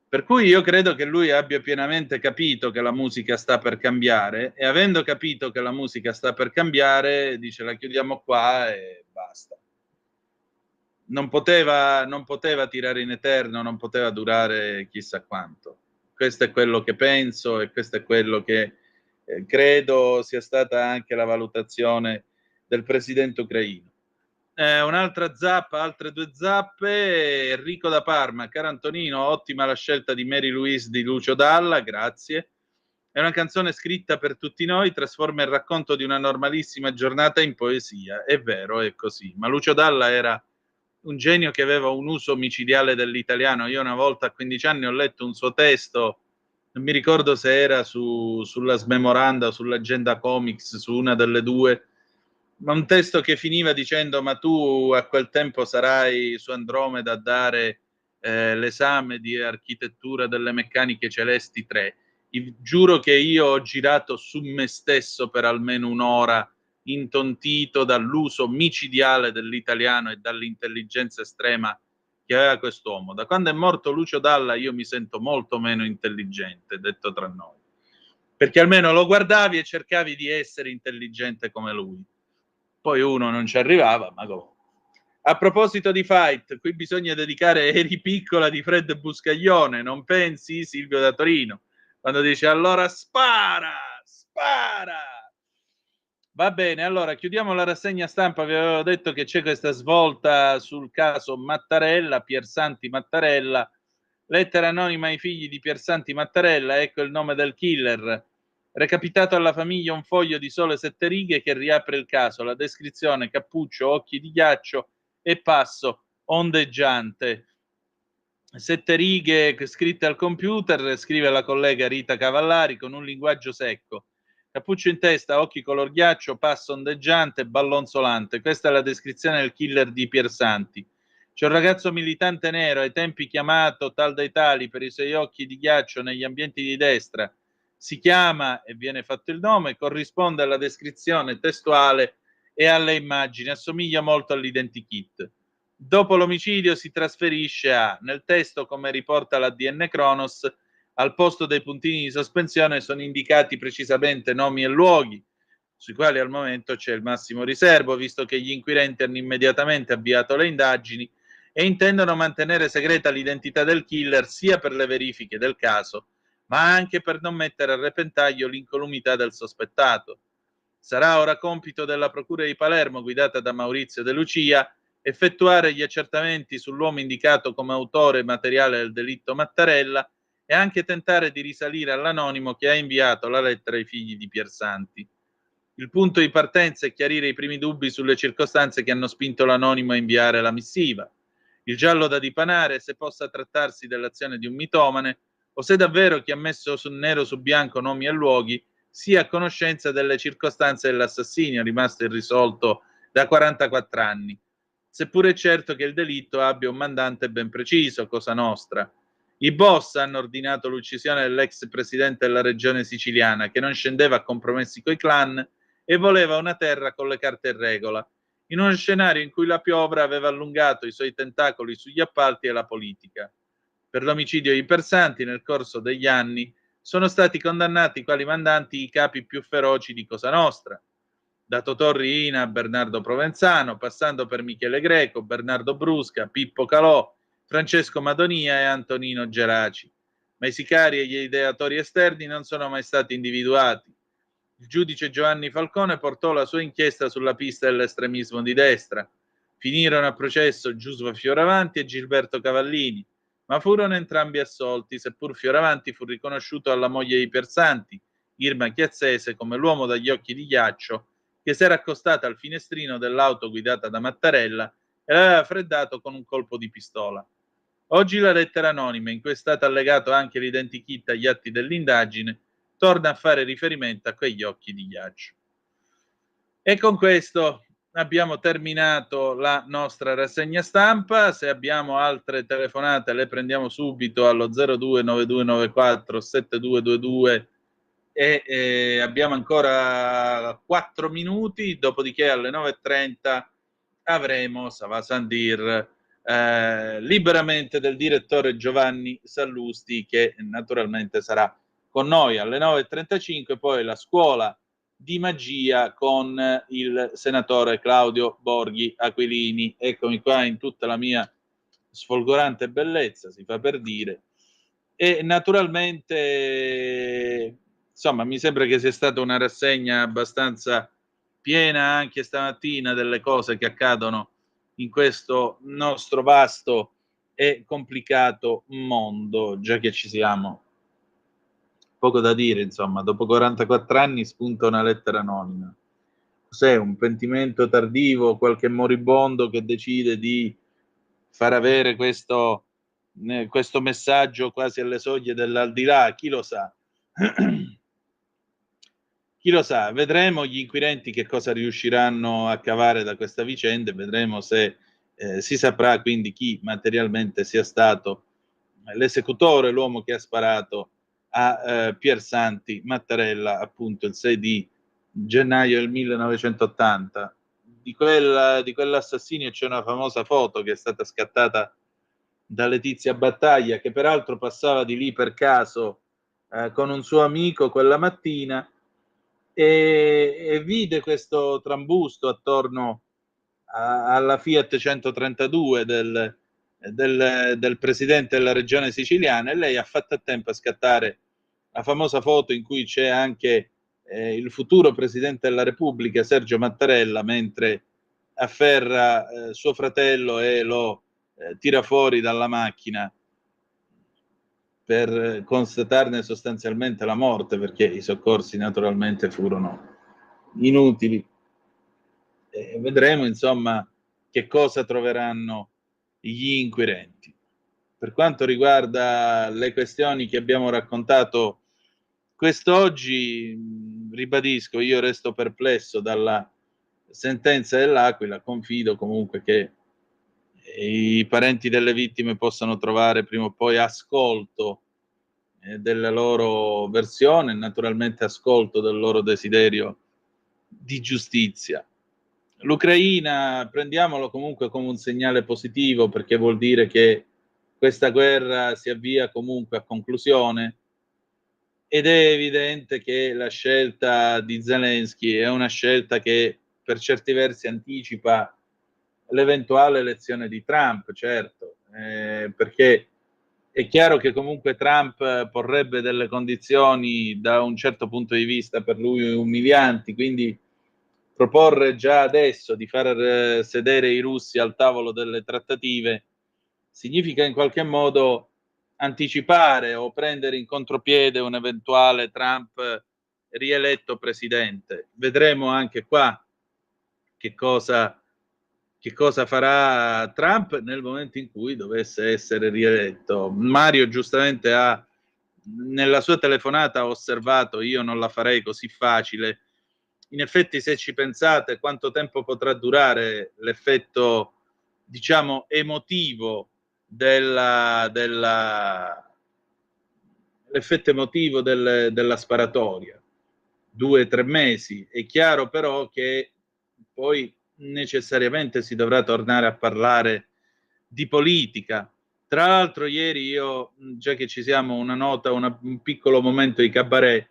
Per cui io credo che lui abbia pienamente capito che la musica sta per cambiare e avendo capito che la musica sta per cambiare dice la chiudiamo qua e basta. Non poteva tirare in eterno, non poteva durare chissà quanto. Questo è quello che penso e questo è quello che credo sia stata anche la valutazione del presidente ucraino. Un'altra zappa, altre due zappe. Enrico da Parma, caro Antonino, ottima la scelta di Mary Louise di Lucio Dalla, grazie. È una canzone scritta per tutti noi, trasforma il racconto di una normalissima giornata in poesia. È vero, è così. Ma Lucio Dalla era un genio che aveva un uso micidiale dell'italiano. Io una volta a 15 anni ho letto un suo testo, non mi ricordo se era sulla Smemoranda o sull'Agenda Comics, su una delle due, ma un testo che finiva dicendo ma tu a quel tempo sarai su Andromeda a dare l'esame di architettura delle meccaniche celesti 3. Giuro che io ho girato su me stesso per almeno un'ora, intontito dall'uso micidiale dell'italiano e dall'intelligenza estrema che aveva quest'uomo. Da quando è morto Lucio Dalla io mi sento molto meno intelligente, detto tra noi, perché almeno lo guardavi e cercavi di essere intelligente come lui. Poi uno non ci arrivava, ma go. A proposito di fight, qui bisogna dedicare Eri piccola di Fred Buscaglione, non pensi, Silvio da Torino, quando dice allora spara, spara. Va bene, allora chiudiamo la rassegna stampa. Vi avevo detto che c'è questa svolta sul caso Mattarella, Piersanti Mattarella, lettera anonima ai figli di Piersanti Mattarella, ecco il nome del killer. Recapitato alla famiglia un foglio di sole 7 righe che riapre il caso, la descrizione, cappuccio, occhi di ghiaccio e passo ondeggiante. 7 righe scritte al computer, scrive la collega Rita Cavallari con un linguaggio secco. Cappuccio in testa, occhi color ghiaccio, passo ondeggiante, ballonzolante. Questa è la descrizione del killer di Piersanti. C'è un ragazzo militante nero, ai tempi chiamato tal dai tali per i suoi occhi di ghiaccio negli ambienti di destra. Si chiama e viene fatto il nome, corrisponde alla descrizione testuale e alle immagini, assomiglia molto all'identikit. Dopo l'omicidio si trasferisce nel testo, come riporta l'ADN Cronos, al posto dei puntini di sospensione sono indicati precisamente nomi e luoghi, sui quali al momento c'è il massimo riservo, visto che gli inquirenti hanno immediatamente avviato le indagini e intendono mantenere segreta l'identità del killer sia per le verifiche del caso, ma anche per non mettere a repentaglio l'incolumità del sospettato. Sarà ora compito della Procura di Palermo, guidata da Maurizio De Lucia, effettuare gli accertamenti sull'uomo indicato come autore materiale del delitto Mattarella e anche tentare di risalire all'anonimo che ha inviato la lettera ai figli di Piersanti. Il punto di partenza è chiarire i primi dubbi sulle circostanze che hanno spinto l'anonimo a inviare la missiva. Il giallo da dipanare se possa trattarsi dell'azione di un mitomane o se davvero chi ha messo nero su bianco nomi e luoghi sia a conoscenza delle circostanze dell'assassinio rimasto irrisolto da 44 anni. Seppure è certo che il delitto abbia un mandante ben preciso, Cosa Nostra. I boss hanno ordinato l'uccisione dell'ex presidente della regione siciliana, che non scendeva a compromessi coi clan e voleva una terra con le carte in regola, in uno scenario in cui la piovra aveva allungato i suoi tentacoli sugli appalti e la politica. Per l'omicidio di Piersanti, nel corso degli anni, sono stati condannati quali mandanti i capi più feroci di Cosa Nostra, da Totò Riina a Bernardo Provenzano, passando per Michele Greco, Bernardo Brusca, Pippo Calò, Francesco Madonia e Antonino Geraci. Ma i sicari e gli ideatori esterni non sono mai stati individuati. Il giudice Giovanni Falcone portò la sua inchiesta sulla pista dell'estremismo di destra. Finirono a processo Giusva Fioravanti e Gilberto Cavallini. ma furono entrambi assolti, seppur Fioravanti fu riconosciuto alla moglie di Piersanti, Irma Chiazzese, come l'uomo dagli occhi di ghiaccio che si era accostata al finestrino dell'auto guidata da Mattarella e l'aveva freddato con un colpo di pistola. Oggi la lettera anonima, in cui è stato allegato anche l'identikit agli atti dell'indagine, torna a fare riferimento a quegli occhi di ghiaccio. E con questo abbiamo terminato la nostra rassegna stampa. Se abbiamo altre telefonate le prendiamo subito allo 029294 7222 e abbiamo ancora 4 minuti, dopodiché alle 9:30 avremo Sava Sandir liberamente del direttore Giovanni Sallusti, che naturalmente sarà con noi alle 9:35, poi la scuola di magia con il senatore Claudio Borghi Aquilini. Eccomi qua in tutta la mia sfolgorante bellezza, si fa per dire. E naturalmente, insomma, mi sembra che sia stata una rassegna abbastanza piena anche stamattina delle cose che accadono in questo nostro vasto e complicato mondo, già che ci siamo. Poco da dire, insomma, dopo 44 anni spunta una lettera anonima. Cos'è? Un pentimento tardivo, qualche moribondo che decide di far avere questo messaggio quasi alle soglie dell'aldilà? Chi lo sa? Chi lo sa? Vedremo gli inquirenti che cosa riusciranno a cavare da questa vicenda, vedremo se si saprà quindi chi materialmente sia stato l'esecutore, l'uomo che ha sparato a Piersanti Mattarella appunto il 6 di gennaio del 1980. Di quell'assassinio c'è una famosa foto che è stata scattata da Letizia Battaglia, che peraltro passava di lì per caso con un suo amico quella mattina e vide questo trambusto attorno alla Fiat 132 del presidente della regione siciliana, e lei ha fatto a tempo a scattare la famosa foto in cui c'è anche il futuro presidente della Repubblica Sergio Mattarella mentre afferra suo fratello e lo tira fuori dalla macchina per constatarne sostanzialmente la morte, perché i soccorsi naturalmente furono inutili. Vedremo insomma che cosa troveranno gli inquirenti. Per quanto riguarda le questioni che abbiamo raccontato quest'oggi, ribadisco, io resto perplesso dalla sentenza dell'Aquila, confido comunque che i parenti delle vittime possano trovare prima o poi ascolto della loro versione, naturalmente ascolto del loro desiderio di giustizia. L'Ucraina prendiamolo comunque come un segnale positivo, perché vuol dire che questa guerra si avvia comunque a conclusione, ed è evidente che la scelta di Zelensky è una scelta che per certi versi anticipa l'eventuale elezione di Trump, certo, perché è chiaro che comunque Trump porrebbe delle condizioni da un certo punto di vista per lui umilianti, quindi proporre già adesso di far sedere i russi al tavolo delle trattative significa in qualche modo anticipare o prendere in contropiede un eventuale Trump rieletto presidente. Vedremo anche qua che cosa farà Trump nel momento in cui dovesse essere rieletto. Mario giustamente nella sua telefonata ha osservato: io non la farei così facile. In effetti, se ci pensate, quanto tempo potrà durare l'effetto, diciamo, emotivo l'effetto emotivo della sparatoria? 2-3 mesi. È chiaro però che poi necessariamente si dovrà tornare a parlare di politica. Tra l'altro ieri io, già che ci siamo, una nota, un piccolo momento di cabaret,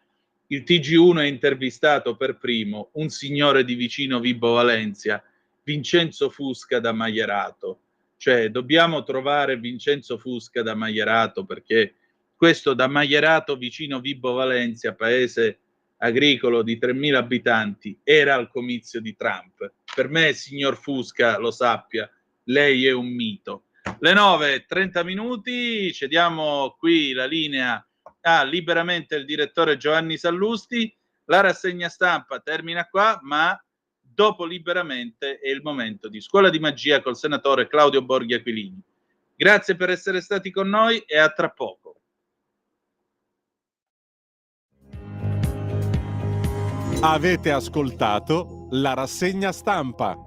il TG1 ha intervistato per primo un signore di vicino Vibo Valentia, Vincenzo Fusca da Maierato. Cioè dobbiamo trovare Vincenzo Fusca da Maierato, perché questo da Maierato vicino Vibo Valentia, paese agricolo di 3.000 abitanti, era al comizio di Trump. Per me, signor Fusca, lo sappia, lei è un mito. Le 9:30, cediamo qui la linea a liberamente il direttore Giovanni Sallusti. La rassegna stampa termina qua, ma dopo liberamente è il momento di Scuola di Magia col senatore Claudio Borghi Aquilini. Grazie per essere stati con noi e a tra poco. Avete ascoltato la rassegna stampa.